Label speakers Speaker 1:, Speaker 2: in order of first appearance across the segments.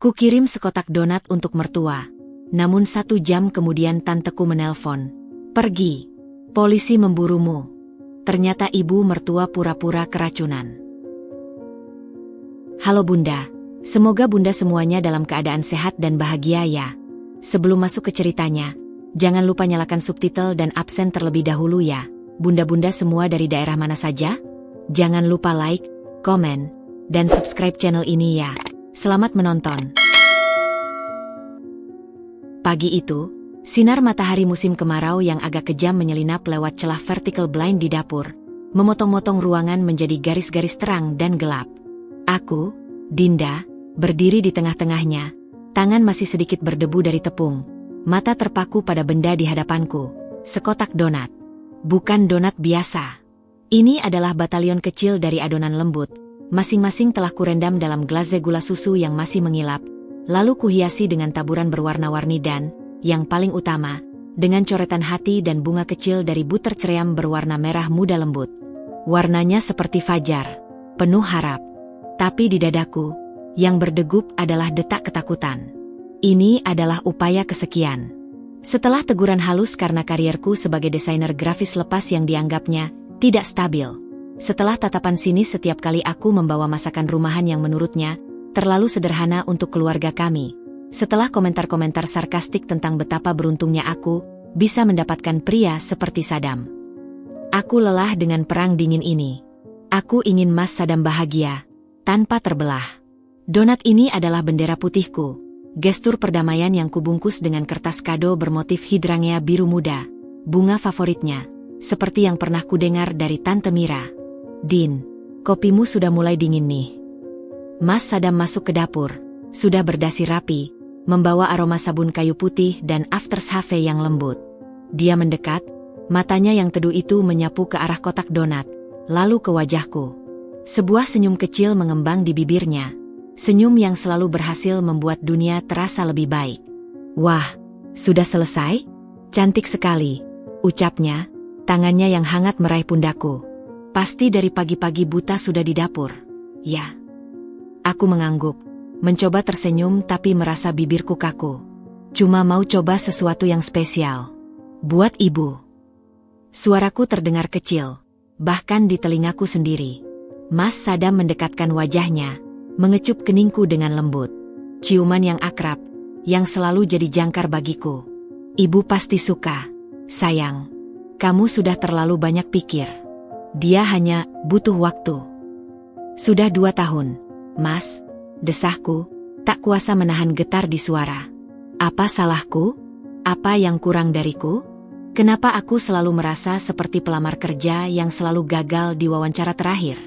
Speaker 1: Kukirim sekotak donat untuk mertua. Namun 1 jam kemudian tanteku menelpon. Pergi. Polisi memburumu. Ternyata ibu mertua pura-pura keracunan. Halo Bunda. Semoga Bunda semuanya dalam keadaan sehat dan bahagia ya. Sebelum masuk ke ceritanya, jangan lupa nyalakan subtitle dan absen terlebih dahulu ya. Bunda-bunda semua dari daerah mana saja? Jangan lupa like, komen, dan subscribe channel ini ya. Selamat menonton. Pagi itu, sinar matahari musim kemarau yang agak kejam menyelinap lewat celah vertical blind di dapur, memotong-motong ruangan menjadi garis-garis terang dan gelap. Aku, Dinda, berdiri di tengah-tengahnya, tangan masih sedikit berdebu dari tepung, mata terpaku pada benda di hadapanku, sekotak donat. Bukan donat biasa. Ini adalah batalion kecil dari adonan lembut, masing-masing telah kurendam dalam glaze gula susu yang masih mengilap, lalu kuhiasi dengan taburan berwarna-warni dan, yang paling utama, dengan coretan hati dan bunga kecil dari butir ceream berwarna merah muda lembut. Warnanya seperti fajar, penuh harap. Tapi di dadaku, yang berdegup adalah detak ketakutan. Ini adalah upaya kesekian. Setelah teguran halus karena karierku sebagai desainer grafis lepas yang dianggapnya tidak stabil. Setelah tatapan sinis setiap kali aku membawa masakan rumahan yang menurutnya terlalu sederhana untuk keluarga kami. Setelah komentar-komentar sarkastik tentang betapa beruntungnya aku bisa mendapatkan pria seperti Saddam. Aku lelah dengan perang dingin ini. Aku ingin Mas Saddam bahagia, tanpa terbelah. Donat ini adalah bendera putihku, gestur perdamaian yang kubungkus dengan kertas kado bermotif hidrangea biru muda, bunga favoritnya, seperti yang pernah kudengar dari Tante Mira. Din, kopimu sudah mulai dingin nih. Mas Saddam masuk ke dapur, sudah berdasi rapi, membawa aroma sabun kayu putih dan aftershave yang lembut. Dia mendekat, matanya yang teduh itu menyapu ke arah kotak donat, lalu ke wajahku. Sebuah senyum kecil mengembang di bibirnya, senyum yang selalu berhasil membuat dunia terasa lebih baik. Wah, sudah selesai? Cantik sekali, ucapnya, tangannya yang hangat meraih pundaku. Pasti dari pagi-pagi buta sudah di dapur. Ya. Aku mengangguk, mencoba tersenyum tapi merasa bibirku kaku. Cuma mau coba sesuatu yang spesial. Buat ibu. Suaraku terdengar kecil, bahkan di telingaku sendiri. Mas Saddam mendekatkan wajahnya, mengecup keningku dengan lembut. Ciuman yang akrab, yang selalu jadi jangkar bagiku. Ibu pasti suka, sayang. Kamu sudah terlalu banyak pikir. Dia hanya butuh waktu. Sudah 2 tahun. Mas, desahku, tak kuasa menahan getar di suara. Apa salahku? Apa yang kurang dariku? Kenapa aku selalu merasa seperti pelamar kerja yang selalu gagal di wawancara terakhir?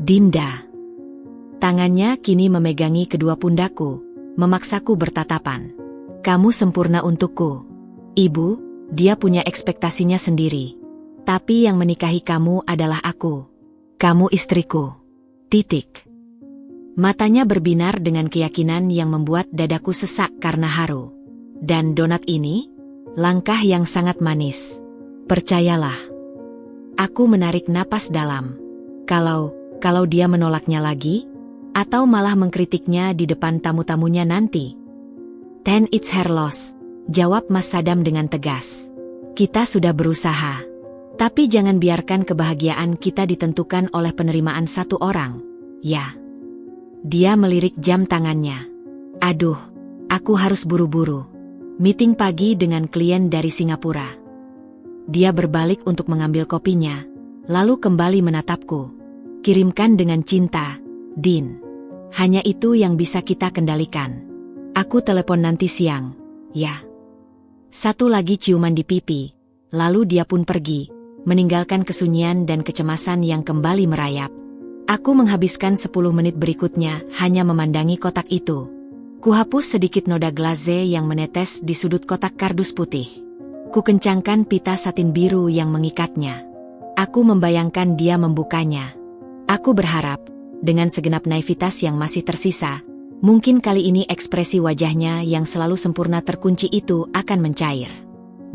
Speaker 1: Dinda. Tangannya kini memegangi kedua pundakku, memaksaku bertatapan. Kamu sempurna untukku. Ibu, dia punya ekspektasinya sendiri. Tapi yang menikahi kamu adalah aku. Kamu istriku. Titik. Matanya berbinar dengan keyakinan yang membuat dadaku sesak karena haru. Dan donat ini, langkah yang sangat manis. Percayalah. Aku menarik napas dalam. Kalau dia menolaknya lagi, atau malah mengkritiknya di depan tamu-tamunya nanti. Then it's her loss, jawab Mas Saddam dengan tegas. Kita sudah berusaha. Tapi jangan biarkan kebahagiaan kita ditentukan oleh penerimaan satu orang. Ya. Dia melirik jam tangannya. Aduh, aku harus buru-buru. Meeting pagi dengan klien dari Singapura. Dia berbalik untuk mengambil kopinya, lalu kembali menatapku. Kirimkan dengan cinta, Din. Hanya itu yang bisa kita kendalikan. Aku telepon nanti siang, ya. Satu lagi ciuman di pipi, lalu dia pun pergi, meninggalkan kesunyian dan kecemasan yang kembali merayap. Aku menghabiskan 10 menit berikutnya hanya memandangi kotak itu. Kuhapus sedikit noda glaze yang menetes di sudut kotak kardus putih. Kukencangkan pita satin biru yang mengikatnya. Aku membayangkan dia membukanya. Aku berharap, dengan segenap naivitas yang masih tersisa, mungkin kali ini ekspresi wajahnya yang selalu sempurna terkunci itu akan mencair.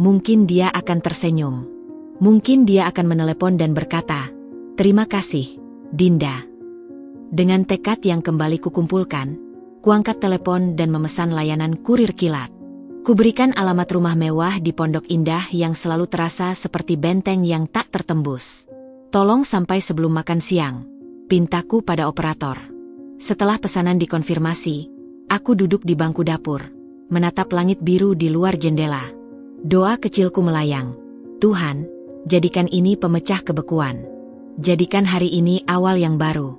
Speaker 1: Mungkin dia akan tersenyum. Mungkin dia akan menelepon dan berkata, "Terima kasih, Dinda." Dengan tekad yang kembali kukumpulkan, Kuangkat telepon dan memesan layanan kurir kilat. Kuberikan alamat rumah mewah di Pondok Indah yang selalu terasa seperti benteng yang tak tertembus. Tolong sampai sebelum makan siang, pintaku pada operator. Setelah pesanan dikonfirmasi, aku duduk di bangku dapur, menatap langit biru di luar jendela. Doa kecilku melayang. Tuhan, jadikan ini pemecah kebekuan. Jadikan hari ini awal yang baru.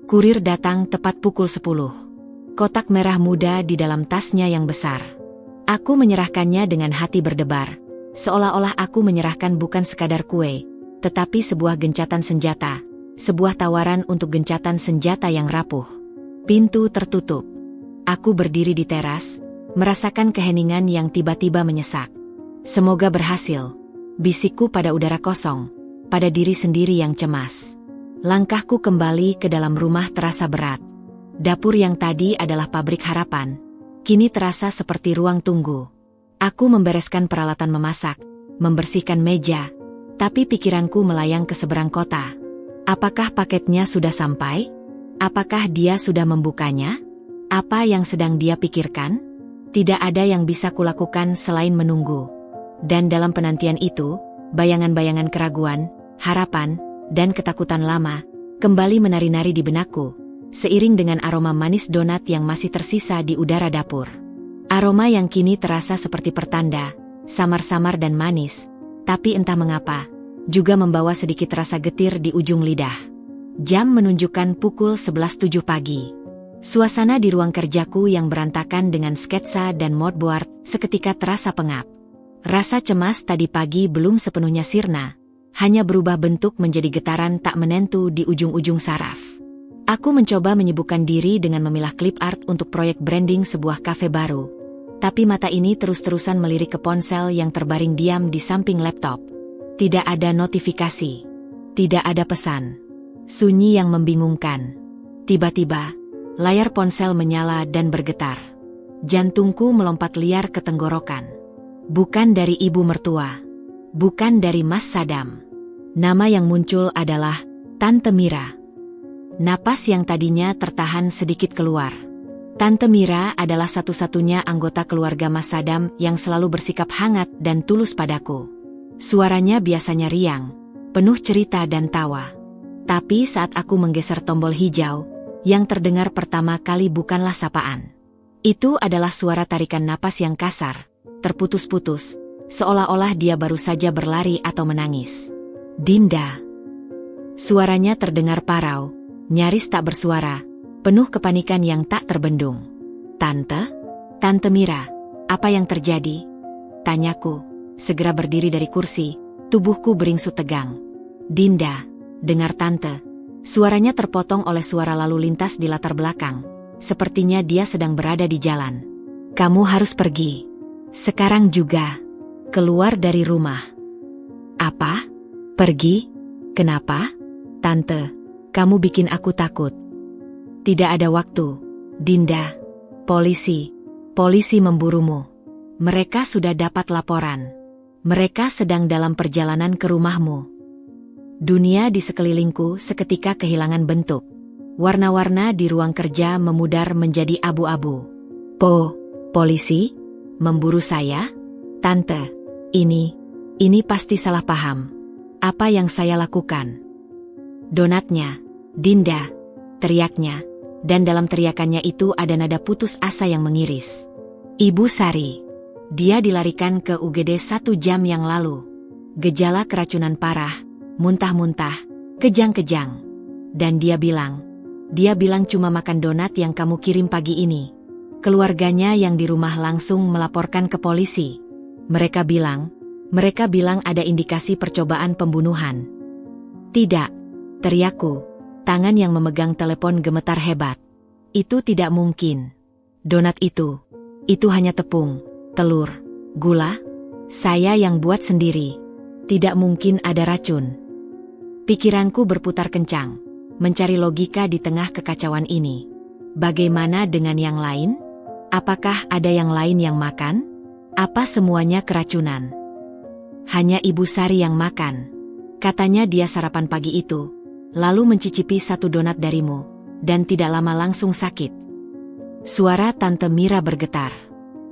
Speaker 1: Kurir datang tepat pukul 10. Kotak merah muda di dalam tasnya yang besar. Aku menyerahkannya dengan hati berdebar, seolah-olah aku menyerahkan bukan sekadar kue, tetapi sebuah gencatan senjata, sebuah tawaran untuk gencatan senjata yang rapuh. Pintu tertutup. Aku berdiri di teras, merasakan keheningan yang tiba-tiba menyesak. Semoga berhasil, bisikku pada udara kosong, pada diri sendiri yang cemas. Langkahku kembali ke dalam rumah terasa berat. Dapur yang tadi adalah pabrik harapan, kini terasa seperti ruang tunggu. Aku membereskan peralatan memasak, membersihkan meja, tapi pikiranku melayang ke seberang kota. Apakah paketnya sudah sampai? Apakah dia sudah membukanya? Apa yang sedang dia pikirkan? Tidak ada yang bisa kulakukan selain menunggu. Dan dalam penantian itu, bayangan-bayangan keraguan, harapan, dan ketakutan lama kembali menari-nari di benakku, seiring dengan aroma manis donat yang masih tersisa di udara dapur. Aroma yang kini terasa seperti pertanda, samar-samar dan manis, tapi entah mengapa, juga membawa sedikit rasa getir di ujung lidah. Jam menunjukkan pukul 11.07 pagi. Suasana di ruang kerjaku yang berantakan dengan sketsa dan moodboard seketika terasa pengap. Rasa cemas tadi pagi belum sepenuhnya sirna, hanya berubah bentuk menjadi getaran tak menentu di ujung-ujung saraf. Aku mencoba menyibukkan diri dengan memilah clip art untuk proyek branding sebuah kafe baru. Tapi mata ini terus-terusan melirik ke ponsel yang terbaring diam di samping laptop. Tidak ada notifikasi. Tidak ada pesan. Sunyi yang membingungkan. Tiba-tiba, layar ponsel menyala dan bergetar. Jantungku melompat liar ke tenggorokan. Bukan dari ibu mertua. Bukan dari Mas Sadam. Nama yang muncul adalah Tante Mira. Napas yang tadinya tertahan sedikit keluar. Tante Mira adalah satu-satunya anggota keluarga Mas Sadam yang selalu bersikap hangat dan tulus padaku. Suaranya biasanya riang, penuh cerita dan tawa. Tapi saat aku menggeser tombol hijau, yang terdengar pertama kali bukanlah sapaan. Itu adalah suara tarikan napas yang kasar, terputus-putus, seolah-olah dia baru saja berlari atau menangis. Dinda. Suaranya terdengar parau, nyaris tak bersuara, penuh kepanikan yang tak terbendung. Tante? Tante Mira, apa yang terjadi? Tanyaku, segera berdiri dari kursi, tubuhku beringsut tegang. Dinda, dengar Tante. Suaranya terpotong oleh suara lalu lintas di latar belakang. Sepertinya dia sedang berada di jalan. Kamu harus pergi. Sekarang juga. Keluar dari rumah. Apa? Pergi? Kenapa? Tante, kamu bikin aku takut. Tidak ada waktu, Dinda. Polisi memburumu. Mereka sudah dapat laporan. Mereka sedang dalam perjalanan ke rumahmu. Dunia di sekelilingku seketika kehilangan bentuk. Warna-warna di ruang kerja memudar menjadi abu-abu. Polisi? Memburu saya? Tante, ini pasti salah paham. Apa yang saya lakukan? Donatnya, Dinda, teriaknya, dan dalam teriakannya itu ada nada putus asa yang mengiris. Ibu Sari. Dia dilarikan ke UGD 1 jam yang lalu. Gejala keracunan parah, muntah-muntah, kejang-kejang. Dan dia bilang cuma makan donat yang kamu kirim pagi ini. Keluarganya yang di rumah langsung melaporkan ke polisi. Mereka bilang ada indikasi percobaan pembunuhan. Tidak, teriakku, tangan yang memegang telepon gemetar hebat. Itu tidak mungkin. Donat itu hanya tepung, telur, gula. Saya yang buat sendiri. Tidak mungkin ada racun. Pikiranku berputar kencang, mencari logika di tengah kekacauan ini. Bagaimana dengan yang lain? Apakah ada yang lain yang makan? Apa semuanya keracunan? Hanya Ibu Sari yang makan. Katanya dia sarapan pagi itu, lalu mencicipi 1 donat darimu, dan tidak lama langsung sakit. Suara Tante Mira bergetar.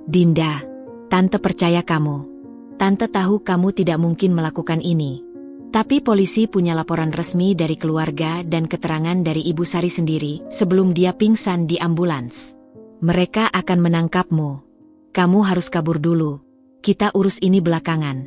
Speaker 1: Dinda, Tante percaya kamu. Tante tahu kamu tidak mungkin melakukan ini. Tapi polisi punya laporan resmi dari keluarga dan keterangan dari Ibu Sari sendiri sebelum dia pingsan di ambulans. Mereka akan menangkapmu. Kamu harus kabur dulu. Kita urus ini belakangan.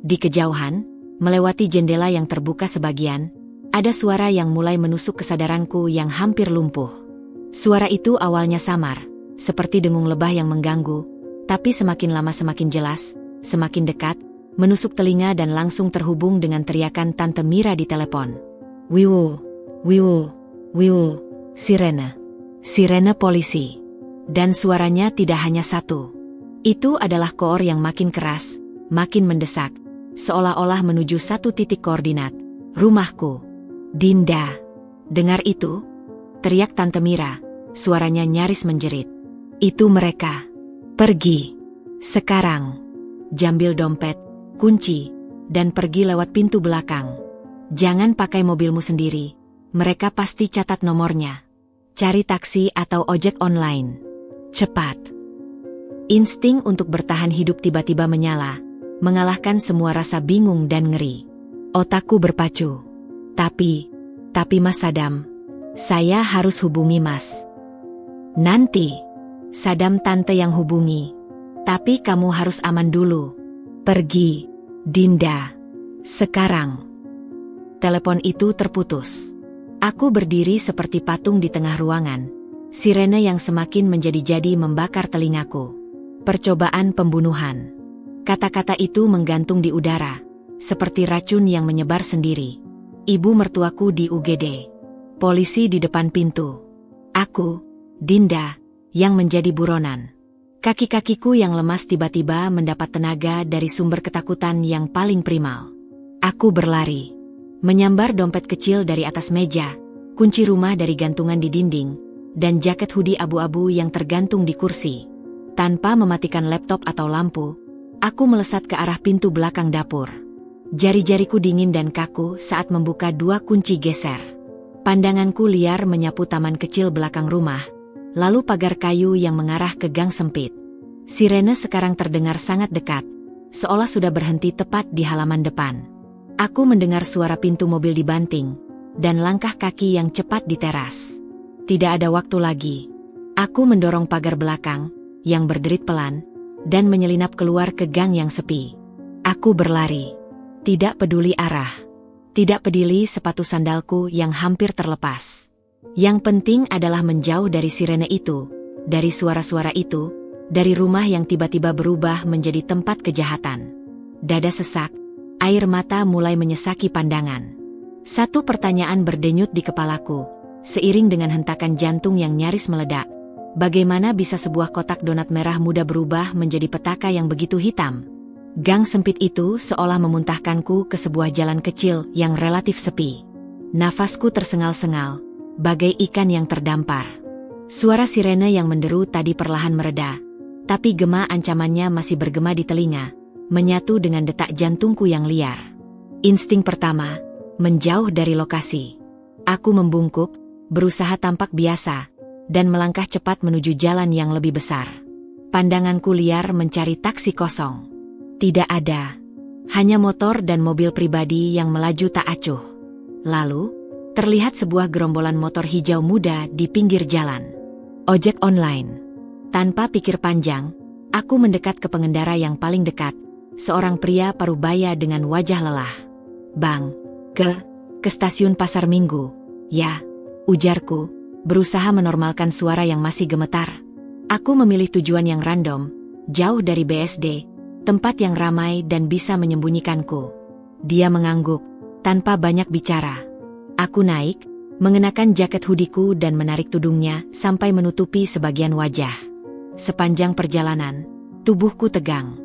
Speaker 1: Di kejauhan, melewati jendela yang terbuka sebagian, ada suara yang mulai menusuk kesadaranku yang hampir lumpuh. Suara itu awalnya samar, seperti dengung lebah yang mengganggu, tapi semakin lama semakin jelas, semakin dekat, menusuk telinga dan langsung terhubung dengan teriakan Tante Mira di telepon. Wiwu, wiwu, wiwu, sirene. Sirene polisi. Dan suaranya tidak hanya satu. Itu adalah koor yang makin keras, makin mendesak, seolah-olah menuju satu titik koordinat. Rumahku. Dinda. Dengar itu? Teriak Tante Mira, suaranya nyaris menjerit. Itu mereka. Pergi. Sekarang. Jambil dompet, kunci, dan pergi lewat pintu belakang. Jangan pakai mobilmu sendiri. Mereka pasti catat nomornya. Cari taksi atau ojek online. Cepat. Insting untuk bertahan hidup tiba-tiba menyala, mengalahkan semua rasa bingung dan ngeri. Otakku berpacu. Tapi Mas Sadam, saya harus hubungi Mas. Nanti. Sadam tante yang hubungi. Tapi kamu harus aman dulu. Pergi, Dinda. Sekarang. Telepon itu terputus. Aku berdiri seperti patung di tengah ruangan. Sirene yang semakin menjadi-jadi membakar telingaku. Percobaan pembunuhan. Kata-kata itu menggantung di udara, seperti racun yang menyebar sendiri. Ibu mertuaku di UGD. Polisi di depan pintu. Aku, Dinda, yang menjadi buronan. Kaki-kakiku yang lemas tiba-tiba mendapat tenaga dari sumber ketakutan yang paling primal. Aku berlari. Menyambar dompet kecil dari atas meja, kunci rumah dari gantungan di dinding, dan jaket hoodie abu-abu yang tergantung di kursi. Tanpa mematikan laptop atau lampu, aku melesat ke arah pintu belakang dapur. Jari-jariku dingin dan kaku saat membuka dua kunci geser. Pandanganku liar menyapu taman kecil belakang rumah, lalu pagar kayu yang mengarah ke gang sempit. Sirene sekarang terdengar sangat dekat, seolah sudah berhenti tepat di halaman depan. Aku mendengar suara pintu mobil dibanting, dan langkah kaki yang cepat di teras. Tidak ada waktu lagi. Aku mendorong pagar belakang, yang berderit pelan, dan menyelinap keluar ke gang yang sepi. Aku berlari. Tidak peduli arah. Tidak peduli sepatu sandalku yang hampir terlepas. Yang penting adalah menjauh dari sirene itu, dari suara-suara itu, dari rumah yang tiba-tiba berubah menjadi tempat kejahatan. Dada sesak, air mata mulai menyesaki pandangan. Satu pertanyaan berdenyut di kepalaku, seiring dengan hentakan jantung yang nyaris meledak. Bagaimana bisa sebuah kotak donat merah muda berubah menjadi petaka yang begitu hitam? Gang sempit itu seolah memuntahkanku ke sebuah jalan kecil yang relatif sepi. Nafasku tersengal-sengal, bagai ikan yang terdampar. Suara sirene yang menderu tadi perlahan mereda, tapi gema ancamannya masih bergema di telinga, menyatu dengan detak jantungku yang liar. Insting pertama, menjauh dari lokasi. Aku membungkuk, berusaha tampak biasa, dan melangkah cepat menuju jalan yang lebih besar. Pandanganku liar mencari taksi kosong. Tidak ada. Hanya motor dan mobil pribadi yang melaju tak acuh. Lalu, terlihat sebuah gerombolan motor hijau muda di pinggir jalan. Ojek online. Tanpa pikir panjang, aku mendekat ke pengendara yang paling dekat, seorang pria parubaya dengan wajah lelah. Bang, ke stasiun Pasar Minggu, ya, ujarku, berusaha menormalkan suara yang masih gemetar. Aku memilih tujuan yang random, jauh dari BSD, tempat yang ramai dan bisa menyembunyikanku. Dia mengangguk, tanpa banyak bicara. Aku naik, mengenakan jaket hoodieku dan menarik tudungnya sampai menutupi sebagian wajah. Sepanjang perjalanan, tubuhku tegang.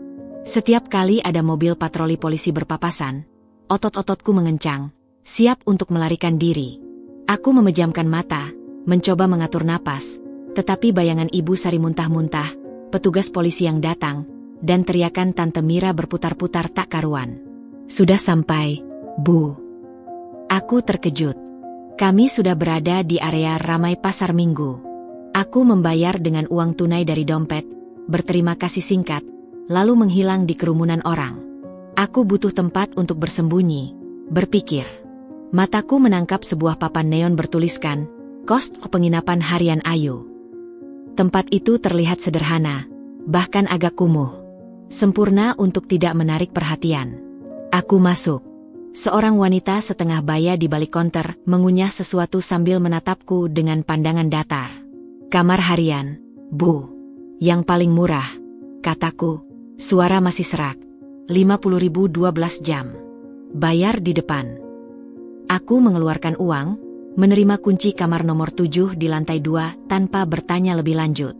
Speaker 1: Setiap kali ada mobil patroli polisi berpapasan, otot-ototku mengencang, siap untuk melarikan diri. Aku memejamkan mata, mencoba mengatur napas, tetapi bayangan Ibu Sari muntah-muntah, petugas polisi yang datang, dan teriakan Tante Mira berputar-putar tak karuan. Sudah sampai, Bu. Aku terkejut. Kami sudah berada di area ramai Pasar Minggu. Aku membayar dengan uang tunai dari dompet, berterima kasih singkat, lalu menghilang di kerumunan orang. Aku butuh tempat untuk bersembunyi, berpikir. Mataku menangkap sebuah papan neon bertuliskan, "Kos penginapan harian Ayu." Tempat itu terlihat sederhana, bahkan agak kumuh. Sempurna untuk tidak menarik perhatian. Aku masuk. Seorang wanita setengah baya di balik konter mengunyah sesuatu sambil menatapku dengan pandangan datar. "Kamar harian, Bu. Yang paling murah," kataku. Suara masih serak. 50.000 12 jam. Bayar di depan. Aku mengeluarkan uang, menerima kunci kamar nomor 7 di lantai 2 tanpa bertanya lebih lanjut.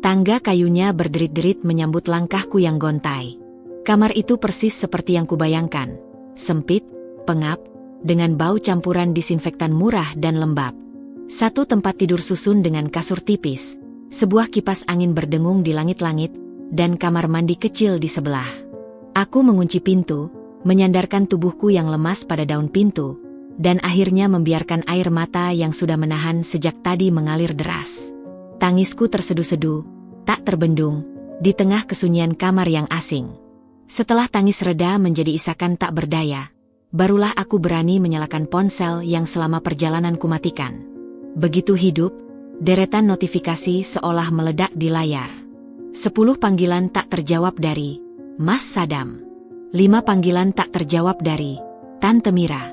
Speaker 1: Tangga kayunya berderit-derit menyambut langkahku yang gontai. Kamar itu persis seperti yang kubayangkan. Sempit, pengap, dengan bau campuran disinfektan murah dan lembab. Satu tempat tidur susun dengan kasur tipis, sebuah kipas angin berdengung di langit-langit, dan kamar mandi kecil di sebelah. Aku mengunci pintu, menyandarkan tubuhku yang lemas pada daun pintu, dan akhirnya membiarkan air mata yang sudah menahan sejak tadi mengalir deras. Tangisku tersedu-sedu, tak terbendung, di tengah kesunyian kamar yang asing. Setelah tangis reda menjadi isakan tak berdaya, barulah aku berani menyalakan ponsel yang selama perjalanan kumatikan. Begitu hidup, deretan notifikasi seolah meledak di layar. 10 panggilan tak terjawab dari Mas Sadam. 5 panggilan tak terjawab dari Tante Mira.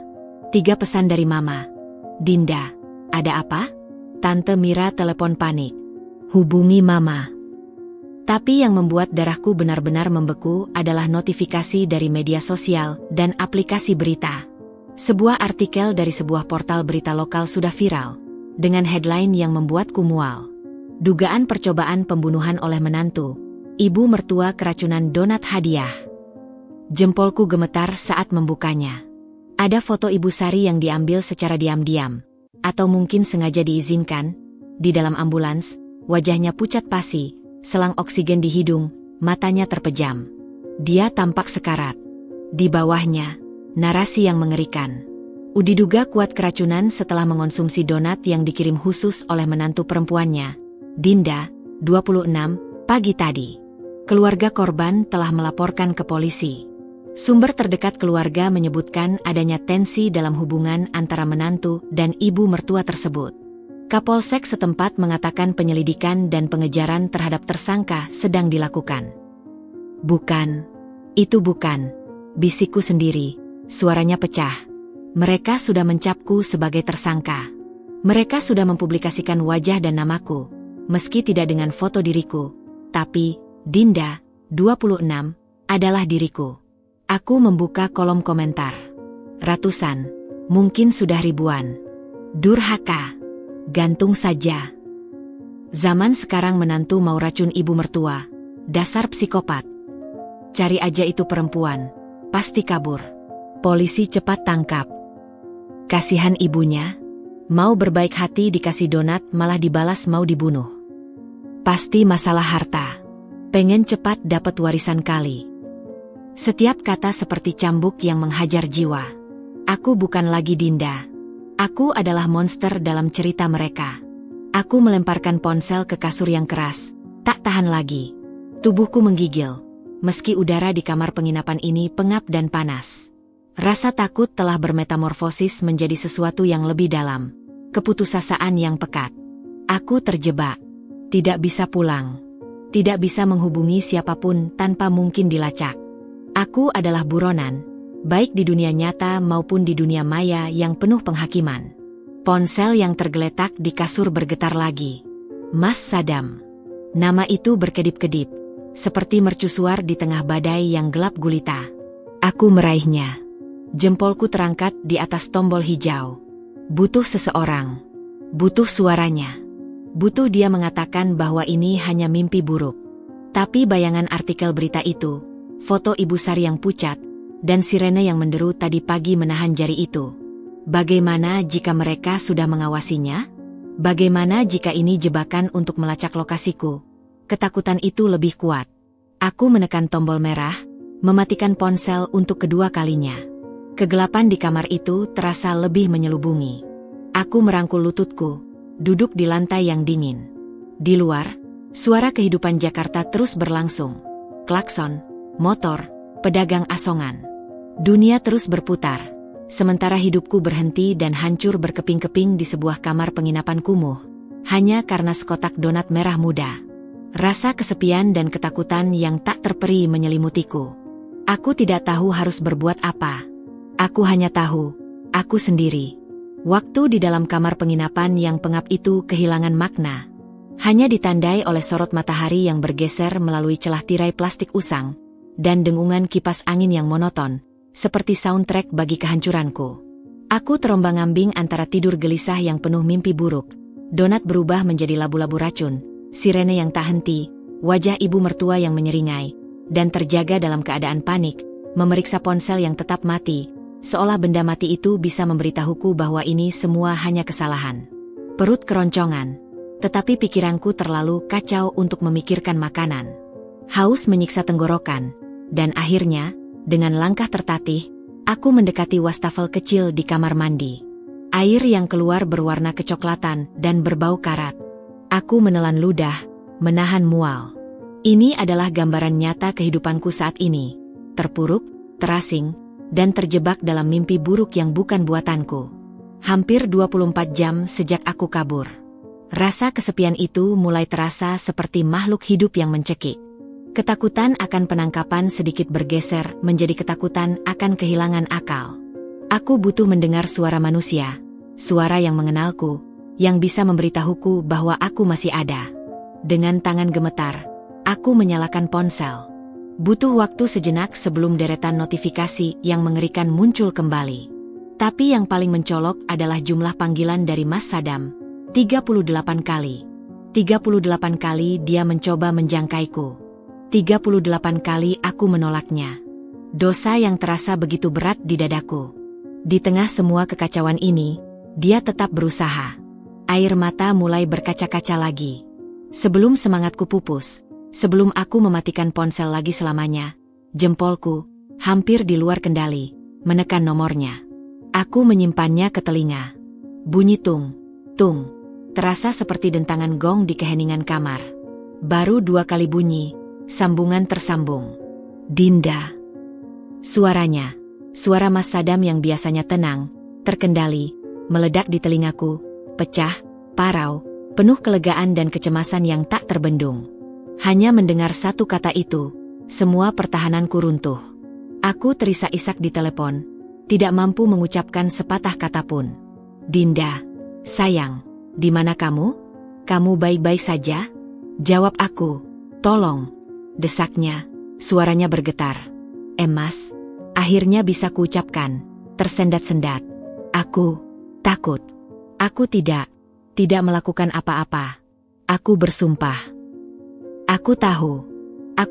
Speaker 1: 3 pesan dari Mama. "Dinda, ada apa?" Tante Mira telepon panik. "Hubungi Mama." Tapi yang membuat darahku benar-benar membeku adalah notifikasi dari media sosial dan aplikasi berita. Sebuah artikel dari sebuah portal berita lokal sudah viral, dengan headline yang membuatku mual. Dugaan percobaan pembunuhan oleh menantu, ibu mertua keracunan donat hadiah. Jempolku gemetar saat membukanya. Ada foto Ibu Sari yang diambil secara diam-diam, atau mungkin sengaja diizinkan. Di dalam ambulans, wajahnya pucat pasi, selang oksigen di hidung, matanya terpejam. Dia tampak sekarat. Di bawahnya, narasi yang mengerikan. Diduga kuat keracunan setelah mengonsumsi donat yang dikirim khusus oleh menantu perempuannya, Dinda, 26, pagi tadi. Keluarga korban telah melaporkan ke polisi. Sumber terdekat keluarga menyebutkan adanya tensi dalam hubungan antara menantu dan ibu mertua tersebut. Kapolsek setempat mengatakan penyelidikan dan pengejaran terhadap tersangka sedang dilakukan. "Bukan. Itu bukan," bisikku sendiri, suaranya pecah. Mereka sudah mencapku sebagai tersangka. Mereka sudah mempublikasikan wajah dan namaku, meski tidak dengan foto diriku. Tapi, Dinda, 26, adalah diriku. Aku membuka kolom komentar. Ratusan, mungkin sudah ribuan. Durhaka. Gantung saja. Zaman sekarang menantu mau racun ibu mertua. Dasar psikopat. Cari aja itu perempuan. Pasti kabur. Polisi cepat tangkap. Kasihan ibunya. Mau berbaik hati dikasih donat malah dibalas mau dibunuh. Pasti masalah harta. Pengen cepat dapat warisan kali. Setiap kata seperti cambuk yang menghajar jiwa. Aku bukan lagi Dinda. Aku adalah monster dalam cerita mereka. Aku melemparkan ponsel ke kasur yang keras. Tak tahan lagi. Tubuhku menggigil. Meski udara di kamar penginapan ini pengap dan panas. Rasa takut telah bermetamorfosis menjadi sesuatu yang lebih dalam. Keputusasaan yang pekat. Aku terjebak. Tidak bisa pulang. Tidak bisa menghubungi siapapun tanpa mungkin dilacak. Aku adalah buronan, baik di dunia nyata maupun di dunia maya yang penuh penghakiman. Ponsel yang tergeletak di kasur bergetar lagi. Mas Sadam. Nama itu berkedip-kedip, seperti mercusuar di tengah badai yang gelap gulita. Aku meraihnya. Jempolku terangkat di atas tombol hijau. Butuh seseorang. Butuh suaranya. Butuh dia mengatakan bahwa ini hanya mimpi buruk. Tapi bayangan artikel berita itu, foto Ibu Sari yang pucat, dan sirene yang menderu tadi pagi menahan jari itu. Bagaimana jika mereka sudah mengawasinya? Bagaimana jika ini jebakan untuk melacak lokasiku? Ketakutan itu lebih kuat. Aku menekan tombol merah, mematikan ponsel untuk kedua kalinya. Kegelapan di kamar itu terasa lebih menyelubungi. Aku merangkul lututku, duduk di lantai yang dingin. Di luar, suara kehidupan Jakarta terus berlangsung. Klakson, motor, pedagang asongan. Dunia terus berputar. Sementara hidupku berhenti dan hancur berkeping-keping di sebuah kamar penginapan kumuh. Hanya karena sekotak donat merah muda. Rasa kesepian dan ketakutan yang tak terperi menyelimutiku. Aku tidak tahu harus berbuat apa. Aku hanya tahu, aku sendiri. Waktu di dalam kamar penginapan yang pengap itu kehilangan makna. Hanya ditandai oleh sorot matahari yang bergeser melalui celah tirai plastik usang, dan dengungan kipas angin yang monoton, seperti soundtrack bagi kehancuranku. Aku terombang-ambing antara tidur gelisah yang penuh mimpi buruk, donat berubah menjadi labu-labu racun, sirene yang tak henti, wajah ibu mertua yang menyeringai, dan terjaga dalam keadaan panik, memeriksa ponsel yang tetap mati, seolah benda mati itu bisa memberitahuku bahwa ini semua hanya kesalahan. Perut keroncongan, tetapi pikiranku terlalu kacau untuk memikirkan makanan. Haus menyiksa tenggorokan, dan akhirnya, dengan langkah tertatih, aku mendekati wastafel kecil di kamar mandi. Air yang keluar berwarna kecoklatan dan berbau karat. Aku menelan ludah, menahan mual. Ini adalah gambaran nyata kehidupanku saat ini, terpuruk, terasing, dan terjebak dalam mimpi buruk yang bukan buatanku. Hampir 24 jam sejak aku kabur. Rasa kesepian itu mulai terasa seperti makhluk hidup yang mencekik. Ketakutan akan penangkapan sedikit bergeser menjadi ketakutan akan kehilangan akal. Aku butuh mendengar suara manusia, suara yang mengenalku, yang bisa memberitahuku bahwa aku masih ada. Dengan tangan gemetar, aku menyalakan ponsel. Butuh waktu sejenak sebelum deretan notifikasi yang mengerikan muncul kembali. Tapi yang paling mencolok adalah jumlah panggilan dari Mas Sadam. 38 kali. 38 kali dia mencoba menjangkaiku. 38 kali aku menolaknya. Dosa yang terasa begitu berat di dadaku. Di tengah semua kekacauan ini, dia tetap berusaha. Air mata mulai berkaca-kaca lagi. Sebelum semangatku pupus, sebelum aku mematikan ponsel lagi selamanya, jempolku, hampir di luar kendali, menekan nomornya. Aku menyimpannya ke telinga. Bunyi tung, tung. Terasa seperti dentangan gong di keheningan kamar. Baru 2 kali bunyi, sambungan tersambung. Dinda. Suaranya, suara Mas Sadam yang biasanya tenang, terkendali, meledak di telingaku, pecah, parau, penuh kelegaan dan kecemasan yang tak terbendung. Hanya mendengar satu kata itu, semua pertahananku runtuh. Aku terisak-isak di telepon, tidak mampu mengucapkan sepatah kata pun. Dinda, sayang. Di mana kamu? Kamu baik-baik saja? Jawab aku. Tolong. Desaknya, suaranya bergetar. Mas, akhirnya bisa kuucapkan, tersendat-sendat. Aku takut. Aku tidak melakukan apa-apa. Aku bersumpah. Aku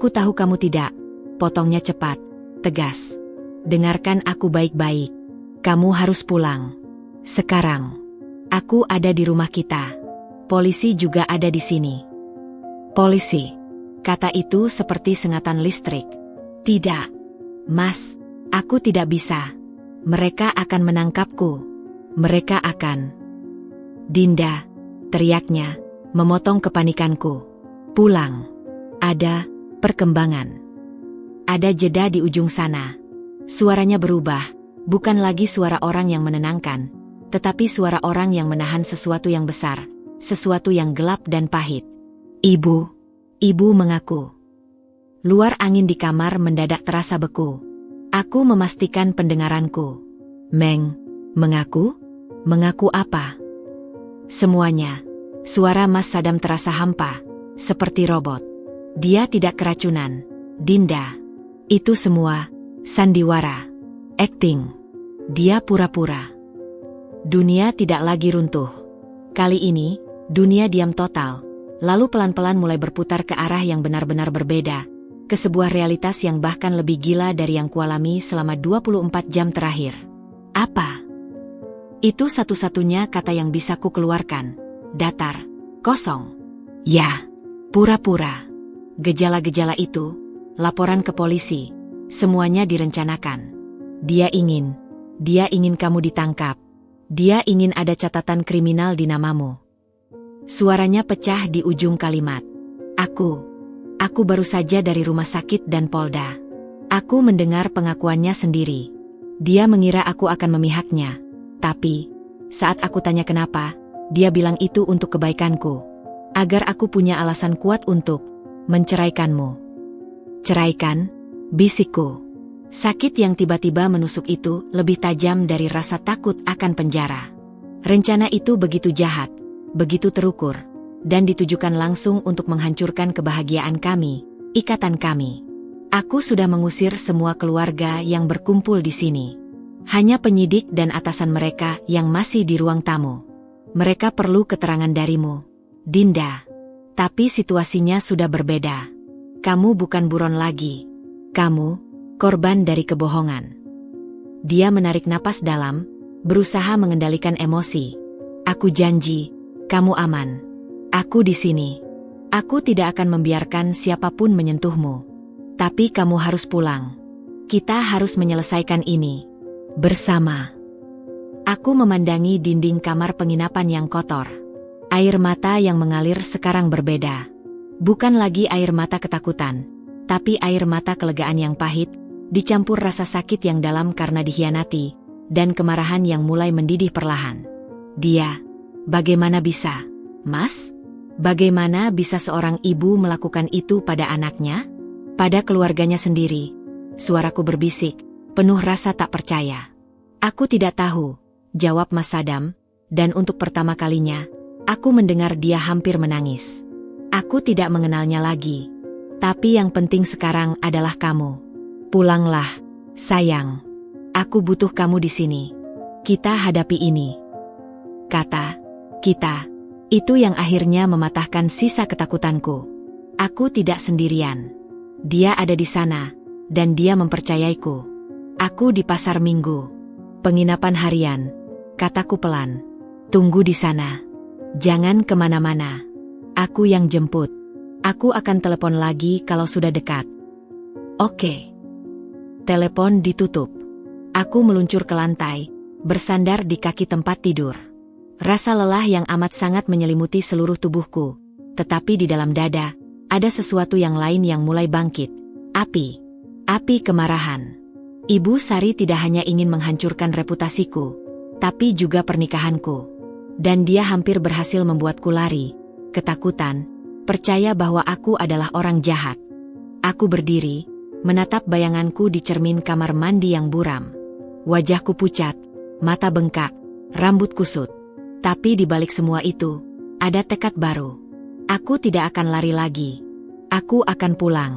Speaker 1: tahu kamu tidak. Potongnya cepat, tegas. Dengarkan aku baik-baik. Kamu harus pulang. Sekarang. Aku ada di rumah kita. Polisi juga ada di sini. Polisi. Kata itu seperti sengatan listrik. Tidak. Mas, aku tidak bisa. Mereka akan menangkapku. Mereka akan. Dinda, teriaknya, memotong kepanikanku. Pulang. Ada perkembangan. Ada jeda di ujung sana. Suaranya berubah, bukan lagi suara orang yang menenangkan, tetapi suara orang yang menahan sesuatu yang besar, sesuatu yang gelap dan pahit. Ibu mengaku. Luar angin di kamar mendadak terasa beku. Aku memastikan pendengaranku. Mengaku? Mengaku apa? Semuanya. Suara Mas Sadam terasa hampa, seperti robot. Dia tidak keracunan, Dinda. Itu semua sandiwara, acting. Dia pura-pura. Dunia tidak lagi runtuh. Kali ini, dunia diam total, lalu pelan-pelan mulai berputar ke arah yang benar-benar berbeda, ke sebuah realitas yang bahkan lebih gila dari yang kualami selama 24 jam terakhir. Apa? Itu satu-satunya kata yang bisa ku keluarkan. Datar, kosong. Ya, pura-pura. Gejala-gejala itu, laporan ke polisi, semuanya direncanakan. Dia ingin kamu ditangkap. Dia ingin ada catatan kriminal di namamu. Suaranya pecah di ujung kalimat. Aku baru saja dari rumah sakit dan Polda. Aku mendengar pengakuannya sendiri. Dia mengira aku akan memihaknya. Tapi, saat aku tanya kenapa, dia bilang itu untuk kebaikanku. Agar aku punya alasan kuat untuk menceraikanmu. Ceraikan? Bisikku. Sakit yang tiba-tiba menusuk itu lebih tajam dari rasa takut akan penjara. Rencana itu begitu jahat, begitu terukur, dan ditujukan langsung untuk menghancurkan kebahagiaan kami, ikatan kami. Aku sudah mengusir semua keluarga yang berkumpul di sini. Hanya penyidik dan atasan mereka yang masih di ruang tamu. Mereka perlu keterangan darimu, Dinda. Tapi situasinya sudah berbeda. Kamu bukan buron lagi. Kamu korban dari kebohongan. Dia menarik napas dalam, berusaha mengendalikan emosi. Aku janji, kamu aman. Aku di sini. Aku tidak akan membiarkan siapapun menyentuhmu. Tapi kamu harus pulang. Kita harus menyelesaikan ini bersama. Aku memandangi dinding kamar penginapan yang kotor. Air mata yang mengalir sekarang berbeda. Bukan lagi air mata ketakutan, tapi air mata kelegaan yang pahit, dicampur rasa sakit yang dalam karena dikhianati, dan kemarahan yang mulai mendidih perlahan. Dia, bagaimana bisa, Mas? Bagaimana bisa seorang ibu melakukan itu pada anaknya? Pada keluarganya sendiri? Suaraku berbisik, penuh rasa tak percaya. Aku tidak tahu, jawab Mas Sadam, dan untuk pertama kalinya, aku mendengar dia hampir menangis. Aku tidak mengenalnya lagi. Tapi yang penting sekarang adalah kamu. Pulanglah, sayang. Aku butuh kamu di sini. Kita hadapi ini. Kata, kita, itu yang akhirnya mematahkan sisa ketakutanku. Aku tidak sendirian. Dia ada di sana, dan dia mempercayaiku. Aku di pasar minggu. Penginapan harian, kataku pelan. Tunggu di sana. Jangan kemana-mana. Aku yang jemput. Aku akan telepon lagi kalau sudah dekat. Oke. Telepon ditutup. Aku meluncur ke lantai, bersandar di kaki tempat tidur. Rasa lelah yang amat sangat menyelimuti seluruh tubuhku. Tetapi di dalam dada, ada sesuatu yang lain yang mulai bangkit. Api. Api kemarahan. Ibu Sari tidak hanya ingin menghancurkan reputasiku, tapi juga pernikahanku. Dan dia hampir berhasil membuatku lari. Ketakutan, percaya bahwa aku adalah orang jahat. Aku berdiri, menatap bayanganku di cermin kamar mandi yang buram. Wajahku pucat, mata bengkak, rambut kusut. Tapi di balik semua itu, ada tekad baru. Aku tidak akan lari lagi. Aku akan pulang.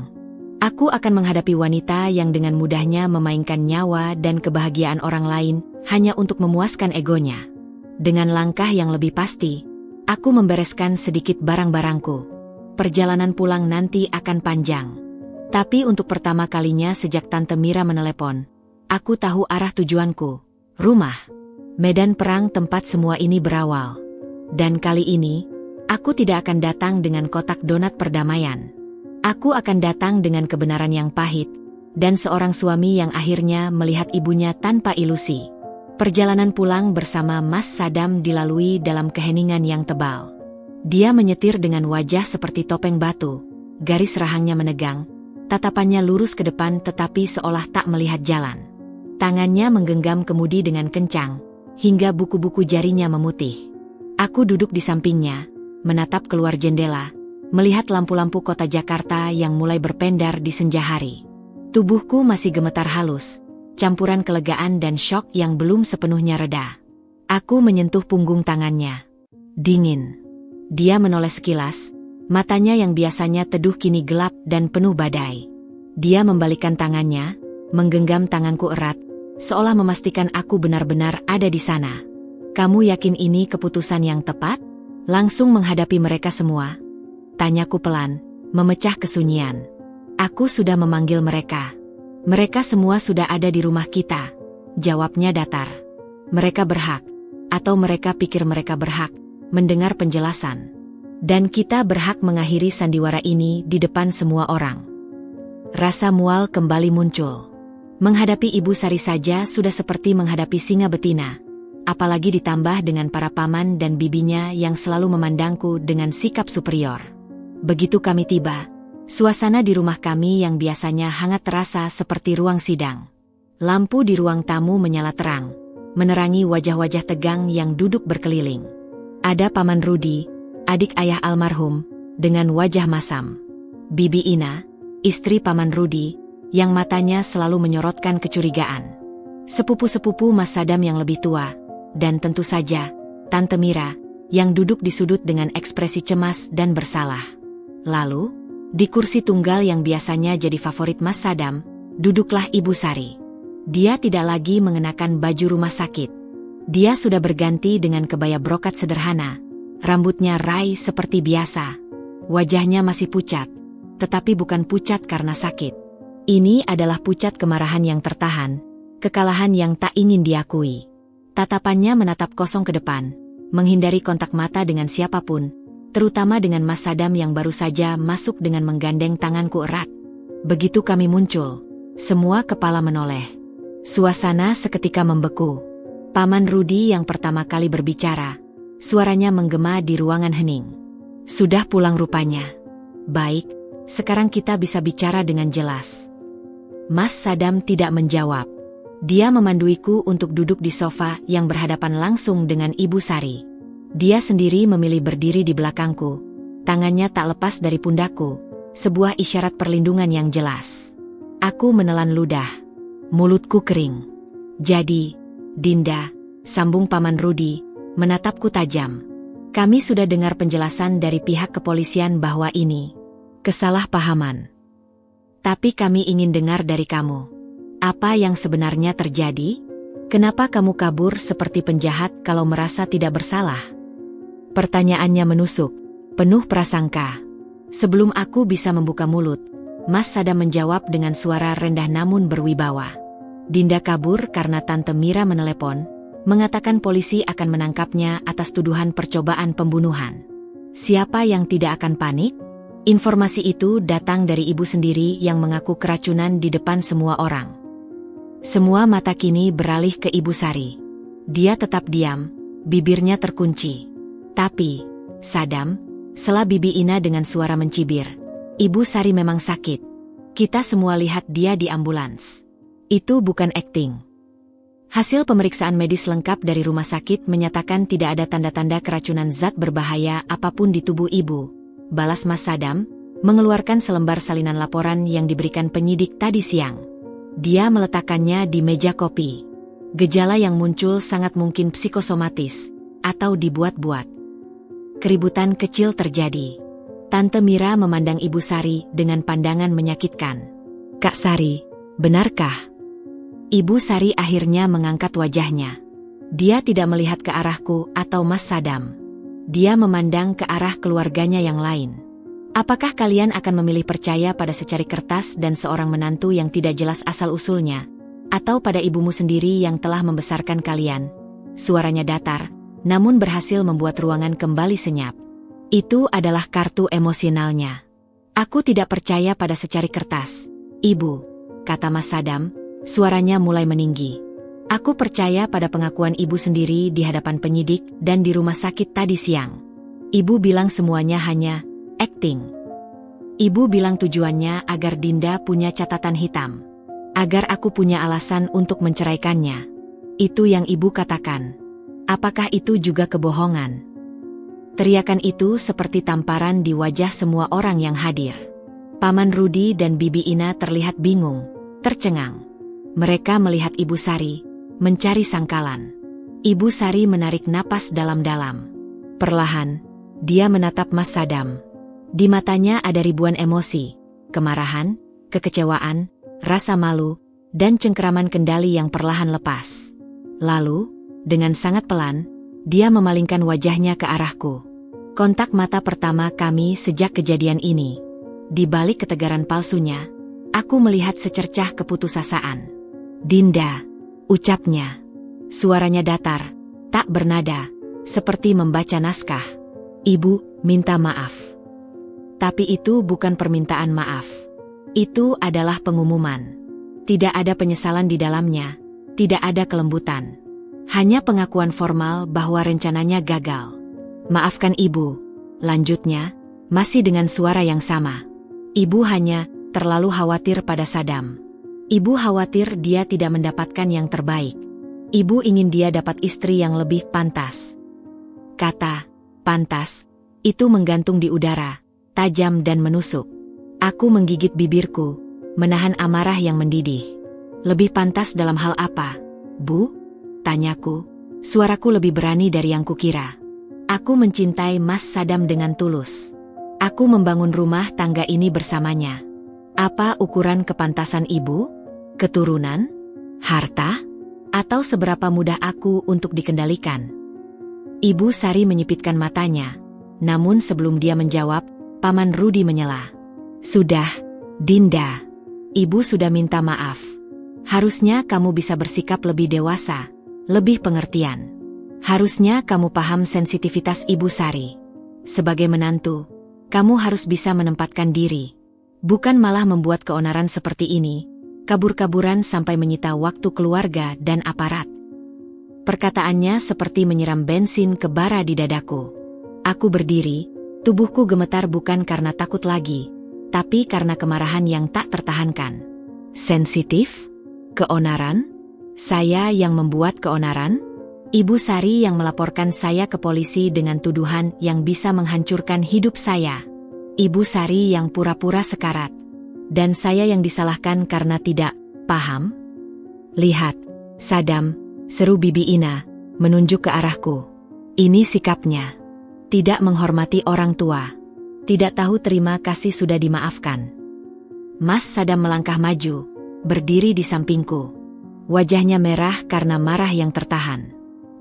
Speaker 1: Aku akan menghadapi wanita yang dengan mudahnya memainkan nyawa dan kebahagiaan orang lain hanya untuk memuaskan egonya. Dengan langkah yang lebih pasti, aku membereskan sedikit barang-barangku. Perjalanan pulang nanti akan panjang. Tapi untuk pertama kalinya sejak Tante Mira menelepon, aku tahu arah tujuanku. Rumah. Medan perang tempat semua ini berawal. Dan kali ini, aku tidak akan datang dengan kotak donat perdamaian. Aku akan datang dengan kebenaran yang pahit, dan seorang suami yang akhirnya melihat ibunya tanpa ilusi. Perjalanan pulang bersama Mas Sadam dilalui dalam keheningan yang tebal. Dia menyetir dengan wajah seperti topeng batu, garis rahangnya menegang, tatapannya lurus ke depan tetapi seolah tak melihat jalan. Tangannya menggenggam kemudi dengan kencang, hingga buku-buku jarinya memutih. Aku duduk di sampingnya, menatap keluar jendela, melihat lampu-lampu kota Jakarta yang mulai berpendar di senja hari. Tubuhku masih gemetar halus, campuran kelegaan dan syok yang belum sepenuhnya reda. Aku menyentuh punggung tangannya. Dingin. Dia menoleh sekilas, matanya yang biasanya teduh kini gelap dan penuh badai. Dia membalikkan tangannya, menggenggam tanganku erat, seolah memastikan aku benar-benar ada di sana. Kamu yakin ini keputusan yang tepat? Langsung menghadapi mereka semua? Tanyaku pelan, memecah kesunyian. Aku sudah memanggil mereka. Mereka semua sudah ada di rumah kita. Jawabnya datar. Mereka berhak, atau mereka pikir mereka berhak, mendengar penjelasan. Dan kita berhak mengakhiri sandiwara ini di depan semua orang. Rasa mual kembali muncul. Menghadapi Ibu Sari saja sudah seperti menghadapi singa betina. apalagi ditambah dengan para paman dan bibinya yang selalu memandangku dengan sikap superior. Begitu kami tiba, suasana di rumah kami yang biasanya hangat terasa seperti ruang sidang. Lampu di ruang tamu menyala terang, menerangi wajah-wajah tegang yang duduk berkeliling. Ada Paman Rudi, adik ayah almarhum, dengan wajah masam. Bibi Ina, istri Paman Rudi, yang matanya selalu menyorotkan kecurigaan. Sepupu-sepupu Mas Sadam yang lebih tua, dan tentu saja, Tante Mira, yang duduk di sudut dengan ekspresi cemas dan bersalah. Lalu, di kursi tunggal yang biasanya jadi favorit Mas Sadam, duduklah Ibu Sari. Dia tidak lagi mengenakan baju rumah sakit. Dia sudah berganti dengan kebaya brokat sederhana, rambutnya rai seperti biasa. Wajahnya masih pucat, tetapi bukan pucat karena sakit. Ini adalah pucat kemarahan yang tertahan, kekalahan yang tak ingin diakui. Tatapannya menatap kosong ke depan, menghindari kontak mata dengan siapapun, terutama dengan Mas Sadam yang baru saja masuk dengan menggandeng tanganku erat. Begitu kami muncul, semua kepala menoleh. Suasana seketika membeku. Paman Rudi yang pertama kali berbicara, suaranya menggema di ruangan hening. Sudah pulang rupanya. Baik, sekarang kita bisa bicara dengan jelas. Mas Sadam tidak menjawab. Dia memanduiku untuk duduk di sofa yang berhadapan langsung dengan Ibu Sari. Dia sendiri memilih berdiri di belakangku. Tangannya tak lepas dari pundakku, sebuah isyarat perlindungan yang jelas. Aku menelan ludah. Mulutku kering. Jadi, Dinda, sambung Paman Rudi, menatapku tajam. Kami sudah dengar penjelasan dari pihak kepolisian bahwa ini kesalahpahaman. Tapi kami ingin dengar dari kamu. Apa yang sebenarnya terjadi? Kenapa kamu kabur seperti penjahat kalau merasa tidak bersalah? Pertanyaannya menusuk, penuh prasangka. Sebelum aku bisa membuka mulut, Mas Sadam menjawab dengan suara rendah namun berwibawa. Dinda kabur karena Tante Mira menelepon, mengatakan polisi akan menangkapnya atas tuduhan percobaan pembunuhan. Siapa yang tidak akan panik? Informasi itu datang dari ibu sendiri yang mengaku keracunan di depan semua orang. Semua mata kini beralih ke Ibu Sari. Dia tetap diam, bibirnya terkunci. Tapi, Sadam, sela Bibi Ina dengan suara mencibir. Ibu Sari memang sakit. Kita semua lihat dia di ambulans. Itu bukan akting. Hasil pemeriksaan medis lengkap dari rumah sakit menyatakan tidak ada tanda-tanda keracunan zat berbahaya apapun di tubuh ibu. Balas Mas Sadam, mengeluarkan selembar salinan laporan yang diberikan penyidik tadi siang. Dia meletakkannya di meja kopi. Gejala yang muncul sangat mungkin psikosomatis, atau dibuat-buat. Keributan kecil terjadi. Tante Mira memandang Ibu Sari dengan pandangan menyakitkan. Kak Sari, benarkah? Ibu Sari akhirnya mengangkat wajahnya. Dia tidak melihat ke arahku atau Mas Sadam. Dia memandang ke arah keluarganya yang lain. Apakah kalian akan memilih percaya pada secari kertas dan seorang menantu yang tidak jelas asal-usulnya? Atau pada ibumu sendiri yang telah membesarkan kalian? Suaranya datar, namun berhasil membuat ruangan kembali senyap. Itu adalah kartu emosionalnya. Aku tidak percaya pada secari kertas, Ibu, kata Mas Sadam, suaranya mulai meninggi. Aku percaya pada pengakuan ibu sendiri di hadapan penyidik dan di rumah sakit tadi siang. Ibu bilang semuanya hanya akting. Ibu bilang tujuannya agar Dinda punya catatan hitam. Agar aku punya alasan untuk menceraikannya. Itu yang ibu katakan. Apakah itu juga kebohongan? Teriakan itu seperti tamparan di wajah semua orang yang hadir. Paman Rudi dan Bibi Ina terlihat bingung, tercengang. Mereka melihat Ibu Sari, mencari sangkalan. Ibu Sari menarik napas dalam-dalam. Perlahan, dia menatap Mas Sadam. Di matanya ada ribuan emosi, kemarahan, kekecewaan, rasa malu, dan cengkeraman kendali yang perlahan lepas. Lalu, dengan sangat pelan, dia memalingkan wajahnya ke arahku. Kontak mata pertama kami sejak kejadian ini. Di balik ketegaran palsunya, aku melihat secercah keputusasaan. Dinda, ucapnya. Suaranya datar, tak bernada, seperti membaca naskah. Ibu, minta maaf. Tapi itu bukan permintaan maaf. Itu adalah pengumuman. Tidak ada penyesalan di dalamnya, tidak ada kelembutan. Hanya pengakuan formal bahwa rencananya gagal. Maafkan ibu, lanjutnya, masih dengan suara yang sama. Ibu hanya terlalu khawatir pada Saddam. Ibu khawatir dia tidak mendapatkan yang terbaik. Ibu ingin dia dapat istri yang lebih pantas. Kata pantas itu menggantung di udara, tajam dan menusuk. Aku menggigit bibirku, menahan amarah yang mendidih. Lebih pantas dalam hal apa, Bu? Tanyaku, suaraku lebih berani dari yang kukira. Aku mencintai Mas Saddam dengan tulus. Aku membangun rumah tangga ini bersamanya. Apa ukuran kepantasan ibu? Keturunan? Harta? Atau seberapa mudah aku untuk dikendalikan? Ibu Sari menyipitkan matanya. Namun sebelum dia menjawab, Paman Rudi menyela. Sudah, Dinda. Ibu sudah minta maaf. Harusnya kamu bisa bersikap lebih dewasa, lebih pengertian. Harusnya kamu paham sensitivitas Ibu Sari. Sebagai menantu, kamu harus bisa menempatkan diri. Bukan malah membuat keonaran seperti ini, kabur-kaburan sampai menyita waktu keluarga dan aparat. Perkataannya seperti menyiram bensin ke bara di dadaku. Aku berdiri, tubuhku gemetar bukan karena takut lagi, tapi karena kemarahan yang tak tertahankan. Sensitif? Keonaran? Saya yang membuat keonaran? Ibu Sari yang melaporkan saya ke polisi dengan tuduhan yang bisa menghancurkan hidup saya. Ibu Sari yang pura-pura sekarat. Dan saya yang disalahkan karena tidak paham. Lihat, Saddam, seru Bibi Ina, menunjuk ke arahku. Ini sikapnya. Tidak menghormati orang tua. Tidak tahu terima kasih sudah dimaafkan. Mas Saddam melangkah maju, berdiri di sampingku. Wajahnya merah karena marah yang tertahan.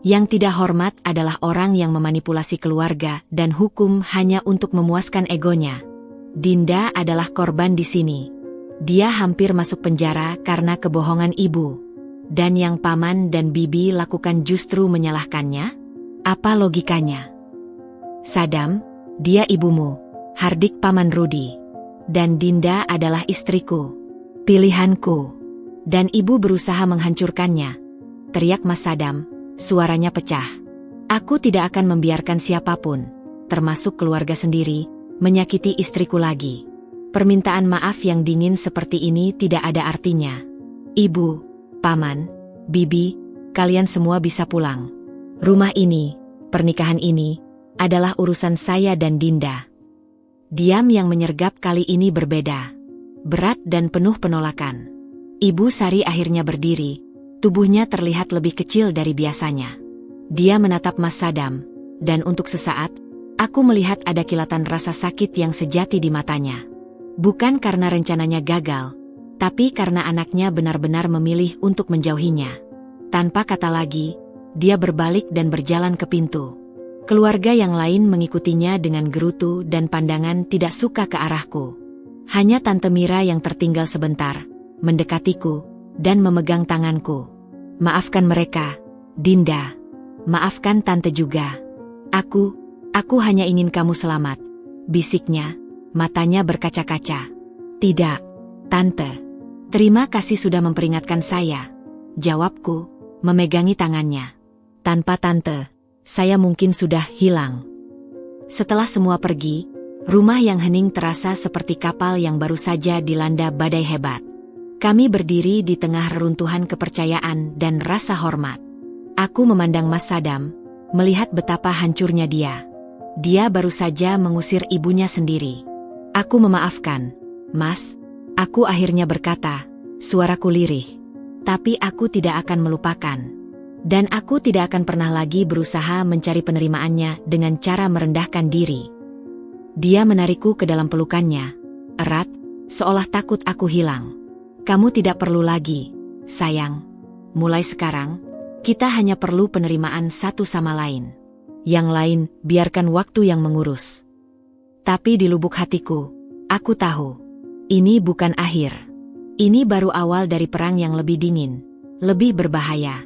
Speaker 1: Yang tidak hormat adalah orang yang memanipulasi keluarga dan hukum hanya untuk memuaskan egonya. Dinda adalah korban di sini. Dia hampir masuk penjara karena kebohongan ibu. Dan yang Paman dan Bibi lakukan justru menyalahkannya? Apa logikanya? Saddam, dia ibumu. Hardik Paman Rudi. Dan Dinda adalah istriku. Pilihanku. Dan ibu berusaha menghancurkannya. Teriak Mas Saddam. Suaranya pecah. Aku tidak akan membiarkan siapapun, termasuk keluarga sendiri, menyakiti istriku lagi. Permintaan maaf yang dingin seperti ini tidak ada artinya. Ibu, Paman, Bibi, kalian semua bisa pulang. Rumah ini, pernikahan ini, adalah urusan saya dan Dinda. Diam yang menyergap kali ini berbeda. Berat dan penuh penolakan. Ibu Sari akhirnya berdiri. Tubuhnya terlihat lebih kecil dari biasanya. Dia menatap Mas Saddam, dan untuk sesaat, aku melihat ada kilatan rasa sakit yang sejati di matanya. Bukan karena rencananya gagal, tapi karena anaknya benar-benar memilih untuk menjauhinya. Tanpa kata lagi, dia berbalik dan berjalan ke pintu. Keluarga yang lain mengikutinya dengan gerutu dan pandangan tidak suka ke arahku. Hanya Tante Mira yang tertinggal sebentar, mendekatiku, dan memegang tanganku. Maafkan mereka, Dinda. Maafkan Tante juga. Aku hanya ingin kamu selamat, bisiknya, matanya berkaca-kaca. Tidak, Tante. Terima kasih sudah memperingatkan saya. Jawabku, memegangi tangannya. Tanpa Tante, saya mungkin sudah hilang. Setelah semua pergi, rumah yang hening terasa seperti kapal yang baru saja dilanda badai hebat. Kami berdiri di tengah reruntuhan kepercayaan dan rasa hormat. Aku memandang Mas Saddam, melihat betapa hancurnya dia. Dia baru saja mengusir ibunya sendiri. Aku memaafkan, Mas. Aku akhirnya berkata, suaraku lirih. Tapi aku tidak akan melupakan. Dan aku tidak akan pernah lagi berusaha mencari penerimaannya dengan cara merendahkan diri. Dia menarikku ke dalam pelukannya, erat, seolah takut aku hilang. Kamu tidak perlu lagi, sayang. Mulai sekarang, kita hanya perlu penerimaan satu sama lain. Yang lain, biarkan waktu yang mengurus. Tapi di lubuk hatiku, aku tahu, ini bukan akhir. Ini baru awal dari perang yang lebih dingin, lebih berbahaya.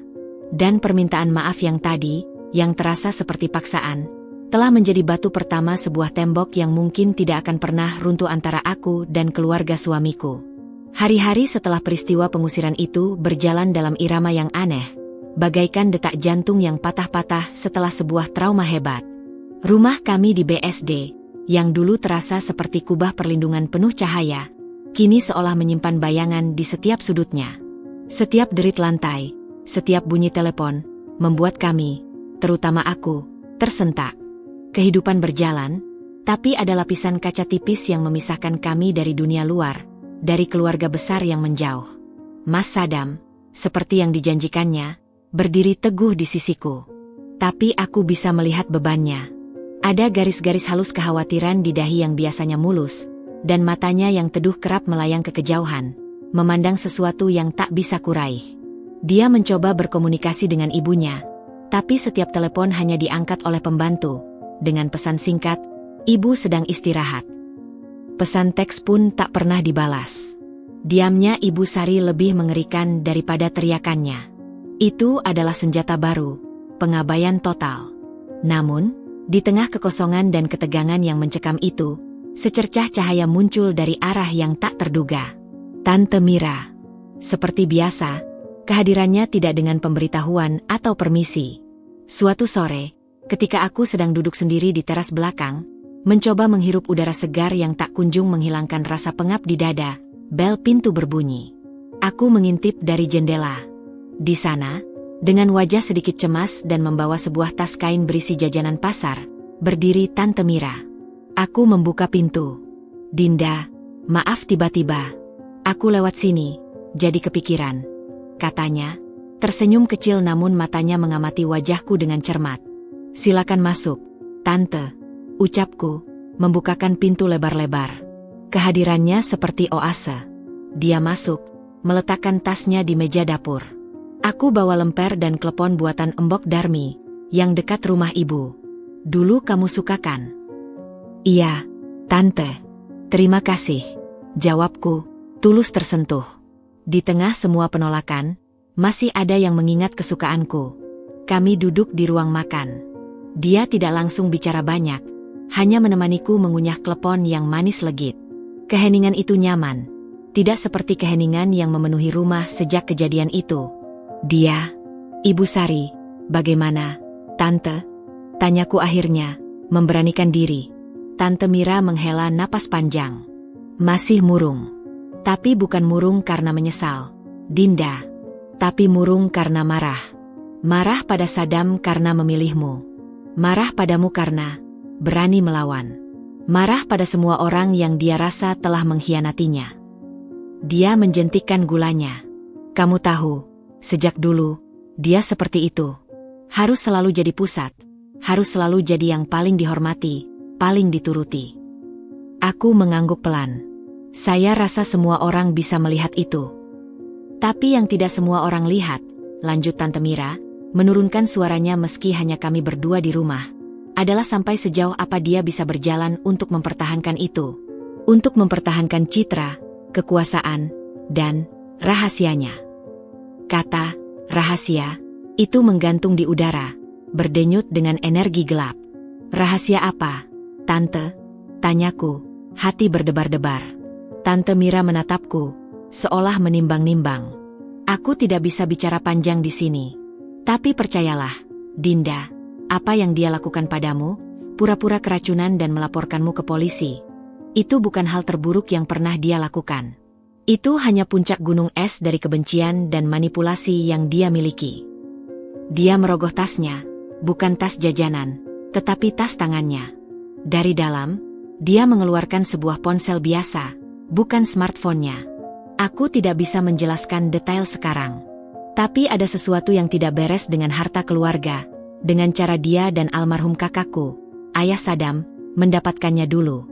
Speaker 1: Dan permintaan maaf yang tadi, yang terasa seperti paksaan, telah menjadi batu pertama sebuah tembok yang mungkin tidak akan pernah runtuh antara aku dan keluarga suamiku. Hari-hari setelah peristiwa pengusiran itu berjalan dalam irama yang aneh. bagaikan detak jantung yang patah-patah setelah sebuah trauma hebat. Rumah kami di BSD, yang dulu terasa seperti kubah perlindungan penuh cahaya, kini seolah menyimpan bayangan di setiap sudutnya. Setiap derit lantai, setiap bunyi telepon, membuat kami, terutama aku, tersentak. Kehidupan berjalan, tapi ada lapisan kaca tipis yang memisahkan kami dari dunia luar, dari keluarga besar yang menjauh. Mas Sadam, seperti yang dijanjikannya, berdiri teguh di sisiku. Tapi aku bisa melihat bebannya. Ada garis-garis halus kekhawatiran di dahi yang biasanya mulus, dan matanya yang teduh kerap melayang ke kejauhan, memandang sesuatu yang tak bisa kuraih. Dia mencoba berkomunikasi dengan ibunya, tapi setiap telepon hanya diangkat oleh pembantu, dengan pesan singkat, "Ibu sedang istirahat." Pesan teks pun tak pernah dibalas. Diamnya Ibu Sari lebih mengerikan daripada teriakannya. Itu adalah senjata baru, pengabaian total. Namun, di tengah kekosongan dan ketegangan yang mencekam itu, secercah cahaya muncul dari arah yang tak terduga. Tante Mira. Seperti biasa, kehadirannya tidak dengan pemberitahuan atau permisi. Suatu sore, ketika aku sedang duduk sendiri di teras belakang, mencoba menghirup udara segar yang tak kunjung menghilangkan rasa pengap di dada, bel pintu berbunyi. Aku mengintip dari jendela. Di sana, dengan wajah sedikit cemas dan membawa sebuah tas kain berisi jajanan pasar, berdiri Tante Mira. Aku membuka pintu. "Dinda, maaf tiba-tiba. Aku lewat sini, jadi kepikiran," katanya, tersenyum kecil namun matanya mengamati wajahku dengan cermat. "Silakan masuk, Tante," ucapku, membukakan pintu lebar-lebar. Kehadirannya seperti oase. Dia masuk, meletakkan tasnya di meja dapur. Aku bawa lemper dan klepon buatan Embok Darmi, yang dekat rumah ibu. "Dulu kamu suka kan?" "Iya, Tante. Terima kasih," jawabku, tulus tersentuh. Di tengah semua penolakan, masih ada yang mengingat kesukaanku. Kami duduk di ruang makan. Dia tidak langsung bicara banyak, hanya menemaniku mengunyah klepon yang manis legit. Keheningan itu nyaman, tidak seperti keheningan yang memenuhi rumah sejak kejadian itu. "Dia, Ibu Sari, bagaimana, Tante?" tanyaku akhirnya, memberanikan diri. Tante Mira menghela napas panjang. "Masih murung. Tapi bukan murung karena menyesal, Dinda. Tapi murung karena marah. Marah pada Sadam karena memilihmu. Marah padamu karena berani melawan. Marah pada semua orang yang dia rasa telah mengkhianatinya." Dia menjentikkan gulanya. "Kamu tahu, sejak dulu, dia seperti itu. Harus selalu jadi pusat. Harus selalu jadi yang paling dihormati, paling dituruti." Aku mengangguk pelan. "Saya rasa semua orang bisa melihat itu." "Tapi yang tidak semua orang lihat," lanjut Tante Mira, menurunkan suaranya meski hanya kami berdua di rumah, "adalah sampai sejauh apa dia bisa berjalan untuk mempertahankan itu. Untuk mempertahankan citra, kekuasaan, dan rahasianya." Kata rahasia itu menggantung di udara, berdenyut dengan energi gelap. "Rahasia apa, Tante?" tanyaku, hati berdebar-debar. Tante Mira menatapku, seolah menimbang-nimbang. "Aku tidak bisa bicara panjang di sini. Tapi percayalah, Dinda, apa yang dia lakukan padamu, pura-pura keracunan dan melaporkanmu ke polisi, itu bukan hal terburuk yang pernah dia lakukan. Itu hanya puncak gunung es dari kebencian dan manipulasi yang dia miliki." Dia merogoh tasnya, bukan tas jajanan, tetapi tas tangannya. Dari dalam, dia mengeluarkan sebuah ponsel biasa, bukan smartphone-nya. Aku tidak bisa menjelaskan detail sekarang. Tapi ada sesuatu yang tidak beres dengan harta keluarga, dengan cara dia dan almarhum kakakku, Ayah Sadam, mendapatkannya dulu.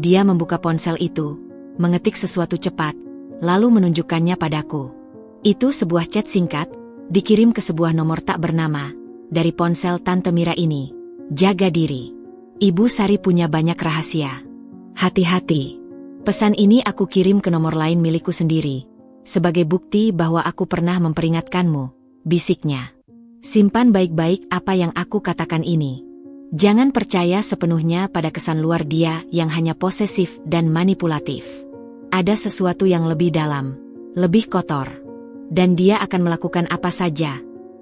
Speaker 1: Dia membuka ponsel itu, mengetik sesuatu cepat, lalu menunjukkannya padaku. Itu sebuah chat singkat, dikirim ke sebuah nomor tak bernama, dari ponsel Tante Mira ini. "Jaga diri. Ibu Sari punya banyak rahasia. Hati-hati. Pesan ini aku kirim ke nomor lain milikku sendiri, sebagai bukti bahwa aku pernah memperingatkanmu," bisiknya. "Simpan baik-baik apa yang aku katakan ini. Jangan percaya sepenuhnya pada kesan luar dia yang hanya posesif dan manipulatif. Ada sesuatu yang lebih dalam, lebih kotor. Dan dia akan melakukan apa saja,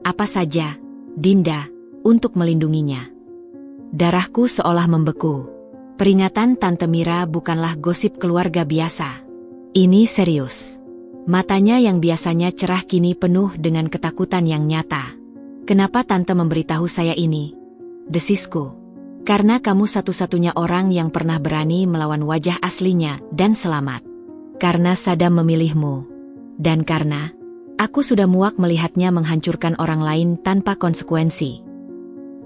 Speaker 1: apa saja, Dinda, untuk melindunginya. Darahku seolah membeku. Peringatan Tante Mira bukanlah gosip keluarga biasa. Ini serius. Matanya yang biasanya cerah kini penuh dengan ketakutan yang nyata. Kenapa Tante memberitahu saya ini? Desisku. Karena kamu satu-satunya orang yang pernah berani melawan wajah aslinya dan selamat. Karena Saddam memilihmu. Dan karena aku sudah muak melihatnya menghancurkan orang lain tanpa konsekuensi.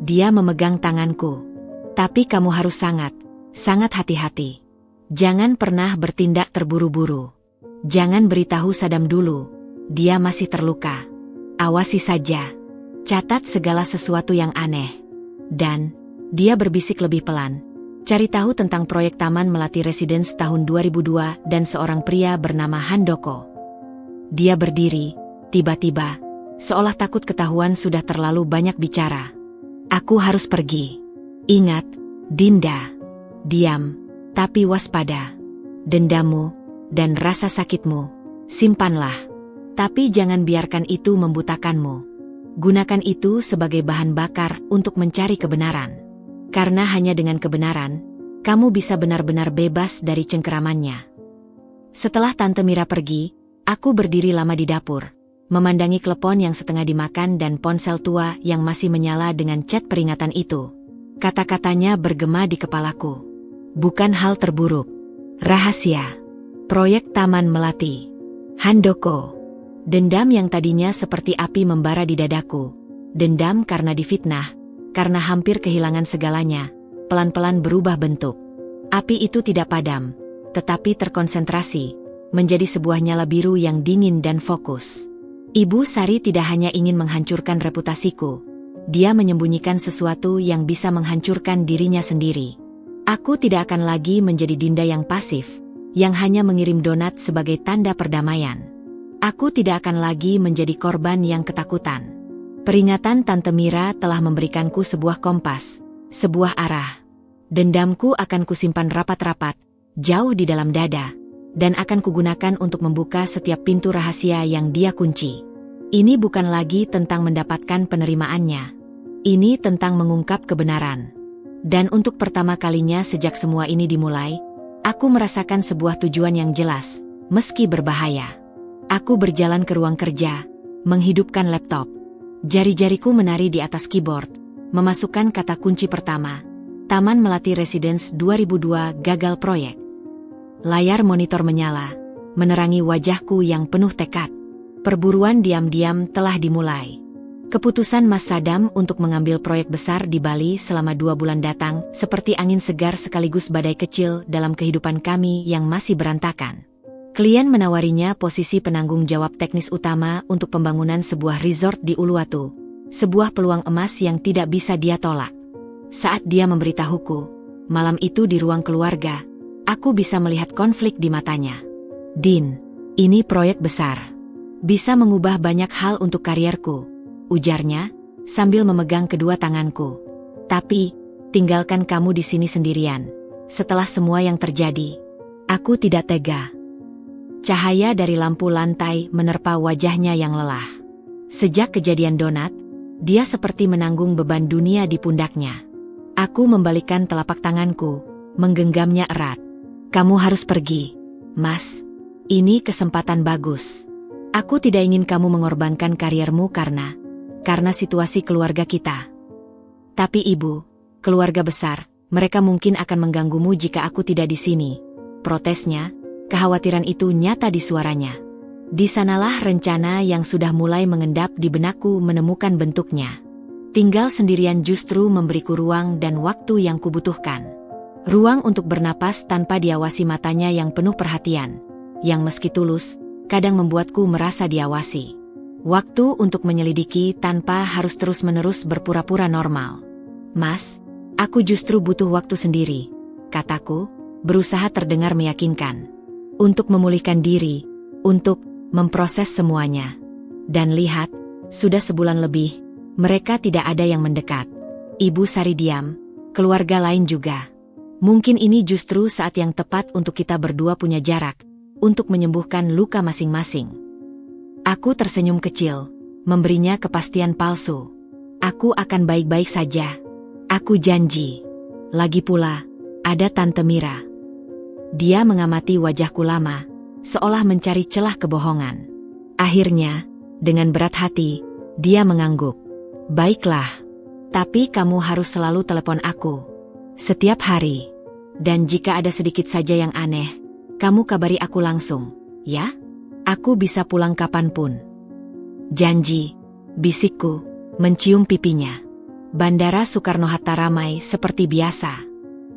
Speaker 1: Dia memegang tanganku. Tapi kamu harus sangat hati-hati. Jangan pernah bertindak terburu-buru. Jangan beritahu Saddam dulu. Dia masih terluka. Awasi saja. Catat segala sesuatu yang aneh. Dan dia berbisik lebih pelan. Cari tahu tentang proyek Taman Melati Residence tahun 2002 dan seorang pria bernama Handoko. Dia berdiri, tiba-tiba, seolah takut ketahuan sudah terlalu banyak bicara. Aku harus pergi. Ingat, Dinda. Diam, tapi waspada. Dendammu dan rasa sakitmu, simpanlah. Tapi jangan biarkan itu membutakanmu. Gunakan itu sebagai bahan bakar untuk mencari kebenaran. Karena hanya dengan kebenaran, kamu bisa benar-benar bebas dari cengkeramannya. Setelah Tante Mira pergi, aku berdiri lama di dapur, memandangi klepon yang setengah dimakan dan ponsel tua yang masih menyala dengan cat peringatan itu. Kata-katanya bergema di kepalaku. Bukan hal terburuk. Rahasia. Proyek Taman Melati. Handoko. Dendam yang tadinya seperti api membara di dadaku. Dendam karena difitnah. Karena hampir kehilangan segalanya, pelan-pelan berubah bentuk. Api itu tidak padam, tetapi terkonsentrasi, menjadi sebuah nyala biru yang dingin dan fokus. Ibu Sari tidak hanya ingin menghancurkan reputasiku, dia menyembunyikan sesuatu yang bisa menghancurkan dirinya sendiri. Aku tidak akan lagi menjadi Dinda yang pasif, yang hanya mengirim donat sebagai tanda perdamaian. Aku tidak akan lagi menjadi korban yang ketakutan. Peringatan Tante Mira telah memberikanku sebuah kompas, sebuah arah. Dendamku akan kusimpan rapat-rapat, jauh di dalam dada, dan akan kugunakan untuk membuka setiap pintu rahasia yang dia kunci. Ini bukan lagi tentang mendapatkan penerimaannya. Ini tentang mengungkap kebenaran. Dan untuk pertama kalinya sejak semua ini dimulai, aku merasakan sebuah tujuan yang jelas, meski berbahaya. Aku berjalan ke ruang kerja, menghidupkan laptop. Jari-jariku menari di atas keyboard, memasukkan kata kunci pertama, Taman Melati Residence 2002 gagal proyek. Layar monitor menyala, menerangi wajahku yang penuh tekad. Perburuan diam-diam telah dimulai. Keputusan Mas Saddam untuk mengambil proyek besar di Bali selama 2 bulan datang seperti angin segar sekaligus badai kecil dalam kehidupan kami yang masih berantakan. Klien menawarinya posisi penanggung jawab teknis utama untuk pembangunan sebuah resort di Uluwatu, sebuah peluang emas yang tidak bisa dia tolak. Saat dia memberitahuku, malam itu di ruang keluarga, aku bisa melihat konflik di matanya. Din, ini proyek besar. Bisa mengubah banyak hal untuk karierku, ujarnya, sambil memegang kedua tanganku. Tapi, tinggalkan kamu di sini sendirian. Setelah semua yang terjadi, aku tidak tega. Cahaya dari lampu lantai menerpa wajahnya yang lelah. Sejak kejadian donat, dia seperti menanggung beban dunia di pundaknya. Aku membalikkan telapak tanganku, menggenggamnya erat. Kamu harus pergi, Mas. Ini kesempatan bagus. Aku tidak ingin kamu mengorbankan kariermu karena situasi keluarga kita. Tapi ibu, keluarga besar, mereka mungkin akan mengganggumu jika aku tidak di sini. Protesnya. Kekhawatiran itu nyata di suaranya. Di sanalah rencana yang sudah mulai mengendap di benakku menemukan bentuknya. Tinggal sendirian justru memberiku ruang dan waktu yang kubutuhkan. Ruang untuk bernapas tanpa diawasi matanya yang penuh perhatian. Yang meski tulus, kadang membuatku merasa diawasi. Waktu untuk menyelidiki tanpa harus terus-menerus berpura-pura normal. Mas, aku justru butuh waktu sendiri, kataku, berusaha terdengar meyakinkan. Untuk memulihkan diri, untuk memproses semuanya. Dan lihat, sudah sebulan lebih, mereka tidak ada yang mendekat. Ibu Sari diam, keluarga lain juga. Mungkin ini justru saat yang tepat untuk kita berdua punya jarak, untuk menyembuhkan luka masing-masing. Aku tersenyum kecil, memberinya kepastian palsu. Aku akan baik-baik saja. Aku janji. Lagi pula, ada Tante Mira. Dia mengamati wajahku lama, seolah mencari celah kebohongan. Akhirnya, dengan berat hati, dia mengangguk. Baiklah, tapi kamu harus selalu telepon aku. Setiap hari. Dan jika ada sedikit saja yang aneh, kamu kabari aku langsung, ya? Aku bisa pulang kapanpun. Janji, bisikku, mencium pipinya. Bandara Soekarno-Hatta ramai seperti biasa.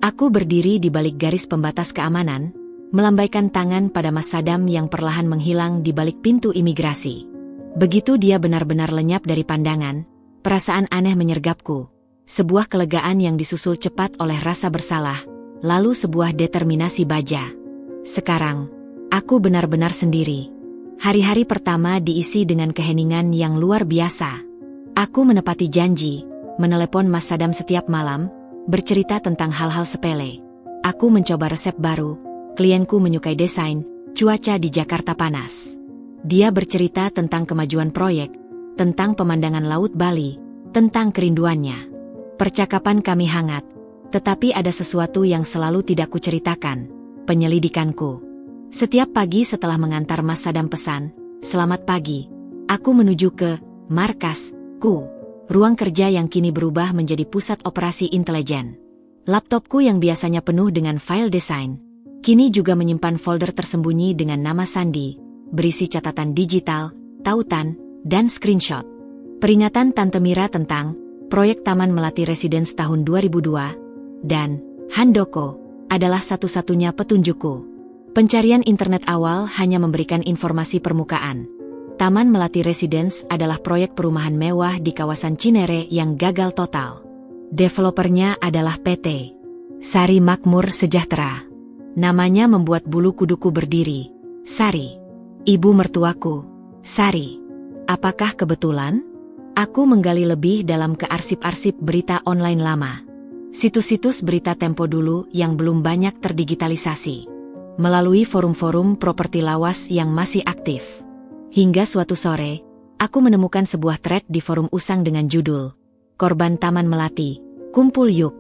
Speaker 1: Aku berdiri di balik garis pembatas keamanan, melambaikan tangan pada Mas Sadam yang perlahan menghilang di balik pintu imigrasi. Begitu dia benar-benar lenyap dari pandangan, perasaan aneh menyergapku. Sebuah kelegaan yang disusul cepat oleh rasa bersalah, lalu sebuah determinasi baja. Sekarang, aku benar-benar sendiri. Hari-hari pertama diisi dengan keheningan yang luar biasa. Aku menepati janji, menelepon Mas Sadam setiap malam, bercerita tentang hal-hal sepele. Aku mencoba resep baru, klienku menyukai desain, cuaca di Jakarta panas. Dia bercerita tentang kemajuan proyek, tentang pemandangan Laut Bali, tentang kerinduannya. Percakapan kami hangat, tetapi ada sesuatu yang selalu tidak kuceritakan, penyelidikanku. Setiap pagi setelah mengantar Mas Sadam pesan, "Selamat pagi," aku menuju ke markasku. Ruang kerja yang kini berubah menjadi pusat operasi intelijen. Laptopku yang biasanya penuh dengan file desain, kini juga menyimpan folder tersembunyi dengan nama sandi, berisi catatan digital, tautan, dan screenshot. Peringatan Tante Mira tentang proyek Taman Melati Residence tahun 2002, dan Handoko, adalah satu-satunya petunjukku. Pencarian internet awal hanya memberikan informasi permukaan. Taman Melati Residence adalah proyek perumahan mewah di kawasan Cinere yang gagal total. Developernya adalah PT Sari Makmur Sejahtera. Namanya membuat bulu kuduku berdiri. Sari. Ibu mertuaku, Sari. Apakah kebetulan? Aku menggali lebih dalam ke arsip-arsip berita online lama. Situs-situs berita Tempo dulu yang belum banyak terdigitalisasi. Melalui forum-forum properti lawas yang masih aktif. Hingga suatu sore, aku menemukan sebuah thread di forum usang dengan judul "Korban Taman Melati, Kumpul Yuk".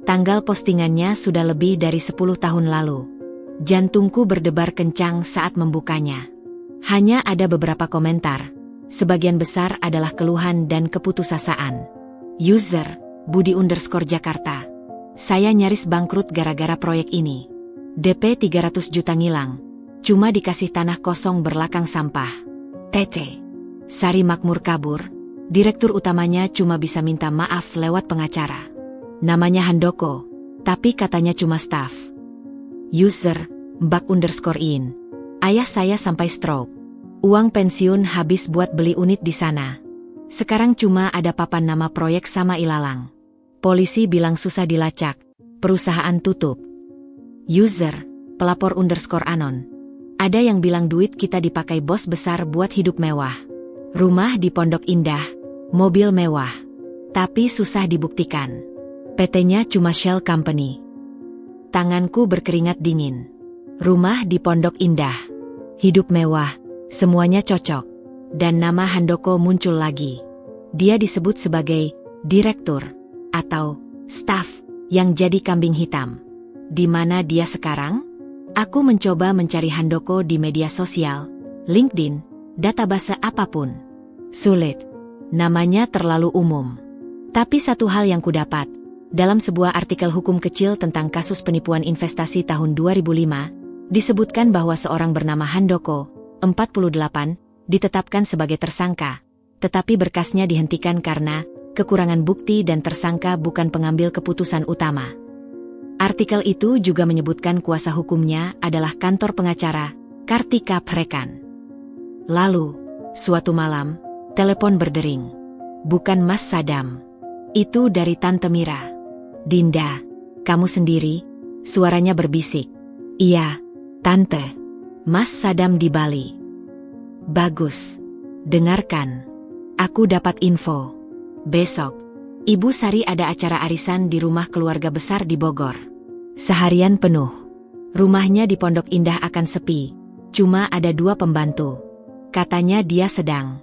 Speaker 1: Tanggal postingannya sudah lebih dari 10 tahun lalu. Jantungku berdebar kencang saat membukanya. Hanya ada beberapa komentar. Sebagian besar adalah keluhan dan keputusasaan. User, Budi_Jakarta. Saya nyaris bangkrut gara-gara proyek ini. DP 300 juta ngilang. Cuma dikasih tanah kosong berlakang sampah. TC. Sari Makmur kabur. Direktur utamanya cuma bisa minta maaf lewat pengacara. Namanya Handoko, tapi katanya cuma staff. User, Mbak_in. Ayah saya sampai stroke. Uang pensiun habis buat beli unit di sana. Sekarang cuma ada papan nama proyek sama ilalang. Polisi bilang susah dilacak. Perusahaan tutup. User, pelapor_anon. Ada yang bilang duit kita dipakai bos besar buat hidup mewah. Rumah di Pondok Indah, mobil mewah. Tapi susah dibuktikan. PT-nya cuma shell company. Tanganku berkeringat dingin. Rumah di Pondok Indah. Hidup mewah, semuanya cocok. Dan nama Handoko muncul lagi. Dia disebut sebagai direktur atau staff yang jadi kambing hitam. Di mana dia sekarang? Aku mencoba mencari Handoko di media sosial, LinkedIn, database apapun. Sulit. Namanya terlalu umum. Tapi satu hal yang kudapat, dalam sebuah artikel hukum kecil tentang kasus penipuan investasi tahun 2005, disebutkan bahwa seorang bernama Handoko, 48, ditetapkan sebagai tersangka, tetapi berkasnya dihentikan karena kekurangan bukti dan tersangka bukan pengambil keputusan utama. Artikel itu juga menyebutkan kuasa hukumnya adalah kantor pengacara, Kartika Prekan. Lalu, suatu malam, telepon berdering. Bukan Mas Sadam. Itu dari Tante Mira. "Dinda, kamu sendiri?" Suaranya berbisik. "Iya, Tante. Mas Sadam di Bali." "Bagus. Dengarkan. Aku dapat info. Besok, Ibu Sari ada acara arisan di rumah keluarga besar di Bogor. Seharian penuh. Rumahnya di Pondok Indah akan sepi. Cuma ada 2 pembantu. Katanya dia sedang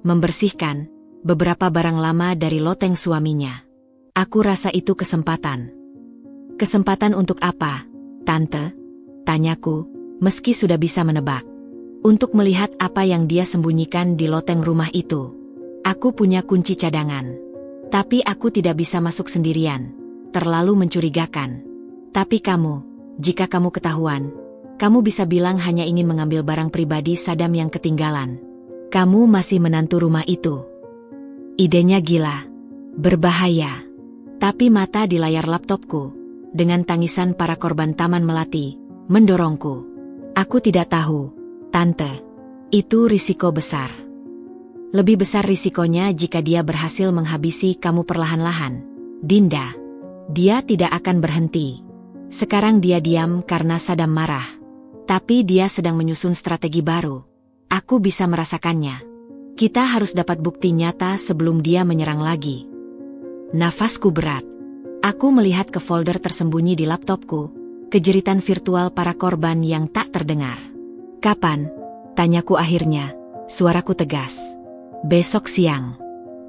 Speaker 1: membersihkan beberapa barang lama dari loteng suaminya. Aku rasa itu kesempatan. Kesempatan untuk apa, Tante? Tanyaku, meski sudah bisa menebak. Untuk melihat apa yang dia sembunyikan di loteng rumah itu. Aku punya kunci cadangan. Tapi aku tidak bisa masuk sendirian. Terlalu mencurigakan. Tapi kamu, jika kamu ketahuan, kamu bisa bilang hanya ingin mengambil barang pribadi Saddam yang ketinggalan. Kamu masih menantu rumah itu. Idenya gila. Berbahaya. Tapi mata di layar laptopku, dengan tangisan para korban Taman Melati, mendorongku. Aku tidak tahu, Tante. Itu risiko besar. Lebih besar risikonya jika dia berhasil menghabisi kamu perlahan-lahan, Dinda. Dia tidak akan berhenti. Sekarang dia diam karena Saddam marah. Tapi dia sedang menyusun strategi baru. Aku bisa merasakannya. Kita harus dapat bukti nyata sebelum dia menyerang lagi. Nafasku berat. Aku melihat ke folder tersembunyi di laptopku, kejeritan virtual para korban yang tak terdengar. Kapan? Tanyaku akhirnya, suaraku tegas. Besok siang.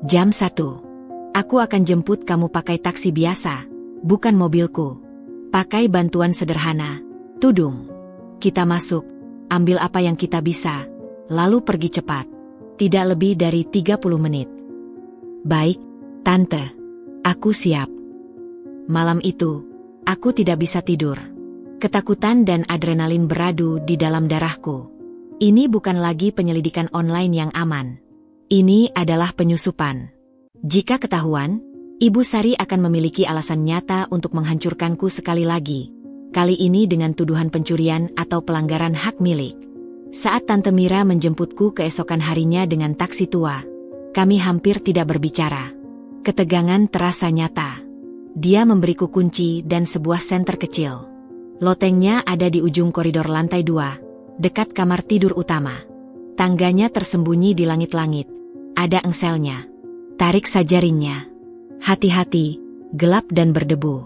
Speaker 1: Jam 1. Aku akan jemput kamu pakai taksi biasa, bukan mobilku. Pakai bantuan sederhana, tudung. Kita masuk, ambil apa yang kita bisa, lalu pergi cepat. Tidak lebih dari 30 menit. Baik, Tante. Aku siap. Malam itu, aku tidak bisa tidur. Ketakutan dan adrenalin beradu di dalam darahku. Ini bukan lagi penyelidikan online yang aman. Ini adalah penyusupan. Jika ketahuan, Ibu Sari akan memiliki alasan nyata untuk menghancurkanku sekali lagi. Kali ini dengan tuduhan pencurian atau pelanggaran hak milik. Saat Tante Mira menjemputku keesokan harinya dengan taksi tua, kami hampir tidak berbicara. Ketegangan terasa nyata. Dia memberiku kunci dan sebuah senter kecil. Lotengnya ada di ujung koridor lantai 2, dekat kamar tidur utama. Tangganya tersembunyi di langit-langit. Ada engselnya. Tarik saja ringnya. Hati-hati, gelap dan berdebu.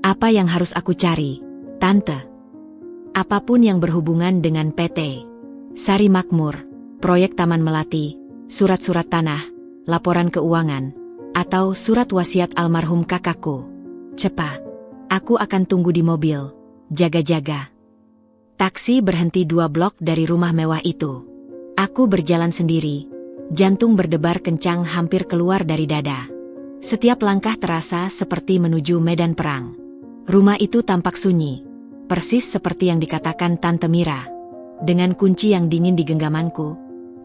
Speaker 1: Apa yang harus aku cari, Tante? Apapun yang berhubungan dengan PT Sari Makmur, proyek Taman Melati, surat-surat tanah, laporan keuangan, atau surat wasiat almarhum kakakku. Cepat. Aku akan tunggu di mobil. Jaga-jaga. Taksi berhenti 2 blok dari rumah mewah itu. Aku berjalan sendiri. Jantung berdebar kencang hampir keluar dari dada. Setiap langkah terasa seperti menuju medan perang. Rumah itu tampak sunyi. Persis seperti yang dikatakan Tante Mira. Dengan kunci yang dingin di genggamanku,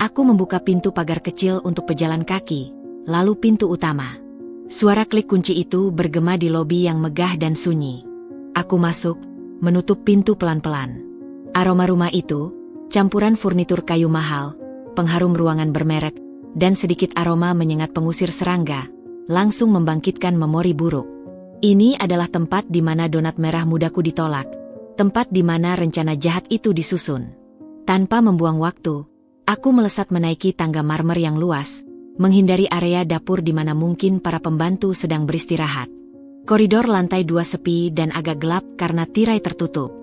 Speaker 1: aku membuka pintu pagar kecil untuk pejalan kaki, lalu pintu utama. Suara klik kunci itu bergema di lobi yang megah dan sunyi. Aku masuk, menutup pintu pelan-pelan. Aroma rumah itu, campuran furnitur kayu mahal, pengharum ruangan bermerek, dan sedikit aroma menyengat pengusir serangga, langsung membangkitkan memori buruk. Ini adalah tempat di mana donat merah mudaku ditolak, tempat di mana rencana jahat itu disusun. Tanpa membuang waktu, aku melesat menaiki tangga marmer yang luas, menghindari area dapur di mana mungkin para pembantu sedang beristirahat. Koridor lantai 2 sepi dan agak gelap karena tirai tertutup.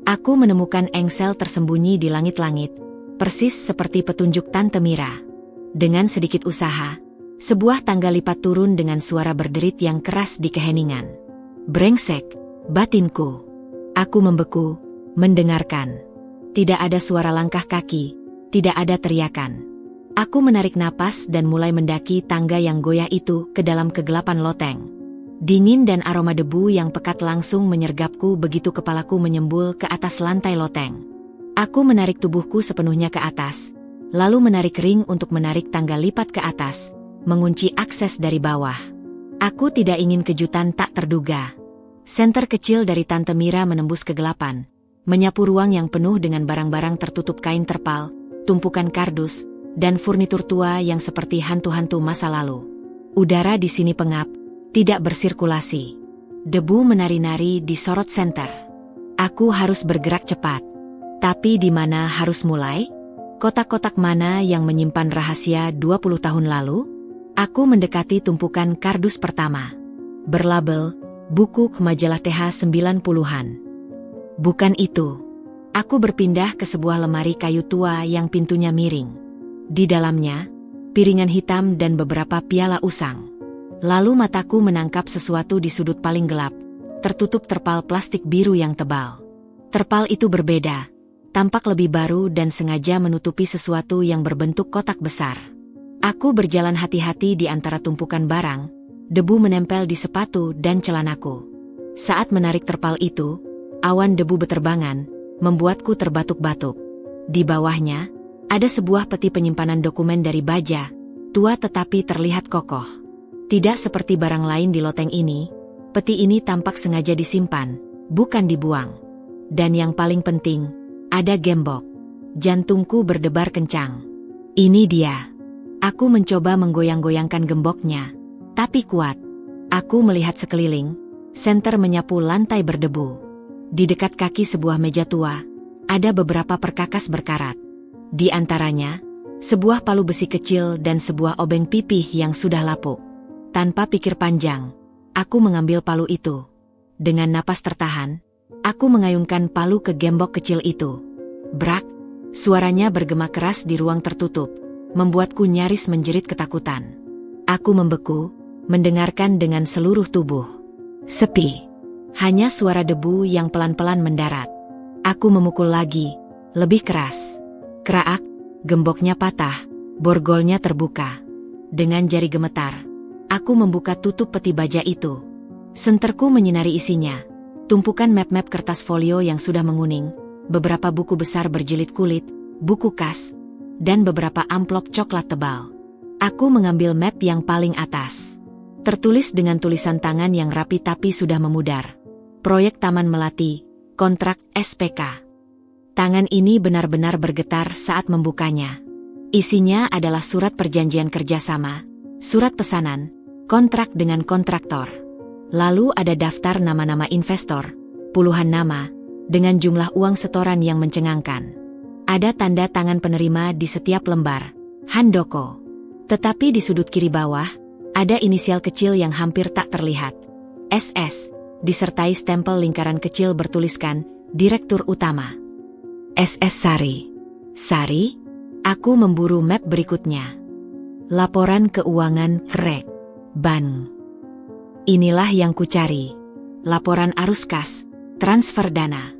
Speaker 1: Aku menemukan engsel tersembunyi di langit-langit, persis seperti petunjuk Tante Mira. Dengan sedikit usaha, sebuah tangga lipat turun dengan suara berderit yang keras di keheningan. Brengsek, batinku. Aku membeku, mendengarkan. Tidak ada suara langkah kaki, tidak ada teriakan. Aku menarik napas dan mulai mendaki tangga yang goyah itu ke dalam kegelapan loteng. Dingin dan aroma debu yang pekat langsung menyergapku begitu kepalaku menyembul ke atas lantai loteng. Aku menarik tubuhku sepenuhnya ke atas, lalu menarik ring untuk menarik tangga lipat ke atas, mengunci akses dari bawah. Aku tidak ingin kejutan tak terduga. Senter kecil dari Tante Mira menembus kegelapan, menyapu ruang yang penuh dengan barang-barang tertutup kain terpal, tumpukan kardus, dan furnitur tua yang seperti hantu-hantu masa lalu. Udara di sini pengap, tidak bersirkulasi. Debu menari-nari di sorot senter. Aku harus bergerak cepat. Tapi di mana harus mulai? Kotak-kotak mana yang menyimpan rahasia 20 tahun lalu? Aku mendekati tumpukan kardus pertama. Berlabel, buku majalah TH 90-an. Bukan itu. Aku berpindah ke sebuah lemari kayu tua yang pintunya miring. Di dalamnya, piringan hitam dan beberapa piala usang. Lalu mataku menangkap sesuatu di sudut paling gelap, tertutup terpal plastik biru yang tebal. Terpal itu berbeda, tampak lebih baru dan sengaja menutupi sesuatu yang berbentuk kotak besar. Aku berjalan hati-hati di antara tumpukan barang, debu menempel di sepatu dan celanaku. Saat menarik terpal itu, awan debu beterbangan, membuatku terbatuk-batuk. Di bawahnya, ada sebuah peti penyimpanan dokumen dari baja, tua tetapi terlihat kokoh. Tidak seperti barang lain di loteng ini, peti ini tampak sengaja disimpan, bukan dibuang. Dan yang paling penting, ada gembok. Jantungku berdebar kencang. Ini dia. Aku mencoba menggoyang-goyangkan gemboknya, tapi kuat. Aku melihat sekeliling, senter menyapu lantai berdebu. Di dekat kaki sebuah meja tua, ada beberapa perkakas berkarat. Di antaranya, sebuah palu besi kecil dan sebuah obeng pipih yang sudah lapuk. Tanpa pikir panjang, aku mengambil palu itu. Dengan napas tertahan, aku mengayunkan palu ke gembok kecil itu. Brak, suaranya bergema keras di ruang tertutup, membuatku nyaris menjerit ketakutan. Aku membeku, mendengarkan dengan seluruh tubuh. Sepi. Hanya suara debu yang pelan-pelan mendarat. Aku memukul lagi, lebih keras. Kraak, gemboknya patah, borgolnya terbuka. Dengan jari gemetar, aku membuka tutup peti baja itu. Senterku menyinari isinya. Tumpukan map-map kertas folio yang sudah menguning, beberapa buku besar berjilid kulit, buku kas, dan beberapa amplop coklat tebal. Aku mengambil map yang paling atas. Tertulis dengan tulisan tangan yang rapi tapi sudah memudar. Proyek Taman Melati, kontrak SPK. Tangan ini benar-benar bergetar saat membukanya. Isinya adalah surat perjanjian kerjasama, surat pesanan, kontrak dengan kontraktor. Lalu ada daftar nama-nama investor, puluhan nama, dengan jumlah uang setoran yang mencengangkan. Ada tanda tangan penerima di setiap lembar, handoko. Tetapi di sudut kiri bawah, ada inisial kecil yang hampir tak terlihat, SS, disertai stempel lingkaran kecil bertuliskan, Direktur Utama. SS Sari. Sari? Aku memburu map berikutnya. Laporan keuangan Rek. Ban. Inilah yang kucari. Laporan arus kas, transfer dana.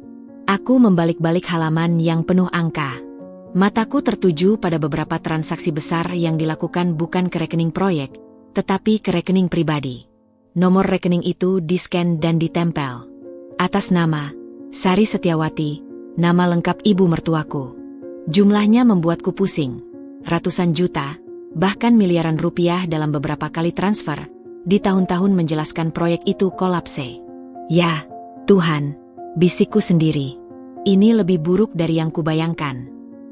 Speaker 1: Aku membalik-balik halaman yang penuh angka. Mataku tertuju pada beberapa transaksi besar yang dilakukan bukan ke rekening proyek, tetapi ke rekening pribadi. Nomor rekening itu di-scan dan ditempel. Atas nama, Sari Setiawati, nama lengkap ibu mertuaku. Jumlahnya membuatku pusing. Ratusan juta, bahkan miliaran rupiah dalam beberapa kali transfer, di tahun-tahun menjelaskan proyek itu kolapse. Ya, Tuhan, bisikku sendiri. Ini lebih buruk dari yang kubayangkan.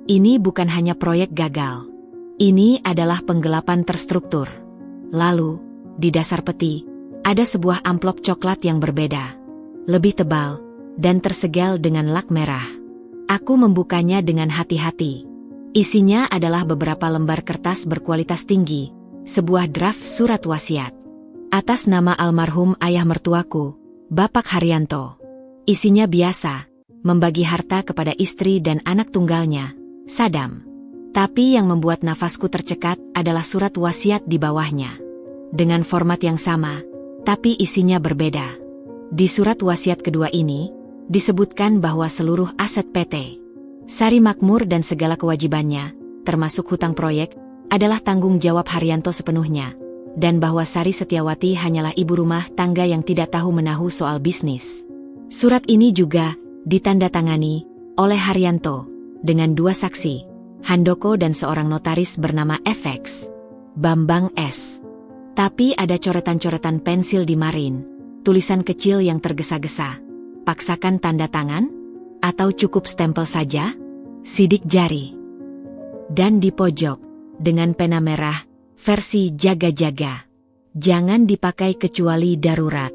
Speaker 1: Ini bukan hanya proyek gagal. Ini adalah penggelapan terstruktur. Lalu, di dasar peti, ada sebuah amplop coklat yang berbeda. Lebih tebal, dan tersegel dengan lak merah. Aku membukanya dengan hati-hati. Isinya adalah beberapa lembar kertas berkualitas tinggi, sebuah draft surat wasiat. Atas nama almarhum ayah mertuaku, Bapak Haryanto. Isinya biasa, membagi harta kepada istri dan anak tunggalnya, Sadam. Tapi yang membuat nafasku tercekat adalah surat wasiat di bawahnya. Dengan format yang sama, tapi isinya berbeda. Di surat wasiat kedua ini, disebutkan bahwa seluruh aset PT Sari Makmur dan segala kewajibannya, termasuk hutang proyek, adalah tanggung jawab Haryanto sepenuhnya, dan bahwa Sari Setiawati hanyalah ibu rumah tangga yang tidak tahu menahu soal bisnis. Surat ini juga ditandatangani oleh Haryanto dengan dua saksi, Handoko dan seorang notaris bernama FX, Bambang S. Tapi ada coretan-coretan pensil di marin, tulisan kecil yang tergesa-gesa. Paksakan tanda tangan? Atau cukup stempel saja? Sidik jari. Dan di pojok, dengan pena merah, versi jaga-jaga. Jangan dipakai kecuali darurat.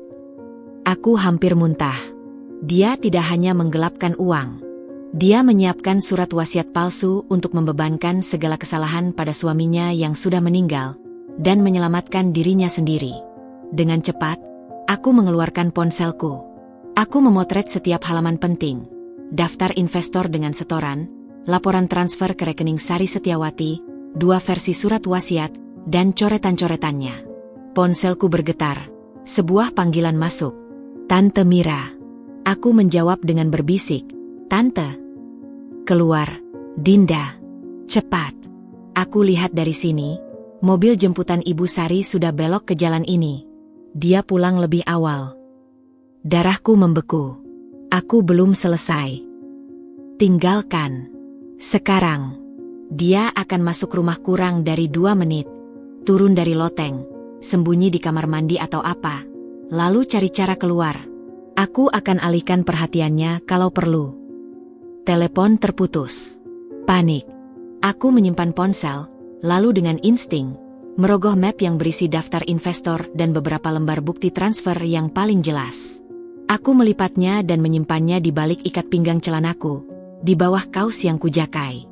Speaker 1: Aku hampir muntah. Dia tidak hanya menggelapkan uang. Dia menyiapkan surat wasiat palsu untuk membebankan segala kesalahan pada suaminya yang sudah meninggal, dan menyelamatkan dirinya sendiri. Dengan cepat, aku mengeluarkan ponselku. Aku memotret setiap halaman penting, daftar investor dengan setoran, laporan transfer ke rekening Sari Setiawati, 2 versi surat wasiat, dan coretan-coretannya. Ponselku bergetar. Sebuah panggilan masuk. Tante Mira. Aku menjawab dengan berbisik. Tante. Keluar. Dinda. Cepat. Aku lihat dari sini. Mobil jemputan Ibu Sari sudah belok ke jalan ini. Dia pulang lebih awal. Darahku membeku. Aku belum selesai. Tinggalkan. Sekarang. Dia akan masuk rumah kurang dari 2 menit. Turun dari loteng. Sembunyi di kamar mandi atau apa. Lalu cari cara keluar. Aku akan alihkan perhatiannya kalau perlu. Telepon terputus. Panik. Aku menyimpan ponsel, lalu dengan insting, merogoh map yang berisi daftar investor dan beberapa lembar bukti transfer yang paling jelas. Aku melipatnya dan menyimpannya di balik ikat pinggang celanaku, di bawah kaos yang kujakai.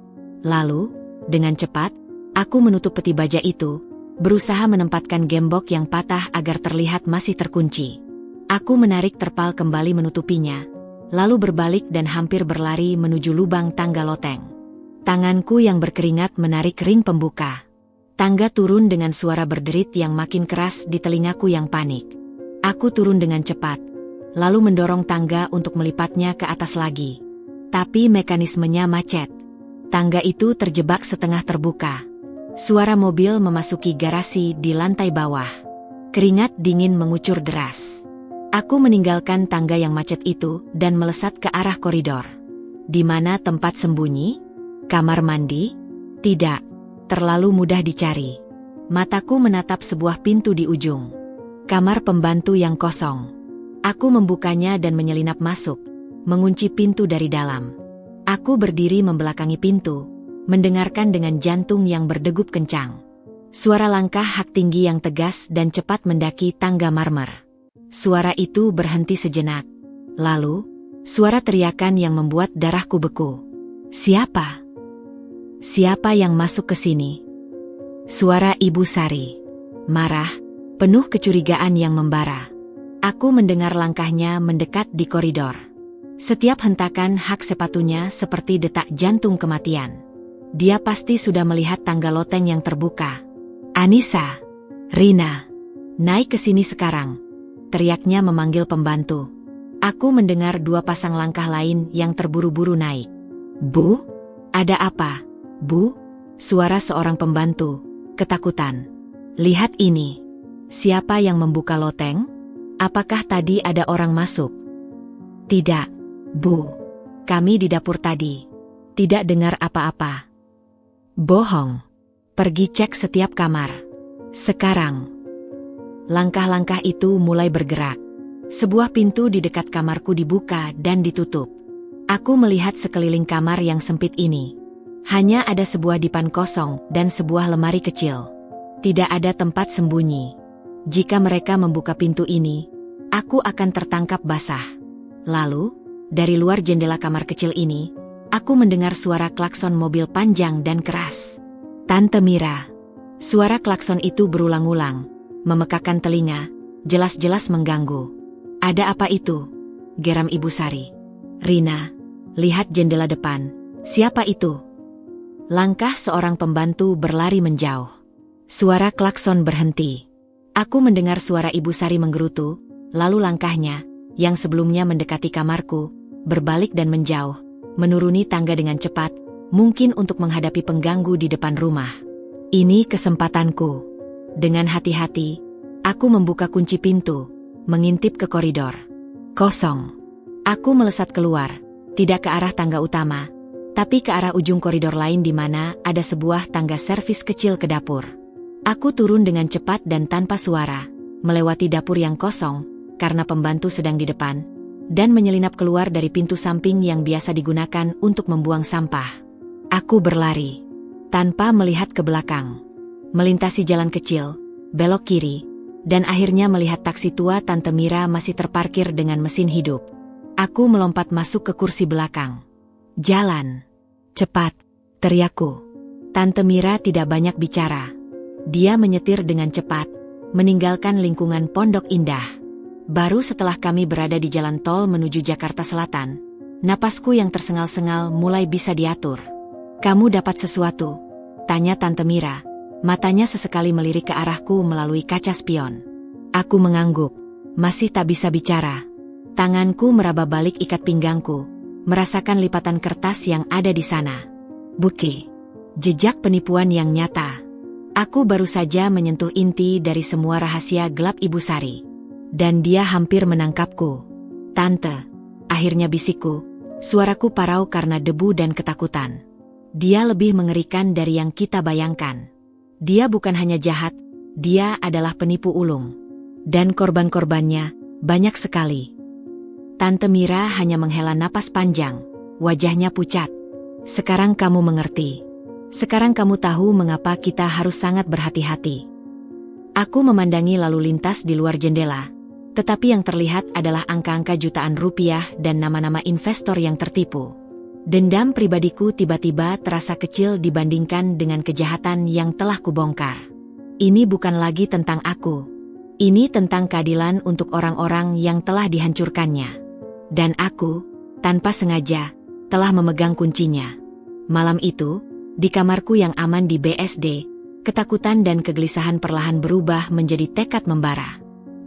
Speaker 1: Lalu, dengan cepat, aku menutup peti baja itu, berusaha menempatkan gembok yang patah agar terlihat masih terkunci. Aku menarik terpal kembali menutupinya, lalu berbalik dan hampir berlari menuju lubang tangga loteng. Tanganku yang berkeringat menarik ring pembuka. Tangga turun dengan suara berderit yang makin keras di telingaku yang panik. Aku turun dengan cepat, lalu mendorong tangga untuk melipatnya ke atas lagi. Tapi mekanismenya macet. Tangga itu terjebak setengah terbuka. Suara mobil memasuki garasi di lantai bawah. Keringat dingin mengucur deras. Aku meninggalkan tangga yang macet itu dan melesat ke arah koridor. Di mana tempat sembunyi? Kamar mandi? Tidak, terlalu mudah dicari. Mataku menatap sebuah pintu di ujung. Kamar pembantu yang kosong. Aku membukanya dan menyelinap masuk, mengunci pintu dari dalam. Aku berdiri membelakangi pintu, mendengarkan dengan jantung yang berdegup kencang. Suara langkah hak tinggi yang tegas dan cepat mendaki tangga marmer. Suara itu berhenti sejenak. Lalu, suara teriakan yang membuat darahku beku. Siapa? Siapa yang masuk ke sini? Suara Ibu Sari. Marah, penuh kecurigaan yang membara. Aku mendengar langkahnya mendekat di koridor. Setiap hentakan hak sepatunya seperti detak jantung kematian. Dia pasti sudah melihat tangga loteng yang terbuka. Anissa, Rina, naik ke sini sekarang. Teriaknya memanggil pembantu. Aku mendengar 2 pasang langkah lain yang terburu-buru naik. Bu? Ada apa? Bu? Suara seorang pembantu, ketakutan. Lihat ini. Siapa yang membuka loteng? Apakah tadi ada orang masuk? Tidak, Bu. Kami di dapur tadi. Tidak dengar apa-apa. Bohong. Pergi cek setiap kamar. Sekarang. Langkah-langkah itu mulai bergerak. Sebuah pintu di dekat kamarku dibuka dan ditutup. Aku melihat sekeliling kamar yang sempit ini. Hanya ada sebuah dipan kosong dan sebuah lemari kecil. Tidak ada tempat sembunyi. Jika mereka membuka pintu ini, aku akan tertangkap basah. Lalu, dari luar jendela kamar kecil ini, aku mendengar suara klakson mobil panjang dan keras. Tante Mira. Suara klakson itu berulang-ulang, memekakan telinga, jelas-jelas mengganggu. Ada apa itu? Geram Ibu Sari. Rina, lihat jendela depan. Siapa itu? Langkah seorang pembantu berlari menjauh. Suara klakson berhenti. Aku mendengar suara Ibu Sari menggerutu, lalu langkahnya, yang sebelumnya mendekati kamarku, berbalik dan menjauh, menuruni tangga dengan cepat, mungkin untuk menghadapi pengganggu di depan rumah. Ini kesempatanku. Dengan hati-hati, aku membuka kunci pintu, mengintip ke koridor. Kosong. Aku melesat keluar, tidak ke arah tangga utama, tapi ke arah ujung koridor lain di mana ada sebuah tangga servis kecil ke dapur. Aku turun dengan cepat dan tanpa suara, melewati dapur yang kosong, karena pembantu sedang di depan, dan menyelinap keluar dari pintu samping yang biasa digunakan untuk membuang sampah. Aku berlari, tanpa melihat ke belakang. Melintasi jalan kecil, belok kiri, dan akhirnya melihat taksi tua Tante Mira masih terparkir dengan mesin hidup. Aku melompat masuk ke kursi belakang. Jalan. Cepat, teriakku. Tante Mira tidak banyak bicara. Dia menyetir dengan cepat, meninggalkan lingkungan Pondok Indah. Baru setelah kami berada di jalan tol menuju Jakarta Selatan, napasku yang tersengal-sengal mulai bisa diatur. Kamu dapat sesuatu? Tanya Tante Mira. Matanya sesekali melirik ke arahku melalui kaca spion. Aku mengangguk. Masih tak bisa bicara. Tanganku meraba balik ikat pinggangku, merasakan lipatan kertas yang ada di sana. Bukti. Jejak penipuan yang nyata. Aku baru saja menyentuh inti dari semua rahasia gelap Ibu Sari. Dan dia hampir menangkapku. Tante, akhirnya bisikku, suaraku parau karena debu dan ketakutan. Dia lebih mengerikan dari yang kita bayangkan. Dia bukan hanya jahat, dia adalah penipu ulung. Dan korban-korbannya banyak sekali. Tante Mira hanya menghela napas panjang, wajahnya pucat. Sekarang kamu mengerti. Sekarang kamu tahu mengapa kita harus sangat berhati-hati. Aku memandangi lalu lintas di luar jendela, tetapi yang terlihat adalah angka-angka jutaan rupiah dan nama-nama investor yang tertipu. Dendam pribadiku tiba-tiba terasa kecil dibandingkan dengan kejahatan yang telah kubongkar. Ini bukan lagi tentang aku. Ini tentang keadilan untuk orang-orang yang telah dihancurkannya. Dan aku, tanpa sengaja, telah memegang kuncinya. Malam itu, di kamarku yang aman di BSD, ketakutan dan kegelisahan perlahan berubah menjadi tekad membara.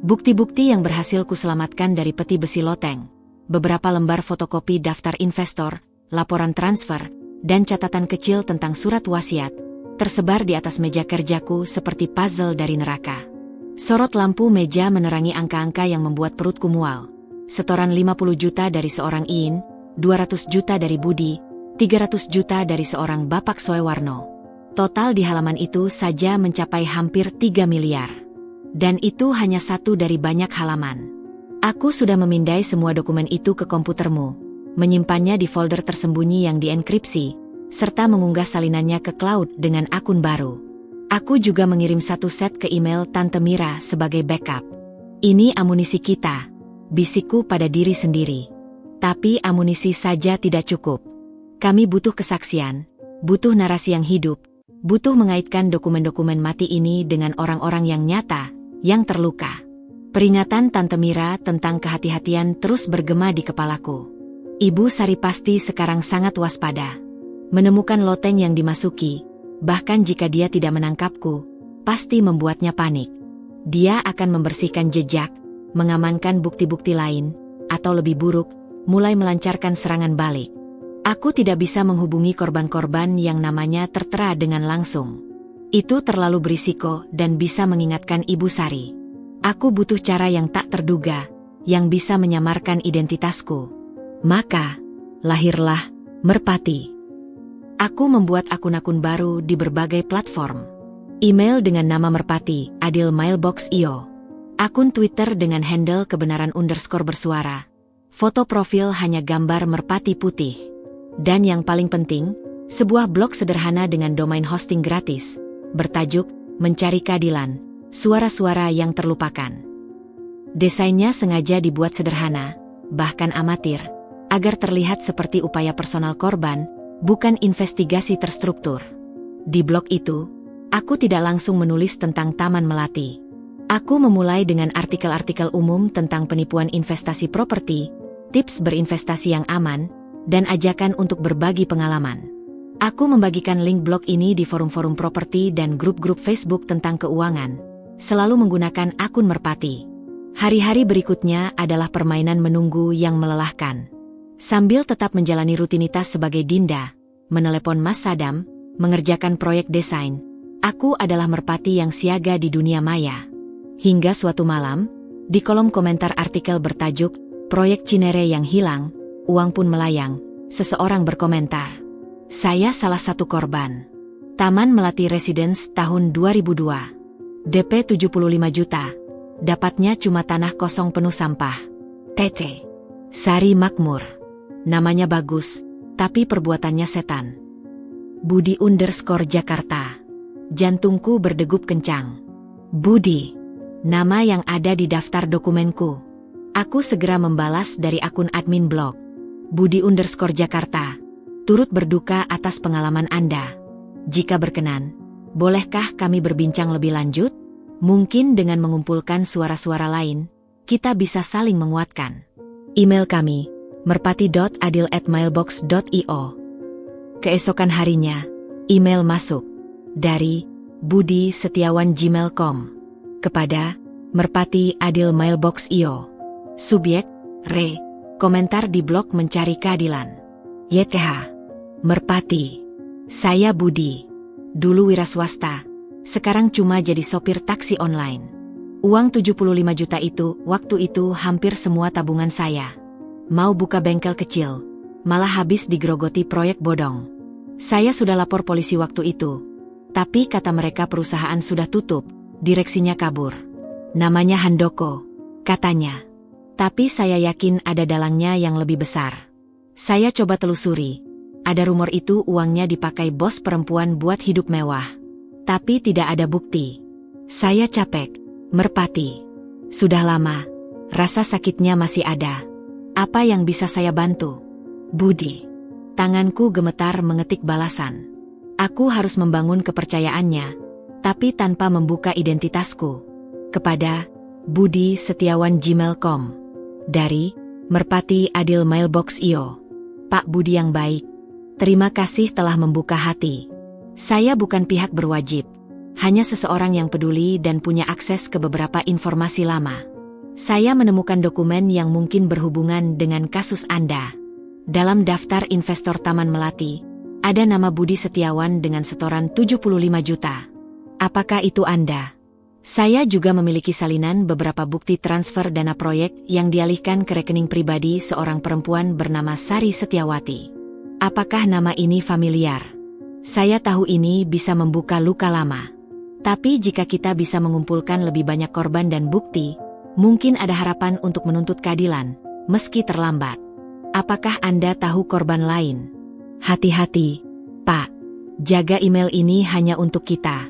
Speaker 1: Bukti-bukti yang berhasil kuselamatkan dari peti besi loteng, beberapa lembar fotokopi daftar investor, laporan transfer, dan catatan kecil tentang surat wasiat, tersebar di atas meja kerjaku seperti puzzle dari neraka. Sorot lampu meja menerangi angka-angka yang membuat perutku mual. Setoran 50 juta dari seorang Iin, 200 juta dari Budi, 300 juta dari seorang Bapak Soewarno. Total di halaman itu saja mencapai hampir 3 miliar. Dan itu hanya satu dari banyak halaman. Aku sudah memindai semua dokumen itu ke komputermu, menyimpannya di folder tersembunyi yang dienkripsi, serta mengunggah salinannya ke cloud dengan akun baru. Aku juga mengirim satu set ke email Tante Mira sebagai backup. Ini amunisi kita, bisikku pada diri sendiri. Tapi amunisi saja tidak cukup. Kami butuh kesaksian, butuh narasi yang hidup, butuh mengaitkan dokumen-dokumen mati ini dengan orang-orang yang nyata, yang terluka. Peringatan Tante Mira tentang kehati-hatian terus bergema di kepalaku. Ibu Sari pasti sekarang sangat waspada. Menemukan loteng yang dimasuki, bahkan jika dia tidak menangkapku, pasti membuatnya panik. Dia akan membersihkan jejak, mengamankan bukti-bukti lain, atau lebih buruk, mulai melancarkan serangan balik. Aku tidak bisa menghubungi korban-korban yang namanya tertera dengan langsung. Itu terlalu berisiko dan bisa mengingatkan Ibu Sari. Aku butuh cara yang tak terduga, yang bisa menyamarkan identitasku. Maka, lahirlah Merpati. Aku membuat akun-akun baru di berbagai platform. Email dengan nama Merpati, Adil Mailbox.io. Akun Twitter dengan handle kebenaran_bersuara. Foto profil hanya gambar merpati putih. Dan yang paling penting, sebuah blog sederhana dengan domain hosting gratis, bertajuk Mencari Keadilan, Suara-suara yang Terlupakan. Desainnya sengaja dibuat sederhana, bahkan amatir, agar terlihat seperti upaya personal korban, bukan investigasi terstruktur. Di blog itu, aku tidak langsung menulis tentang Taman Melati. Aku memulai dengan artikel-artikel umum tentang penipuan investasi properti, tips berinvestasi yang aman, dan ajakan untuk berbagi pengalaman. Aku membagikan link blog ini di forum-forum properti dan grup-grup Facebook tentang keuangan, selalu menggunakan akun Merpati. Hari-hari berikutnya adalah permainan menunggu yang melelahkan. Sambil tetap menjalani rutinitas sebagai Dinda, menelepon Mas Sadam, mengerjakan proyek desain, aku adalah Merpati yang siaga di dunia maya. Hingga suatu malam, di kolom komentar artikel bertajuk Proyek Cinere yang hilang, uang pun melayang, seseorang berkomentar. Saya salah satu korban. Taman Melati Residence tahun 2002. DP 75 juta. Dapatnya cuma tanah kosong penuh sampah. TC. Sari Makmur. Namanya bagus, tapi perbuatannya setan. Budi _Jakarta. Jantungku berdegup kencang. Budi. Nama yang ada di daftar dokumenku. Aku segera membalas dari akun admin blog. Budi_Jakarta. Turut berduka atas pengalaman Anda. Jika berkenan, bolehkah kami berbincang lebih lanjut? Mungkin dengan mengumpulkan suara-suara lain, kita bisa saling menguatkan. Email kami, merpati.adil@mailbox.io. Keesokan harinya, email masuk. Dari Budi Setiawan gmail.com. Kepada Merpati Adil Mailbox IO. Subjek, Re. Komentar di blog Mencari Keadilan. YTH. Merpati. Saya Budi. Dulu wira swasta. Sekarang cuma jadi sopir taksi online. Uang 75 juta itu, waktu itu hampir semua tabungan saya. Mau buka bengkel kecil, malah habis digerogoti proyek bodong. Saya sudah lapor polisi waktu itu. Tapi kata mereka perusahaan sudah tutup, direksinya kabur. Namanya Handoko, katanya. Tapi saya yakin ada dalangnya yang lebih besar. Saya coba telusuri. Ada rumor itu uangnya dipakai bos perempuan buat hidup mewah. Tapi tidak ada bukti. Saya capek, Merpati. Sudah lama, rasa sakitnya masih ada. Apa yang bisa saya bantu? Budi. Tanganku gemetar mengetik balasan. Aku harus membangun kepercayaannya, tapi tanpa membuka identitasku. Kepada Budi Setiawan gmail.com. Dari Merpati Adil Mailbox IO. Pak Budi yang baik, terima kasih telah membuka hati. Saya bukan pihak berwajib, hanya seseorang yang peduli dan punya akses ke beberapa informasi lama. Saya menemukan dokumen yang mungkin berhubungan dengan kasus Anda. Dalam daftar investor Taman Melati, ada nama Budi Setiawan dengan setoran 75 juta. Apakah itu Anda? Saya juga memiliki salinan beberapa bukti transfer dana proyek yang dialihkan ke rekening pribadi seorang perempuan bernama Sari Setiawati. Apakah nama ini familiar? Saya tahu ini bisa membuka luka lama. Tapi jika kita bisa mengumpulkan lebih banyak korban dan bukti, mungkin ada harapan untuk menuntut keadilan, meski terlambat. Apakah Anda tahu korban lain? Hati-hati, Pak. Jaga email ini hanya untuk kita.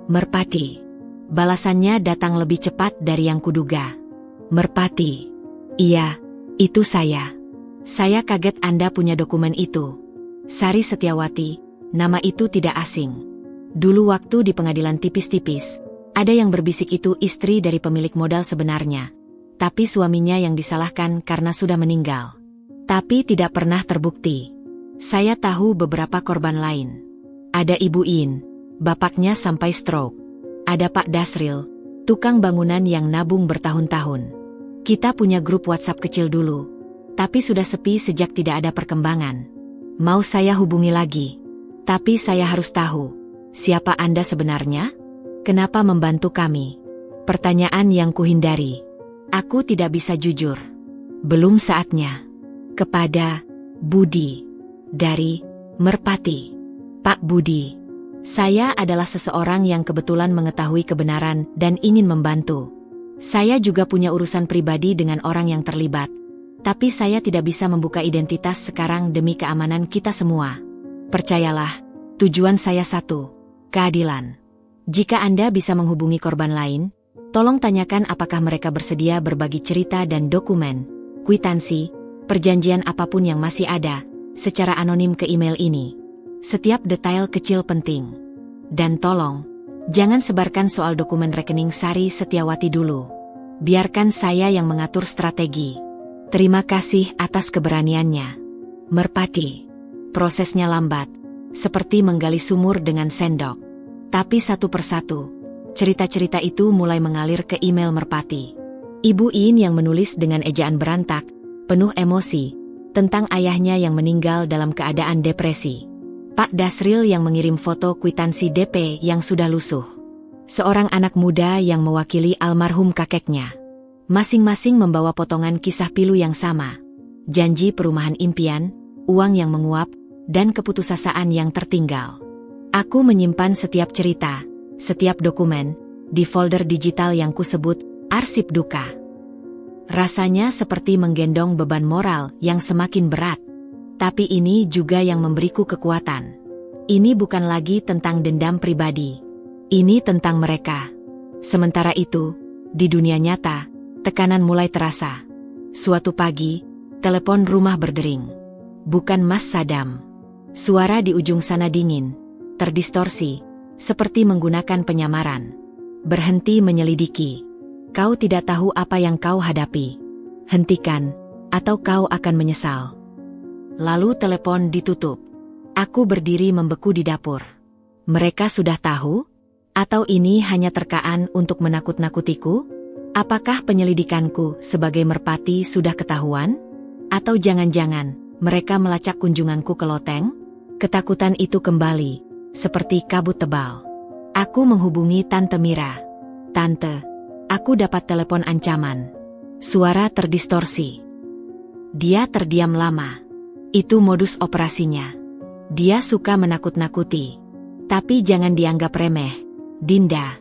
Speaker 1: Merpati. Balasannya datang lebih cepat dari yang kuduga. Merpati. Iya, itu saya. Saya kaget Anda punya dokumen itu. Sari Setiawati, nama itu tidak asing. Dulu waktu di pengadilan tipis-tipis, ada yang berbisik itu istri dari pemilik modal sebenarnya. Tapi suaminya yang disalahkan karena sudah meninggal. Tapi tidak pernah terbukti. Saya tahu beberapa korban lain. Ada Ibu In, bapaknya sampai stroke. Ada Pak Dasril, tukang bangunan yang nabung bertahun-tahun. Kita punya grup WhatsApp kecil dulu, tapi sudah sepi sejak tidak ada perkembangan. Mau saya hubungi lagi? Tapi saya harus tahu, siapa Anda sebenarnya? Kenapa membantu kami? Pertanyaan yang kuhindari. Aku tidak bisa jujur. Belum saatnya. Kepada Budi. Dari Merpati. Pak Budi. Saya adalah seseorang yang kebetulan mengetahui kebenaran dan ingin membantu. Saya juga punya urusan pribadi dengan orang yang terlibat. Tapi saya tidak bisa membuka identitas sekarang demi keamanan kita semua. Percayalah, tujuan saya satu, keadilan. Jika Anda bisa menghubungi korban lain, tolong tanyakan apakah mereka bersedia berbagi cerita dan dokumen, kwitansi, perjanjian apapun yang masih ada, secara anonim ke email ini. Setiap detail kecil penting. Dan tolong, jangan sebarkan soal dokumen rekening Sari Setiawati dulu. Biarkan saya yang mengatur strategi. Terima kasih atas keberaniannya. Merpati. Prosesnya lambat, seperti menggali sumur dengan sendok. Tapi satu persatu, cerita-cerita itu mulai mengalir ke email Merpati. Ibu In yang menulis dengan ejaan berantak, penuh emosi, tentang ayahnya yang meninggal dalam keadaan depresi. Pak Dasril yang mengirim foto kwitansi DP yang sudah lusuh. Seorang anak muda yang mewakili almarhum kakeknya. Masing-masing membawa potongan kisah pilu yang sama. Janji perumahan impian, uang yang menguap, dan keputusasaan yang tertinggal. Aku menyimpan setiap cerita, setiap dokumen, di folder digital yang kusebut arsip duka. Rasanya seperti menggendong beban moral yang semakin berat. Tapi ini juga yang memberiku kekuatan. Ini bukan lagi tentang dendam pribadi. Ini tentang mereka. Sementara itu, di dunia nyata, tekanan mulai terasa. Suatu pagi, telepon rumah berdering. Bukan Mas Sadam. Suara di ujung sana dingin, terdistorsi, seperti menggunakan penyamaran. Berhenti menyelidiki. Kau tidak tahu apa yang kau hadapi. Hentikan, atau kau akan menyesal. Lalu telepon ditutup. Aku berdiri membeku di dapur. Mereka sudah tahu? Atau ini hanya terkaan untuk menakut-nakutiku? Apakah penyelidikanku sebagai merpati sudah ketahuan? Atau jangan-jangan mereka melacak kunjunganku ke loteng? Ketakutan itu kembali, seperti kabut tebal. Aku menghubungi Tante Mira. Tante, aku dapat telepon ancaman. Suara terdistorsi. Dia terdiam lama. Itu modus operasinya. Dia suka menakut-nakuti. Tapi jangan dianggap remeh, Dinda.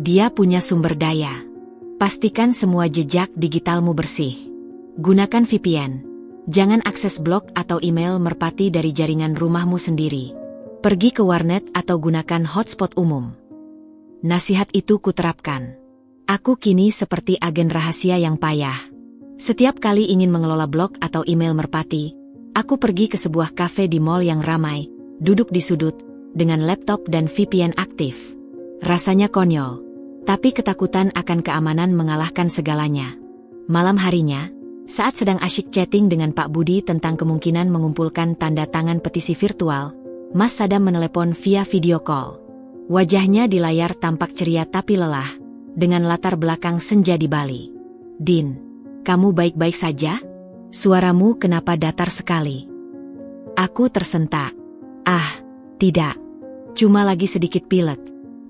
Speaker 1: Dia punya sumber daya. Pastikan semua jejak digitalmu bersih. Gunakan VPN. Jangan akses blog atau email merpati dari jaringan rumahmu sendiri. Pergi ke warnet atau gunakan hotspot umum. Nasihat itu kuterapkan. Aku kini seperti agen rahasia yang payah. Setiap kali ingin mengelola blog atau email merpati, aku pergi ke sebuah kafe di mall yang ramai, duduk di sudut, dengan laptop dan VPN aktif. Rasanya konyol, tapi ketakutan akan keamanan mengalahkan segalanya. Malam harinya, saat sedang asyik chatting dengan Pak Budi tentang kemungkinan mengumpulkan tanda tangan petisi virtual, Mas Sadam menelepon via video call. Wajahnya di layar tampak ceria tapi lelah, dengan latar belakang senja di Bali. Din, kamu baik-baik saja? Suaramu kenapa datar sekali? Aku tersentak. Ah, tidak. Cuma lagi sedikit pilek,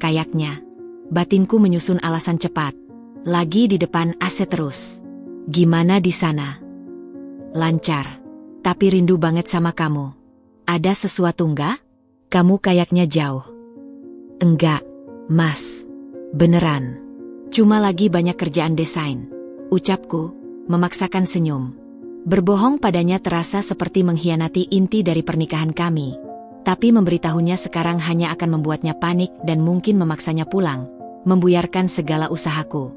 Speaker 1: kayaknya. Batinku menyusun alasan cepat. Lagi di depan AC terus. Gimana di sana? Lancar. Tapi rindu banget sama kamu. Ada sesuatu nggak? Kamu kayaknya jauh. Enggak, Mas. Beneran. Cuma lagi banyak kerjaan desain. Ucapku, memaksakan senyum. Berbohong padanya terasa seperti mengkhianati inti dari pernikahan kami. Tapi memberitahunya sekarang hanya akan membuatnya panik dan mungkin memaksanya pulang, membuyarkan segala usahaku.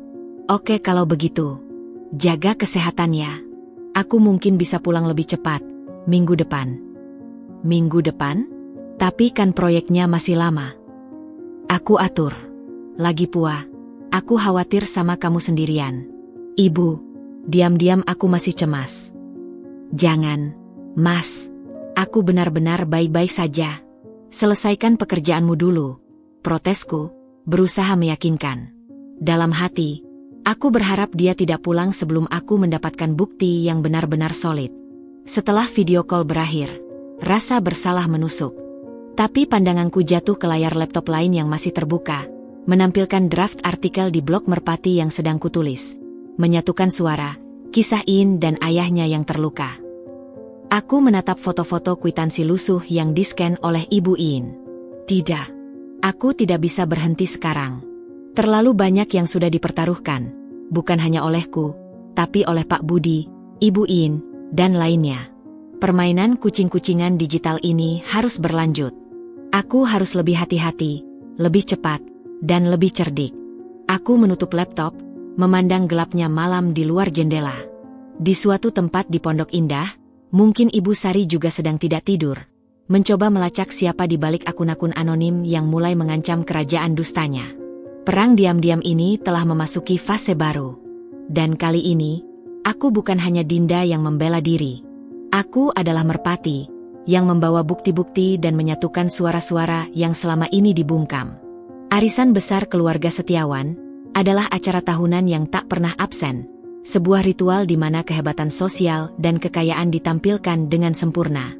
Speaker 1: Oke kalau begitu. Jaga kesehatannya. Aku mungkin bisa pulang lebih cepat, minggu depan. Minggu depan? Tapi kan proyeknya masih lama. Aku atur. Lagi pula, aku khawatir sama kamu sendirian. Ibu, diam-diam aku masih cemas. Jangan, Mas. Aku benar-benar baik-baik saja. Selesaikan pekerjaanmu dulu. Protesku, berusaha meyakinkan. Dalam hati, aku berharap dia tidak pulang sebelum aku mendapatkan bukti yang benar-benar solid. Setelah video call berakhir, rasa bersalah menusuk. Tapi pandanganku jatuh ke layar laptop lain yang masih terbuka, menampilkan draft artikel di blog merpati yang sedang kutulis. Menyatukan suara, kisah In dan ayahnya yang terluka. Aku menatap foto-foto kwitansi lusuh yang di-scan oleh Ibu In. Tidak. Aku tidak bisa berhenti sekarang. Terlalu banyak yang sudah dipertaruhkan. Bukan hanya olehku, tapi oleh Pak Budi, Ibu In, dan lainnya. Permainan kucing-kucingan digital ini harus berlanjut. Aku harus lebih hati-hati, lebih cepat, dan lebih cerdik. Aku menutup laptop, memandang gelapnya malam di luar jendela. Di suatu tempat di Pondok Indah, mungkin Ibu Sari juga sedang tidak tidur, mencoba melacak siapa di balik akun-akun anonim yang mulai mengancam kerajaan dustanya. Perang diam-diam ini telah memasuki fase baru. Dan kali ini, aku bukan hanya Dinda yang membela diri. Aku adalah merpati, yang membawa bukti-bukti dan menyatukan suara-suara yang selama ini dibungkam. Arisan besar keluarga Setiawan adalah acara tahunan yang tak pernah absen. Sebuah ritual di mana kehebatan sosial dan kekayaan ditampilkan dengan sempurna.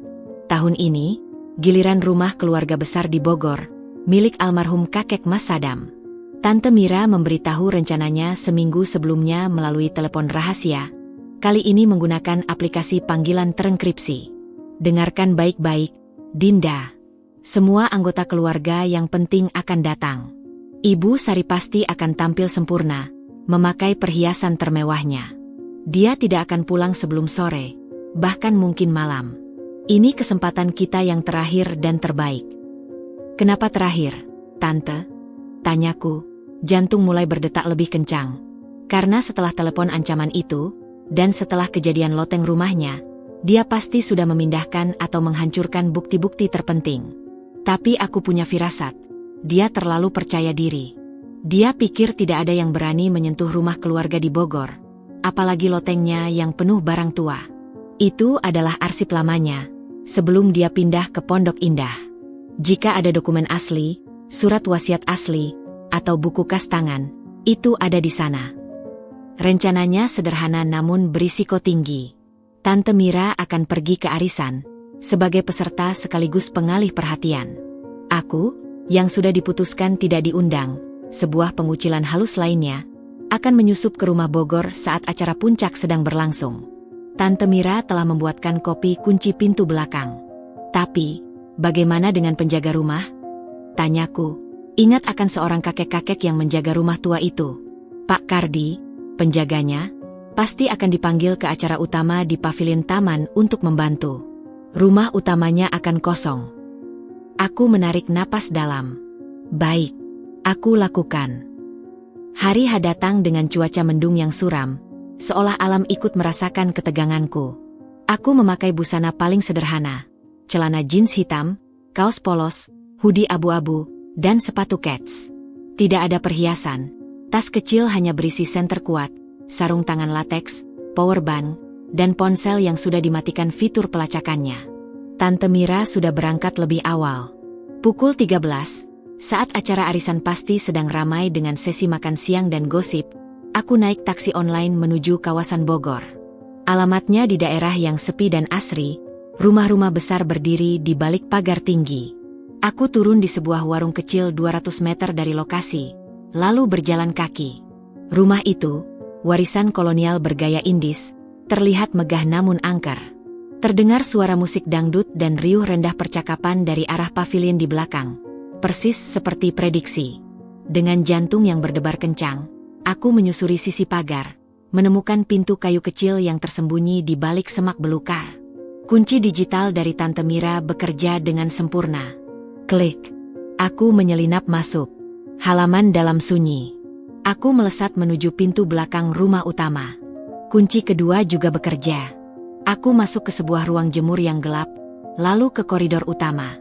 Speaker 1: Tahun ini, giliran rumah keluarga besar di Bogor, milik almarhum kakek Mas Sadam. Tante Mira memberitahu rencananya seminggu sebelumnya melalui telepon rahasia, kali ini menggunakan aplikasi panggilan terenkripsi. Dengarkan baik-baik, Dinda. Semua anggota keluarga yang penting akan datang. Ibu Sari pasti akan tampil sempurna, memakai perhiasan termewahnya. Dia tidak akan pulang sebelum sore, bahkan mungkin malam. Ini kesempatan kita yang terakhir dan terbaik. Kenapa terakhir, Tante? Tanyaku, jantung mulai berdetak lebih kencang. Karena setelah telepon ancaman itu, dan setelah kejadian loteng rumahnya, dia pasti sudah memindahkan atau menghancurkan bukti-bukti terpenting. Tapi aku punya firasat. Dia terlalu percaya diri. Dia pikir tidak ada yang berani menyentuh rumah keluarga di Bogor, apalagi lotengnya yang penuh barang tua. Itu adalah arsip lamanya, sebelum dia pindah ke Pondok Indah. Jika ada dokumen asli, surat wasiat asli, atau buku kas tangan, itu ada di sana. Rencananya sederhana namun berisiko tinggi. Tante Mira akan pergi ke arisan, sebagai peserta sekaligus pengalih perhatian. Aku, yang sudah diputuskan tidak diundang, sebuah pengucilan halus lainnya, akan menyusup ke rumah Bogor saat acara puncak sedang berlangsung. Tante Mira telah membuatkan kopi kunci pintu belakang. Tapi, bagaimana dengan penjaga rumah? Tanyaku, ingat akan seorang kakek-kakek yang menjaga rumah tua itu. Pak Kardi, penjaganya, pasti akan dipanggil ke acara utama di pavilion taman untuk membantu. Rumah utamanya akan kosong. Aku menarik napas dalam. Baik, aku lakukan. Hari H datang dengan cuaca mendung yang suram, seolah alam ikut merasakan keteganganku. Aku memakai busana paling sederhana, celana jeans hitam, kaos polos, hoodie abu-abu, dan sepatu kets. Tidak ada perhiasan, tas kecil hanya berisi senter kuat, sarung tangan lateks, power bank, dan ponsel yang sudah dimatikan fitur pelacakannya. Tante Mira sudah berangkat lebih awal. Pukul 13, saat acara arisan pasti sedang ramai dengan sesi makan siang dan gosip, aku naik taksi online menuju kawasan Bogor. Alamatnya di daerah yang sepi dan asri, rumah-rumah besar berdiri di balik pagar tinggi. Aku turun di sebuah warung kecil 200 meter dari lokasi, lalu berjalan kaki. Rumah itu, warisan kolonial bergaya Indis, terlihat megah namun angker. Terdengar suara musik dangdut dan riuh rendah percakapan dari arah pavilion di belakang. Persis seperti prediksi. Dengan jantung yang berdebar kencang, aku menyusuri sisi pagar, menemukan pintu kayu kecil yang tersembunyi di balik semak belukar. Kunci digital dari Tante Mira bekerja dengan sempurna. Klik. Aku menyelinap masuk. Halaman dalam sunyi. Aku melesat menuju pintu belakang rumah utama. Kunci kedua juga bekerja. Aku masuk ke sebuah ruang jemur yang gelap, lalu ke koridor utama.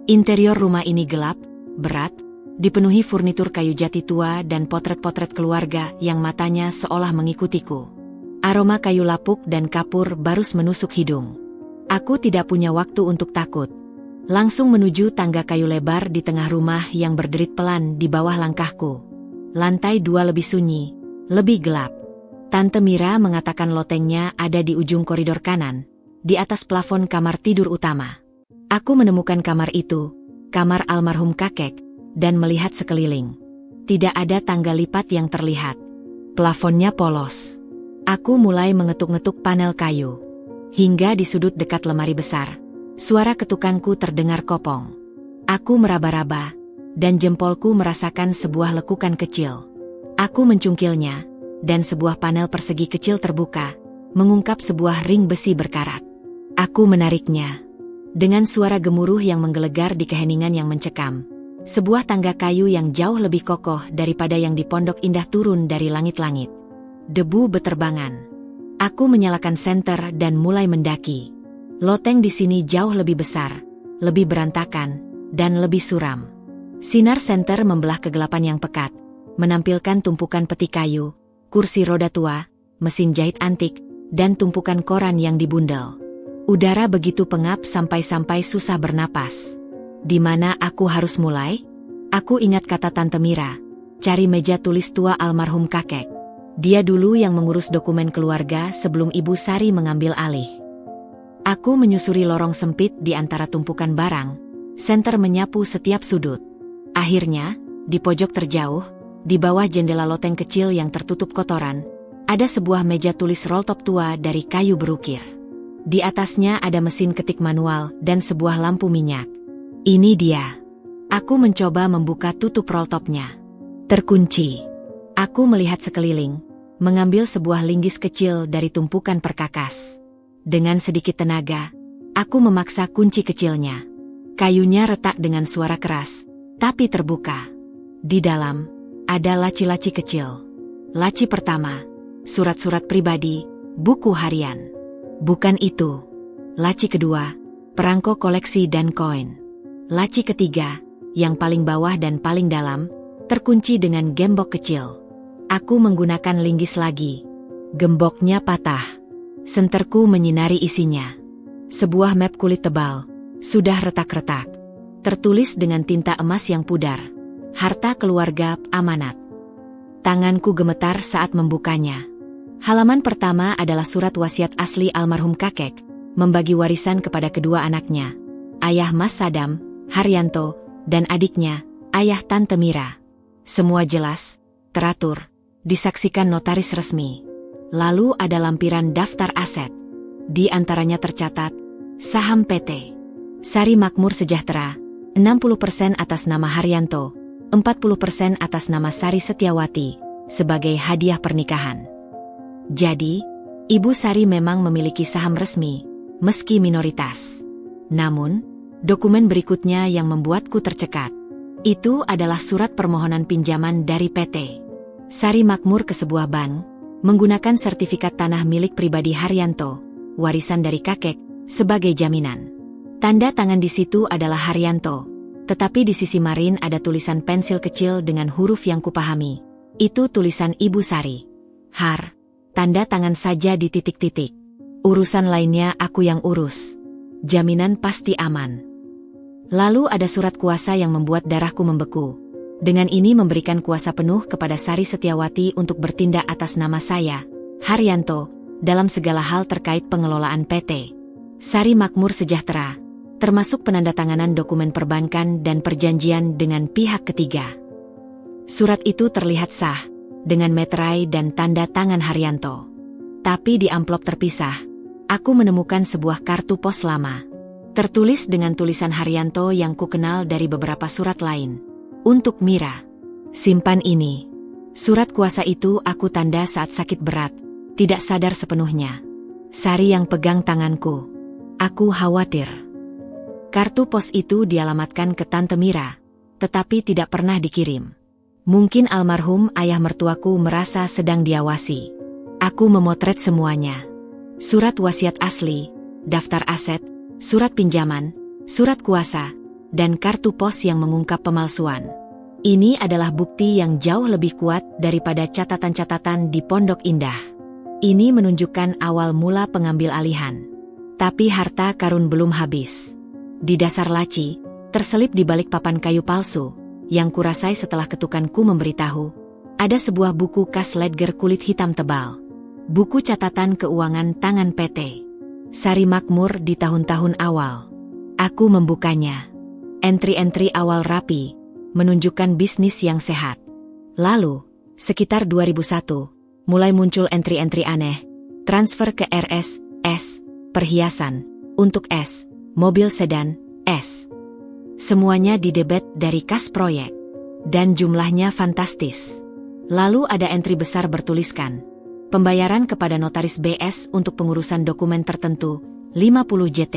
Speaker 1: Interior rumah ini gelap, berat, dipenuhi furnitur kayu jati tua dan potret-potret keluarga yang matanya seolah mengikutiku. Aroma kayu lapuk dan kapur barus menusuk hidung. Aku tidak punya waktu untuk takut. Langsung menuju tangga kayu lebar di tengah rumah yang berderit pelan di bawah langkahku. Lantai 2 lebih sunyi, lebih gelap. Tante Mira mengatakan lotengnya ada di ujung koridor kanan, di atas plafon kamar tidur utama. Aku menemukan kamar itu, kamar almarhum kakek, dan melihat sekeliling. Tidak ada tangga lipat yang terlihat. Plafonnya polos. Aku mulai mengetuk-ngetuk panel kayu. Hingga di sudut dekat lemari besar, suara ketukanku terdengar kopong. Aku meraba-raba, dan jempolku merasakan sebuah lekukan kecil. Aku mencungkilnya, dan sebuah panel persegi kecil terbuka, mengungkap sebuah ring besi berkarat. Aku menariknya. Dengan suara gemuruh yang menggelegar di keheningan yang mencekam, sebuah tangga kayu yang jauh lebih kokoh daripada yang di Pondok Indah turun dari langit-langit. Debu beterbangan. Aku menyalakan senter dan mulai mendaki. Loteng di sini jauh lebih besar, lebih berantakan, dan lebih suram. Sinar senter membelah kegelapan yang pekat, menampilkan tumpukan peti kayu, kursi roda tua, mesin jahit antik, dan tumpukan koran yang dibundel. Udara begitu pengap sampai-sampai susah bernapas. Di mana aku harus mulai? Aku ingat kata Tante Mira, cari meja tulis tua almarhum kakek. Dia dulu yang mengurus dokumen keluarga sebelum Ibu Sari mengambil alih. Aku menyusuri lorong sempit di antara tumpukan barang, senter menyapu setiap sudut. Akhirnya, di pojok terjauh, di bawah jendela loteng kecil yang tertutup kotoran, ada sebuah meja tulis rolltop tua dari kayu berukir. Di atasnya ada mesin ketik manual dan sebuah lampu minyak. Ini dia. Aku mencoba membuka tutup rolltopnya. Terkunci. Aku melihat sekeliling, mengambil sebuah linggis kecil dari tumpukan perkakas. Dengan sedikit tenaga, aku memaksa kunci kecilnya. Kayunya retak dengan suara keras, tapi terbuka. Di dalam, ada laci-laci kecil. Laci pertama, surat-surat pribadi, buku harian. Bukan itu. Laci kedua, perangko koleksi dan koin. Laci ketiga, yang paling bawah dan paling dalam, terkunci dengan gembok kecil. Aku menggunakan linggis lagi. Gemboknya patah. Senterku menyinari isinya. Sebuah map kulit tebal, sudah retak-retak. Tertulis dengan tinta emas yang pudar. Harta keluarga, amanat. Tanganku gemetar saat membukanya. Halaman pertama adalah surat wasiat asli almarhum kakek, membagi warisan kepada kedua anaknya, ayah Mas Sadam, Haryanto, dan adiknya, ayah Tante Mira. Semua jelas, teratur, disaksikan notaris resmi. Lalu ada lampiran daftar aset. Di antaranya tercatat, saham PT Sari Makmur Sejahtera, 60% atas nama Haryanto, 40% atas nama Sari Setiawati, sebagai hadiah pernikahan. Jadi, Ibu Sari memang memiliki saham resmi, meski minoritas. Namun, dokumen berikutnya yang membuatku tercekat. Itu adalah surat permohonan pinjaman dari PT Sari Makmur ke sebuah bank, menggunakan sertifikat tanah milik pribadi Haryanto, warisan dari kakek, sebagai jaminan. Tanda tangan di situ adalah Haryanto, tetapi di sisi marin ada tulisan pensil kecil dengan huruf yang kupahami. Itu tulisan Ibu Sari. Har, tanda tangan saja di titik-titik. Urusan lainnya aku yang urus. Jaminan pasti aman. Lalu ada surat kuasa yang membuat darahku membeku. Dengan ini memberikan kuasa penuh kepada Sari Setiawati untuk bertindak atas nama saya, Haryanto, dalam segala hal terkait pengelolaan PT Sari Makmur Sejahtera, termasuk penandatanganan dokumen perbankan dan perjanjian dengan pihak ketiga. Surat itu terlihat sah, dengan meterai dan tanda tangan Haryanto. Tapi di amplop terpisah, aku menemukan sebuah kartu pos lama. Tertulis dengan tulisan Haryanto yang kukenal dari beberapa surat lain. Untuk Mira. Simpan ini. Surat kuasa itu aku tanda saat sakit berat, tidak sadar sepenuhnya. Sari yang pegang tanganku. Aku khawatir. Kartu pos itu dialamatkan ke Tante Mira, tetapi tidak pernah dikirim. Mungkin almarhum ayah mertuaku merasa sedang diawasi. Aku memotret semuanya. Surat wasiat asli, daftar aset, surat pinjaman, surat kuasa, dan kartu pos yang mengungkap pemalsuan. Ini adalah bukti yang jauh lebih kuat daripada catatan-catatan di Pondok Indah. Ini menunjukkan awal mula pengambil alihan. Tapi harta karun belum habis. Di dasar laci, terselip di balik papan kayu palsu, yang kurasai setelah ketukanku memberitahu, ada sebuah buku kas ledger kulit hitam tebal. Buku catatan keuangan tangan PT Sari Makmur di tahun-tahun awal. Aku membukanya. Entry-entry awal rapi, menunjukkan bisnis yang sehat. Lalu, sekitar 2001, mulai muncul entry-entry aneh. Transfer ke RS, S, perhiasan, untuk S, mobil sedan, S. Semuanya didebet dari kas proyek. Dan jumlahnya fantastis. Lalu ada entry besar bertuliskan, pembayaran kepada notaris BS untuk pengurusan dokumen tertentu, 50 JT.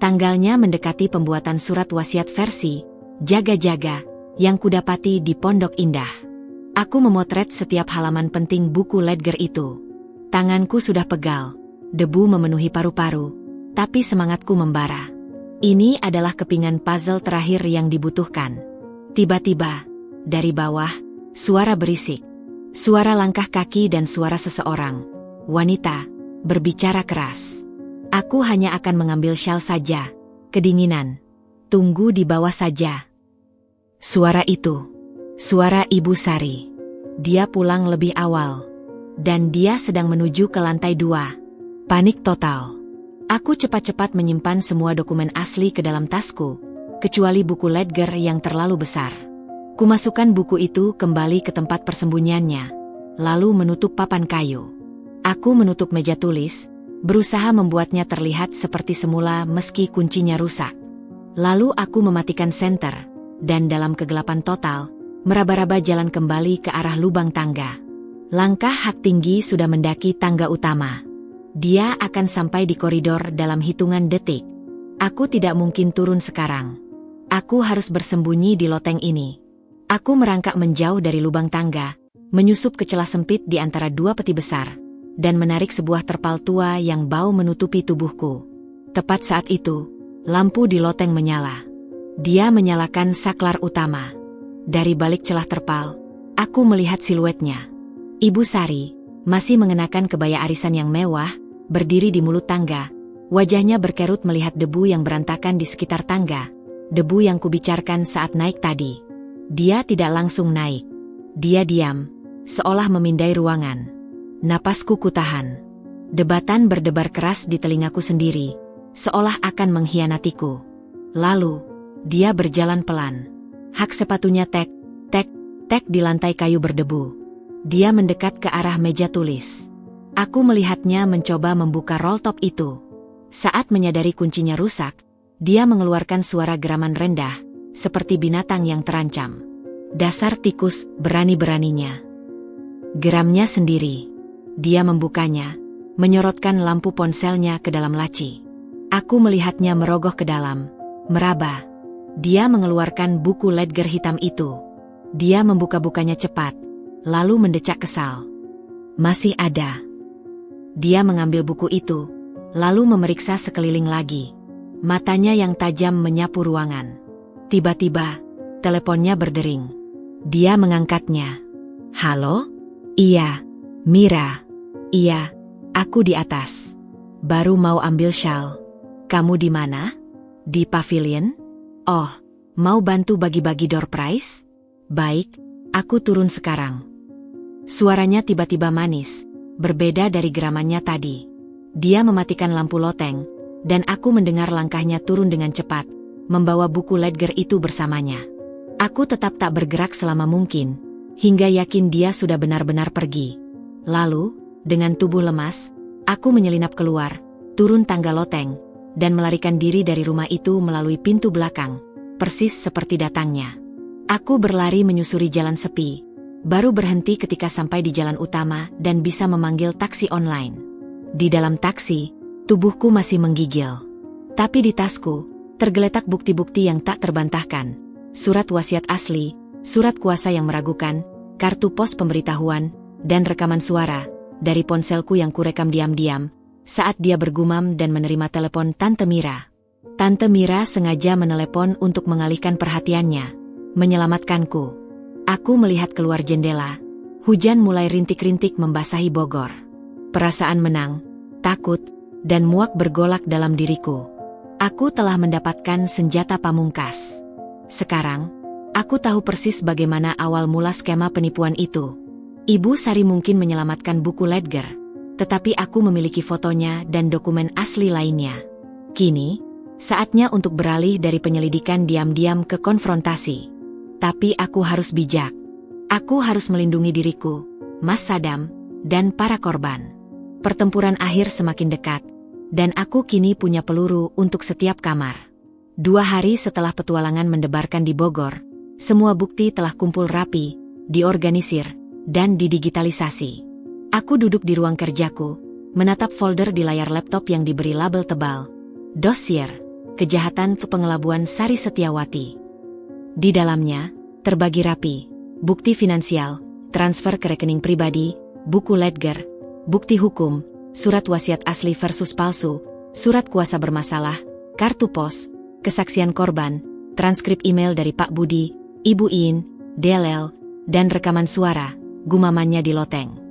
Speaker 1: Tanggalnya mendekati pembuatan surat wasiat versi jaga-jaga yang kudapati di Pondok Indah. Aku memotret setiap halaman penting buku ledger itu. Tanganku sudah pegal, debu memenuhi paru-paru, tapi semangatku membara. Ini adalah kepingan puzzle terakhir yang dibutuhkan. Tiba-tiba, dari bawah, suara berisik. Suara langkah kaki dan suara seseorang, wanita, berbicara keras. Aku hanya akan mengambil syal saja, kedinginan. Tunggu di bawah saja. Suara itu, suara Ibu Sari. Dia pulang lebih awal. Dan dia sedang menuju ke lantai 2. Panik total. Aku cepat-cepat menyimpan semua dokumen asli ke dalam tasku, kecuali buku ledger yang terlalu besar. Kumasukkan buku itu kembali ke tempat persembunyiannya, lalu menutup papan kayu. Aku menutup meja tulis, berusaha membuatnya terlihat seperti semula meski kuncinya rusak. Lalu aku mematikan senter, dan dalam kegelapan total, meraba-raba jalan kembali ke arah lubang tangga. Langkah Hak Tinggi sudah mendaki tangga utama. Dia akan sampai di koridor dalam hitungan detik. Aku tidak mungkin turun sekarang. Aku harus bersembunyi di loteng ini. Aku merangkak menjauh dari lubang tangga, menyusup ke celah sempit di antara dua peti besar, dan menarik sebuah terpal tua yang bau menutupi tubuhku. Tepat saat itu, lampu di loteng menyala. Dia menyalakan saklar utama. Dari balik celah terpal, aku melihat siluetnya. Ibu Sari, masih mengenakan kebaya arisan yang mewah, berdiri di mulut tangga. Wajahnya berkerut melihat debu yang berantakan di sekitar tangga, debu yang kubicarkan saat naik tadi. Dia tidak langsung naik. Dia diam, seolah memindai ruangan. Napasku kutahan. Debatan berdebar keras di telingaku sendiri, seolah akan mengkhianatiku. Lalu, dia berjalan pelan. Hak sepatunya tek, tek, tek di lantai kayu berdebu. Dia mendekat ke arah meja tulis. Aku melihatnya mencoba membuka roll top itu. Saat menyadari kuncinya rusak, dia mengeluarkan suara geraman rendah, seperti binatang yang terancam. Dasar tikus, berani-beraninya. Geramnya sendiri. Dia membukanya, menyorotkan lampu ponselnya ke dalam laci. Aku melihatnya merogoh ke dalam, meraba. Dia mengeluarkan buku ledger hitam itu. Dia membuka-bukanya cepat, lalu mendecak kesal. Masih ada. Dia mengambil buku itu, lalu memeriksa sekeliling lagi. Matanya yang tajam menyapu ruangan. Tiba-tiba, teleponnya berdering. Dia mengangkatnya. Halo? Iya, Mira. Iya, aku di atas. Baru mau ambil shawl. Kamu di mana? Di pavilion? Oh, mau bantu bagi-bagi door prize? Baik, aku turun sekarang. Suaranya tiba-tiba manis, berbeda dari geramannya tadi. Dia mematikan lampu loteng, dan aku mendengar langkahnya turun dengan cepat, membawa buku ledger itu bersamanya. Aku tetap tak bergerak selama mungkin, hingga yakin dia sudah benar-benar pergi. Lalu, dengan tubuh lemas, aku menyelinap keluar, turun tangga loteng, dan melarikan diri dari rumah itu melalui pintu belakang, persis seperti datangnya. Aku berlari menyusuri jalan sepi, baru berhenti ketika sampai di jalan utama dan bisa memanggil taksi online. Di dalam taksi, tubuhku masih menggigil. Tapi di tasku, tergeletak bukti-bukti yang tak terbantahkan. Surat wasiat asli, surat kuasa yang meragukan, kartu pos pemberitahuan, dan rekaman suara dari ponselku yang kurekam diam-diam saat dia bergumam dan menerima telepon Tante Mira. Tante Mira sengaja menelepon untuk mengalihkan perhatiannya, menyelamatkanku. Aku melihat keluar jendela. Hujan mulai rintik-rintik membasahi Bogor. Perasaan menang, takut, dan muak bergolak dalam diriku. Aku telah mendapatkan senjata pamungkas. Sekarang, aku tahu persis bagaimana awal mula skema penipuan itu. Ibu Sari mungkin menyelamatkan buku ledger, tetapi aku memiliki fotonya dan dokumen asli lainnya. Kini, saatnya untuk beralih dari penyelidikan diam-diam ke konfrontasi. Tapi aku harus bijak. Aku harus melindungi diriku, Mas Sadam, dan para korban. Pertempuran akhir semakin dekat, dan aku kini punya peluru untuk setiap kamar. 2 hari setelah petualangan mendebarkan di Bogor, semua bukti telah kumpul rapi, diorganisir, dan didigitalisasi. Aku duduk di ruang kerjaku, menatap folder di layar laptop yang diberi label tebal. Dosier, kejahatan pengelabuan Sari Setiawati. Di dalamnya, terbagi rapi, bukti finansial, transfer ke rekening pribadi, buku ledger, bukti hukum, surat wasiat asli versus palsu, surat kuasa bermasalah, kartu pos, kesaksian korban, transkrip email dari Pak Budi, Ibu In, DLL, dan rekaman suara, gumamannya di loteng.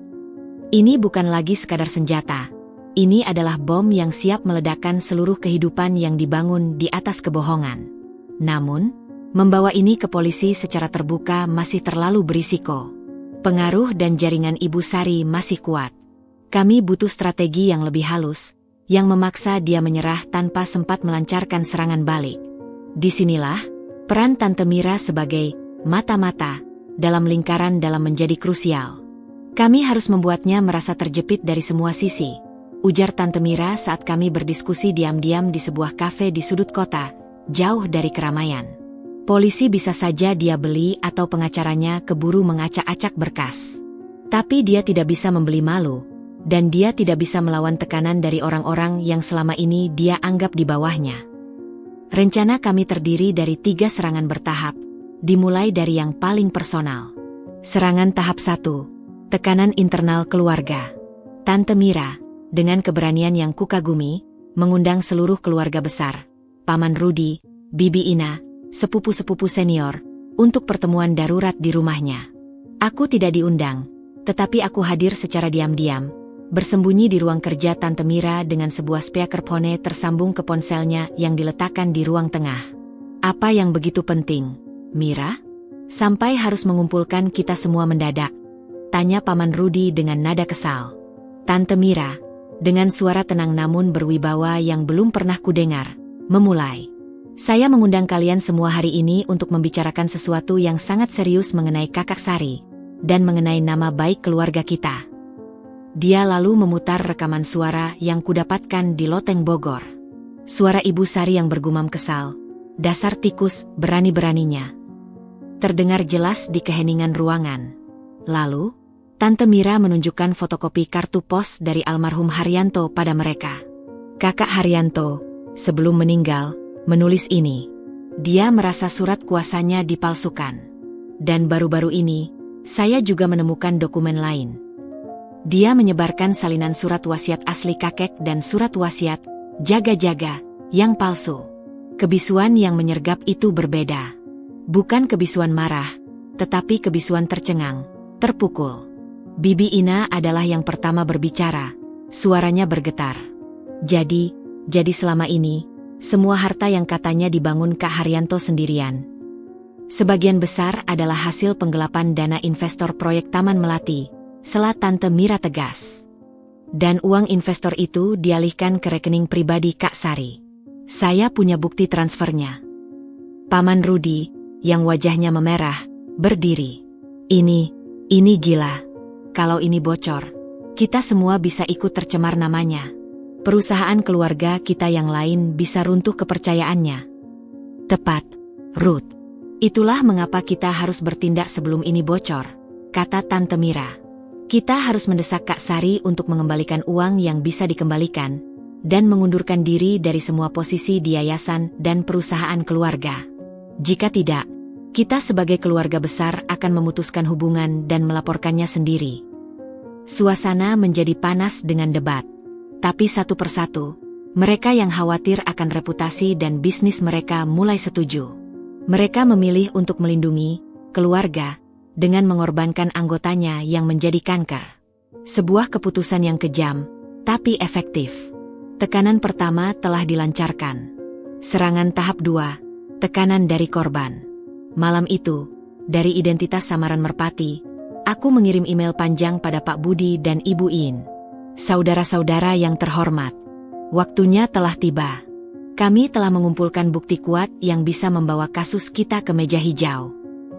Speaker 1: Ini bukan lagi sekadar senjata. Ini adalah bom yang siap meledakkan seluruh kehidupan yang dibangun di atas kebohongan. Namun, membawa ini ke polisi secara terbuka masih terlalu berisiko. Pengaruh dan jaringan Ibu Sari masih kuat. Kami butuh strategi yang lebih halus, yang memaksa dia menyerah tanpa sempat melancarkan serangan balik. Disinilah, peran Tante Mira sebagai mata-mata dalam lingkaran dalam menjadi krusial. Kami harus membuatnya merasa terjepit dari semua sisi, ujar Tante Mira saat kami berdiskusi diam-diam di sebuah kafe di sudut kota, jauh dari keramaian. Polisi bisa saja dia beli atau pengacaranya keburu mengacak-acak berkas. Tapi dia tidak bisa membeli malu, dan dia tidak bisa melawan tekanan dari orang-orang yang selama ini dia anggap di bawahnya. Rencana kami terdiri dari 3 serangan bertahap, dimulai dari yang paling personal. Serangan tahap 1. Tekanan internal keluarga. Tante Mira, dengan keberanian yang kukagumi, mengundang seluruh keluarga besar, Paman Rudi, Bibi Ina, sepupu-sepupu senior, untuk pertemuan darurat di rumahnya. Aku tidak diundang, tetapi aku hadir secara diam-diam, bersembunyi di ruang kerja Tante Mira dengan sebuah speakerphone tersambung ke ponselnya yang diletakkan di ruang tengah. Apa yang begitu penting, Mira? Sampai harus mengumpulkan kita semua mendadak? Tanya Paman Rudi dengan nada kesal. Tante Mira, dengan suara tenang namun berwibawa yang belum pernah kudengar, memulai. Saya mengundang kalian semua hari ini untuk membicarakan sesuatu yang sangat serius mengenai Kakak Sari, dan mengenai nama baik keluarga kita. Dia lalu memutar rekaman suara yang kudapatkan di loteng Bogor. Suara Ibu Sari yang bergumam kesal, dasar tikus, berani-beraninya. Terdengar jelas di keheningan ruangan. Lalu, Tante Mira menunjukkan fotokopi kartu pos dari almarhum Haryanto pada mereka. Kakak Haryanto, sebelum meninggal, menulis ini. Dia merasa surat kuasanya dipalsukan. Dan baru-baru ini, saya juga menemukan dokumen lain. Dia menyebarkan salinan surat wasiat asli kakek dan surat wasiat, jaga-jaga, yang palsu. Kebisuan yang menyergap itu berbeda. Bukan kebisuan marah, tetapi kebisuan tercengang, terpukul. Bibi Ina adalah yang pertama berbicara, suaranya bergetar. Jadi selama ini, semua harta yang katanya dibangun Kak Haryanto sendirian. Sebagian besar adalah hasil penggelapan dana investor proyek Taman Melati, sela Tante Mira tegas. Dan uang investor itu dialihkan ke rekening pribadi Kak Sari. Saya punya bukti transfernya. Paman Rudi, yang wajahnya memerah, berdiri. Ini gila. Kalau ini bocor, kita semua bisa ikut tercemar namanya. Perusahaan keluarga kita yang lain bisa runtuh kepercayaannya. Tepat, Ruth. Itulah mengapa kita harus bertindak sebelum ini bocor, kata Tante Mira. Kita harus mendesak Kak Sari untuk mengembalikan uang yang bisa dikembalikan, dan mengundurkan diri dari semua posisi di yayasan dan perusahaan keluarga. Jika tidak, kita sebagai keluarga besar akan memutuskan hubungan dan melaporkannya sendiri. Suasana menjadi panas dengan debat. Tapi satu persatu, mereka yang khawatir akan reputasi dan bisnis mereka mulai setuju. Mereka memilih untuk melindungi keluarga dengan mengorbankan anggotanya yang menjadi kanker. Sebuah keputusan yang kejam, tapi efektif. Tekanan pertama telah dilancarkan. Serangan tahap 2, tekanan dari korban. Malam itu, dari identitas samaran merpati, aku mengirim email panjang pada Pak Budi dan Ibu In. Saudara-saudara yang terhormat, waktunya telah tiba. Kami telah mengumpulkan bukti kuat yang bisa membawa kasus kita ke meja hijau.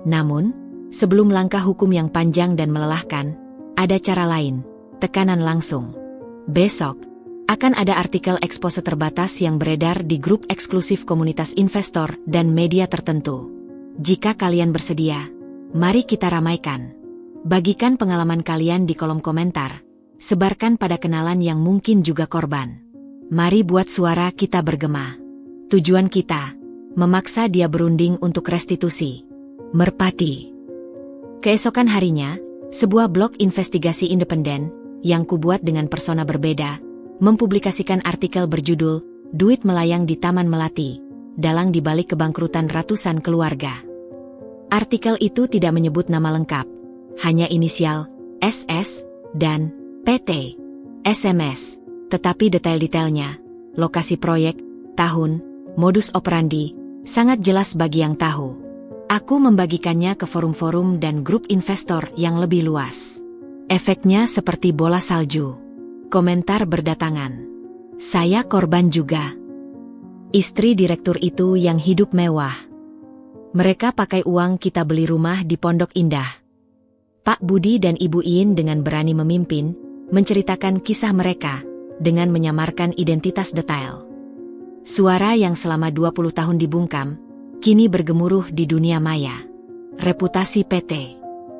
Speaker 1: Namun, sebelum langkah hukum yang panjang dan melelahkan, ada cara lain, tekanan langsung. Besok, akan ada artikel ekspose terbatas yang beredar di grup eksklusif komunitas investor dan media tertentu. Jika kalian bersedia, mari kita ramaikan. Bagikan pengalaman kalian di kolom komentar. Sebarkan pada kenalan yang mungkin juga korban. Mari buat suara kita bergema. Tujuan kita, memaksa dia berunding untuk restitusi. Merpati. Keesokan harinya, sebuah blog investigasi independen, yang kubuat dengan persona berbeda, mempublikasikan artikel berjudul, Duit Melayang di Taman Melati, dalang dibalik kebangkrutan ratusan keluarga. Artikel itu tidak menyebut nama lengkap, hanya inisial, SS, dan PT, SMS, tetapi detail-detailnya, lokasi proyek, tahun, modus operandi, sangat jelas bagi yang tahu. Aku membagikannya ke forum-forum dan grup investor yang lebih luas. Efeknya seperti bola salju. Komentar berdatangan. Saya korban juga. Istri direktur itu yang hidup mewah. Mereka pakai uang kita beli rumah di Pondok Indah. Pak Budi dan Ibu In dengan berani memimpin, menceritakan kisah mereka, dengan menyamarkan identitas detail. Suara yang selama 20 tahun dibungkam, kini bergemuruh di dunia maya. Reputasi PT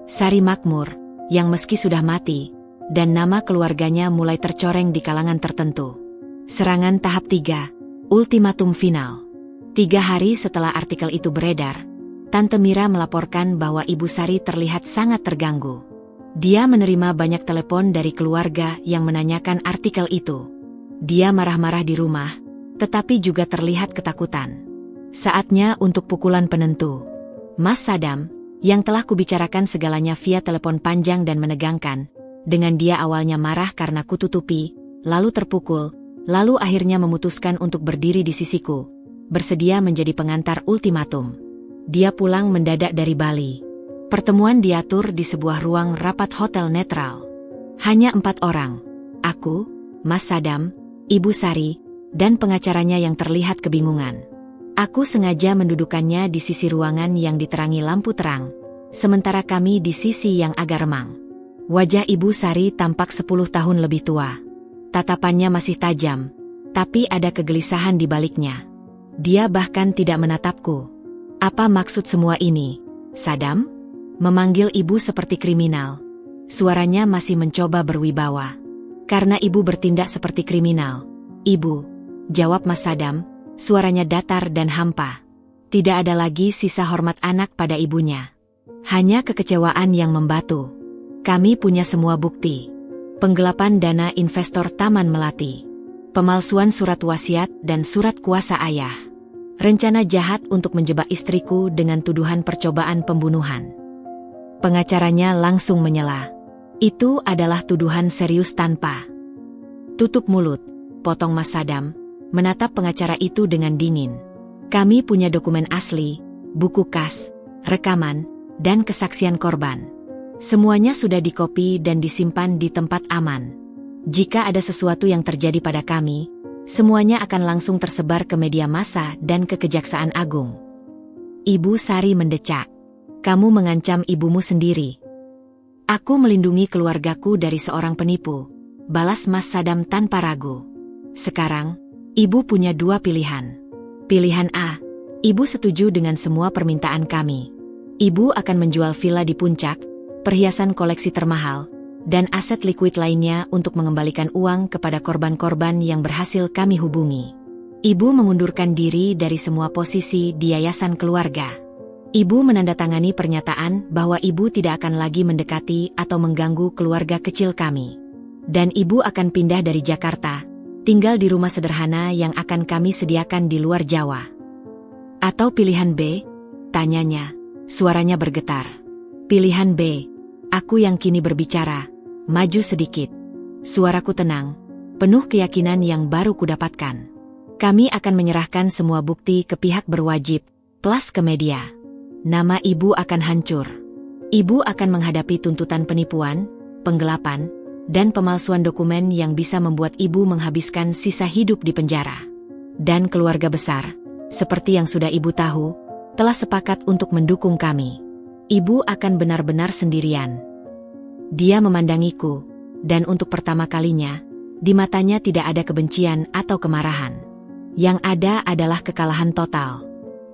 Speaker 1: Sari Makmur, yang meski sudah mati, dan nama keluarganya mulai tercoreng di kalangan tertentu. Serangan tahap 3, ultimatum final. 3 hari setelah artikel itu beredar, Tante Mira melaporkan bahwa Ibu Sari terlihat sangat terganggu. Dia menerima banyak telepon dari keluarga yang menanyakan artikel itu. Dia marah-marah di rumah, tetapi juga terlihat ketakutan. Saatnya untuk pukulan penentu. Mas Sadam, yang telah kubicarakan segalanya via telepon panjang dan menegangkan, dengan dia awalnya marah karena kututupi, lalu terpukul, lalu akhirnya memutuskan untuk berdiri di sisiku. bersedia menjadi pengantar ultimatum. Dia pulang mendadak dari Bali. Pertemuan diatur di sebuah ruang rapat hotel netral. Hanya 4 orang. Aku, Mas Sadam, Ibu Sari, dan pengacaranya yang terlihat kebingungan. Aku sengaja mendudukannya di sisi ruangan yang diterangi lampu terang, sementara kami di sisi yang agak remang. Wajah Ibu Sari tampak 10 tahun lebih tua. Tatapannya masih tajam, tapi ada kegelisahan di baliknya. Dia bahkan tidak menatapku. Apa maksud semua ini, Sadam? Memanggil ibu seperti kriminal. Suaranya masih mencoba berwibawa. Karena ibu bertindak seperti kriminal. Ibu, jawab Mas Sadam, suaranya datar dan hampa. Tidak ada lagi sisa hormat anak pada ibunya. Hanya kekecewaan yang membatu. Kami punya semua bukti. Penggelapan dana investor Taman Melati. Pemalsuan surat wasiat dan surat kuasa ayah. Rencana jahat untuk menjebak istriku dengan tuduhan percobaan pembunuhan. Pengacaranya langsung menyela. Itu adalah tuduhan serius tanpa. Tutup mulut, potong Mas Sadam, menatap pengacara itu dengan dingin. Kami punya dokumen asli, buku kas, rekaman, dan kesaksian korban. Semuanya sudah dikopi dan disimpan di tempat aman. Jika ada sesuatu yang terjadi pada kami, semuanya akan langsung tersebar ke media massa dan ke Kejaksaan Agung. Ibu Sari mendecak. Kamu mengancam ibumu sendiri. Aku melindungi keluargaku dari seorang penipu, balas Mas Sadam tanpa ragu. Sekarang, ibu punya 2 pilihan. Pilihan A, ibu setuju dengan semua permintaan kami. Ibu akan menjual villa di puncak, perhiasan koleksi termahal, dan aset liquid lainnya untuk mengembalikan uang kepada korban-korban yang berhasil kami hubungi. Ibu mengundurkan diri dari semua posisi di yayasan keluarga. Ibu menandatangani pernyataan bahwa ibu tidak akan lagi mendekati atau mengganggu keluarga kecil kami. Dan ibu akan pindah dari Jakarta, tinggal di rumah sederhana yang akan kami sediakan di luar Jawa. Atau pilihan B? Tanyanya, suaranya bergetar. Pilihan B, aku yang kini berbicara, maju sedikit. Suaraku tenang, penuh keyakinan yang baru kudapatkan. Kami akan menyerahkan semua bukti ke pihak berwajib, plus ke media. Nama ibu akan hancur. Ibu akan menghadapi tuntutan penipuan, penggelapan, dan pemalsuan dokumen yang bisa membuat ibu menghabiskan sisa hidup di penjara. Dan keluarga besar, seperti yang sudah ibu tahu, telah sepakat untuk mendukung kami. Ibu akan benar-benar sendirian. Dia memandangiku, dan untuk pertama kalinya, di matanya tidak ada kebencian atau kemarahan. Yang ada adalah kekalahan total.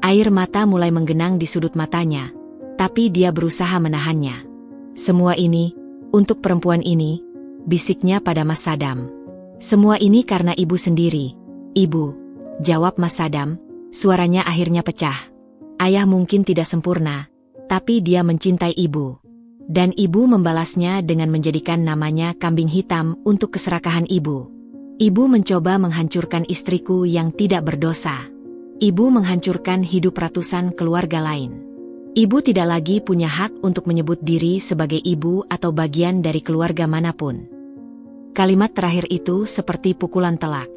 Speaker 1: Air mata mulai menggenang di sudut matanya, tapi dia berusaha menahannya. Semua ini, untuk perempuan ini, bisiknya pada Mas Sadam. Semua ini karena ibu sendiri. Ibu, jawab Mas Sadam, suaranya akhirnya pecah. Ayah mungkin tidak sempurna, tapi dia mencintai ibu. Dan ibu membalasnya dengan menjadikan namanya kambing hitam untuk keserakahan ibu. Ibu mencoba menghancurkan istriku yang tidak berdosa. Ibu menghancurkan hidup ratusan keluarga lain. Ibu tidak lagi punya hak untuk menyebut diri sebagai ibu atau bagian dari keluarga manapun. Kalimat terakhir itu seperti pukulan telak.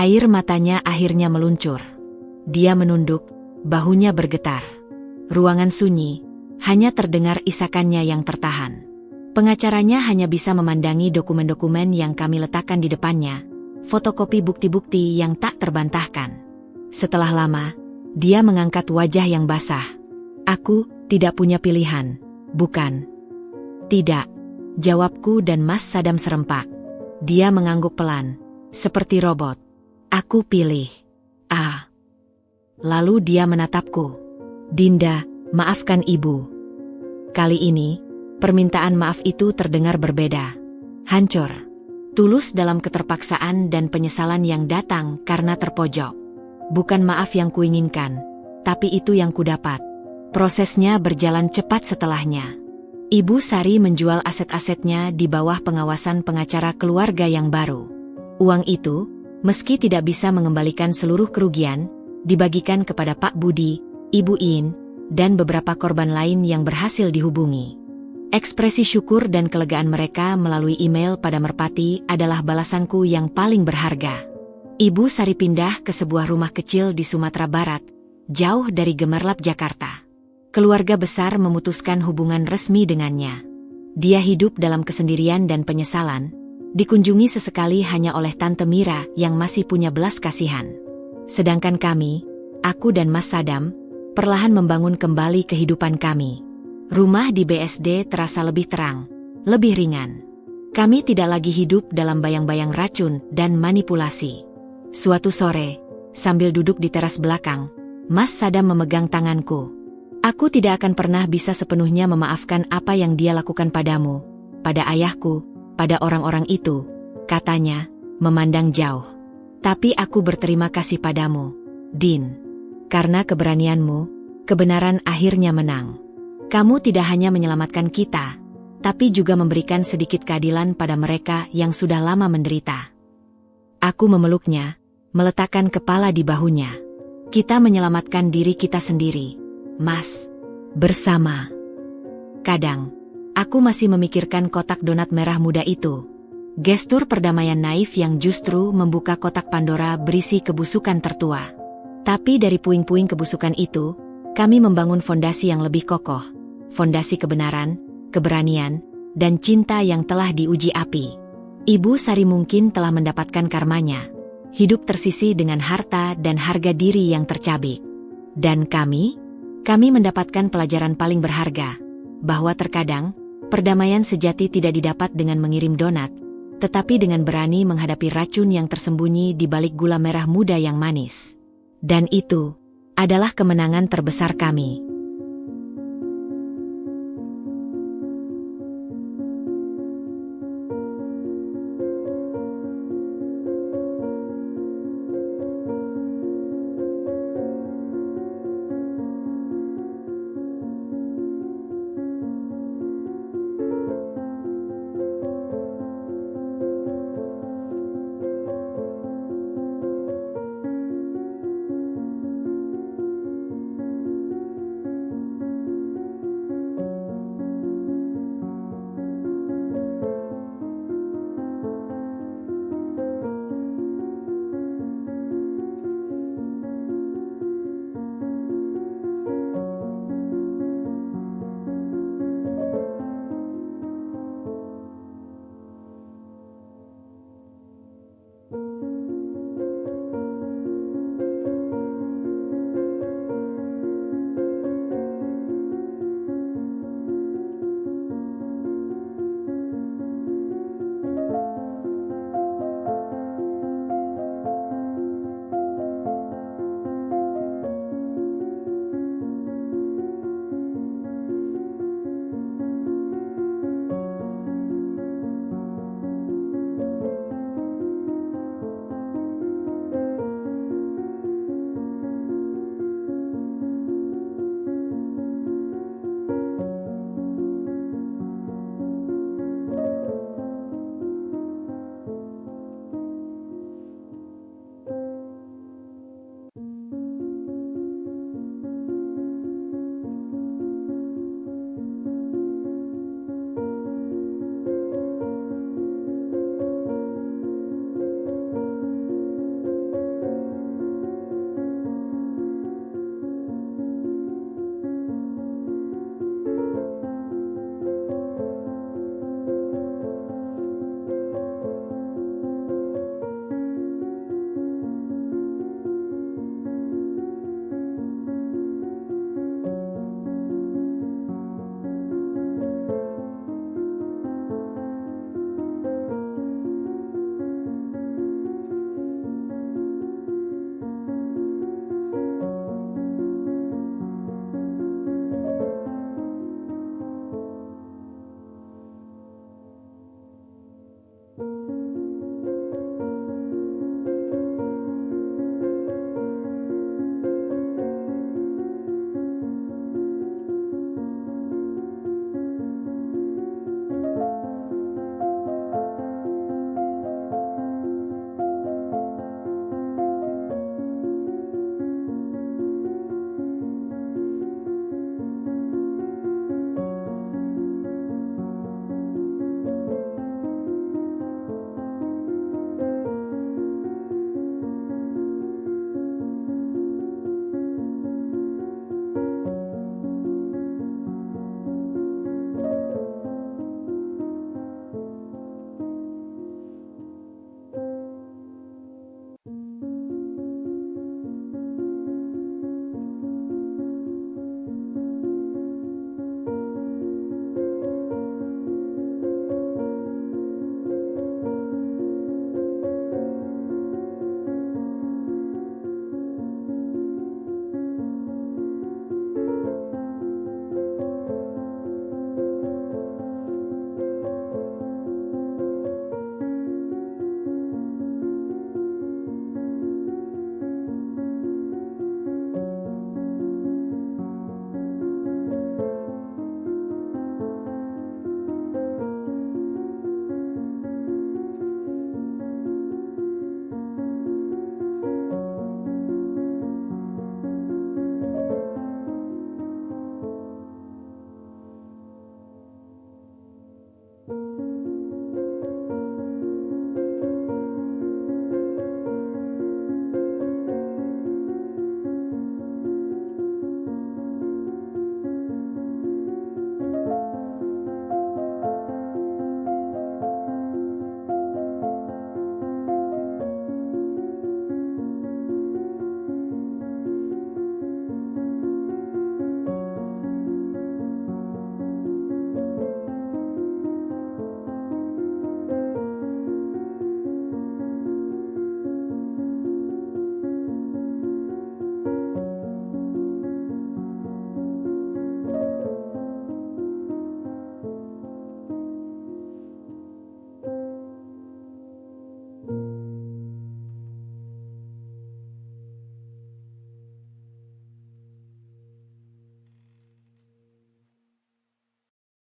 Speaker 1: Air matanya akhirnya meluncur. Dia menunduk, bahunya bergetar. Ruangan sunyi, hanya terdengar isakannya yang tertahan. Pengacaranya hanya bisa memandangi dokumen-dokumen yang kami letakkan di depannya, fotokopi bukti-bukti yang tak terbantahkan. Setelah lama, dia mengangkat wajah yang basah. Aku tidak punya pilihan, bukan? Tidak, jawabku dan Mas Sadam serempak. Dia mengangguk pelan, seperti robot. Aku pilih A. Lalu dia menatapku. Dinda, maafkan ibu. Kali ini, permintaan maaf itu terdengar berbeda. Hancur. Tulus dalam keterpaksaan dan penyesalan yang datang karena terpojok. Bukan maaf yang kuinginkan, tapi itu yang kudapat. Prosesnya berjalan cepat setelahnya. Ibu Sari menjual aset-asetnya di bawah pengawasan pengacara keluarga yang baru. Uang itu, meski tidak bisa mengembalikan seluruh kerugian, dibagikan kepada Pak Budi, Ibu In, dan beberapa korban lain yang berhasil dihubungi. Ekspresi syukur dan kelegaan mereka melalui email pada Merpati adalah balasanku yang paling berharga. Ibu Sari pindah ke sebuah rumah kecil di Sumatera Barat, jauh dari gemerlap Jakarta. Keluarga besar memutuskan hubungan resmi dengannya. Dia hidup dalam kesendirian dan penyesalan, dikunjungi sesekali hanya oleh Tante Mira yang masih punya belas kasihan. Sedangkan kami, aku dan Mas Sadam, perlahan membangun kembali kehidupan kami. Rumah di BSD terasa lebih terang, lebih ringan. Kami tidak lagi hidup dalam bayang-bayang racun dan manipulasi. Suatu sore, sambil duduk di teras belakang, Mas Sadam memegang tanganku. Aku tidak akan pernah bisa sepenuhnya memaafkan apa yang dia lakukan padamu, pada ayahku, pada orang-orang itu, katanya, memandang jauh. Tapi aku berterima kasih padamu, Din. Karena keberanianmu, kebenaran akhirnya menang. Kamu tidak hanya menyelamatkan kita, tapi juga memberikan sedikit keadilan pada mereka yang sudah lama menderita. Aku memeluknya, meletakkan kepala di bahunya. Kita menyelamatkan diri kita sendiri, Mas. Bersama. Kadang, aku masih memikirkan kotak donat merah muda itu. Gestur perdamaian naif yang justru membuka kotak Pandora berisi kebusukan tertua. Tapi dari puing-puing kebusukan itu, kami membangun fondasi yang lebih kokoh. Fondasi kebenaran, keberanian, dan cinta yang telah diuji api. Ibu Sari mungkin telah mendapatkan karmanya. Hidup tersisi dengan harta dan harga diri yang tercabik. Dan kami mendapatkan pelajaran paling berharga, bahwa terkadang, perdamaian sejati tidak didapat dengan mengirim donat, tetapi dengan berani menghadapi racun yang tersembunyi di balik gula merah muda yang manis. Dan itu adalah kemenangan terbesar kami.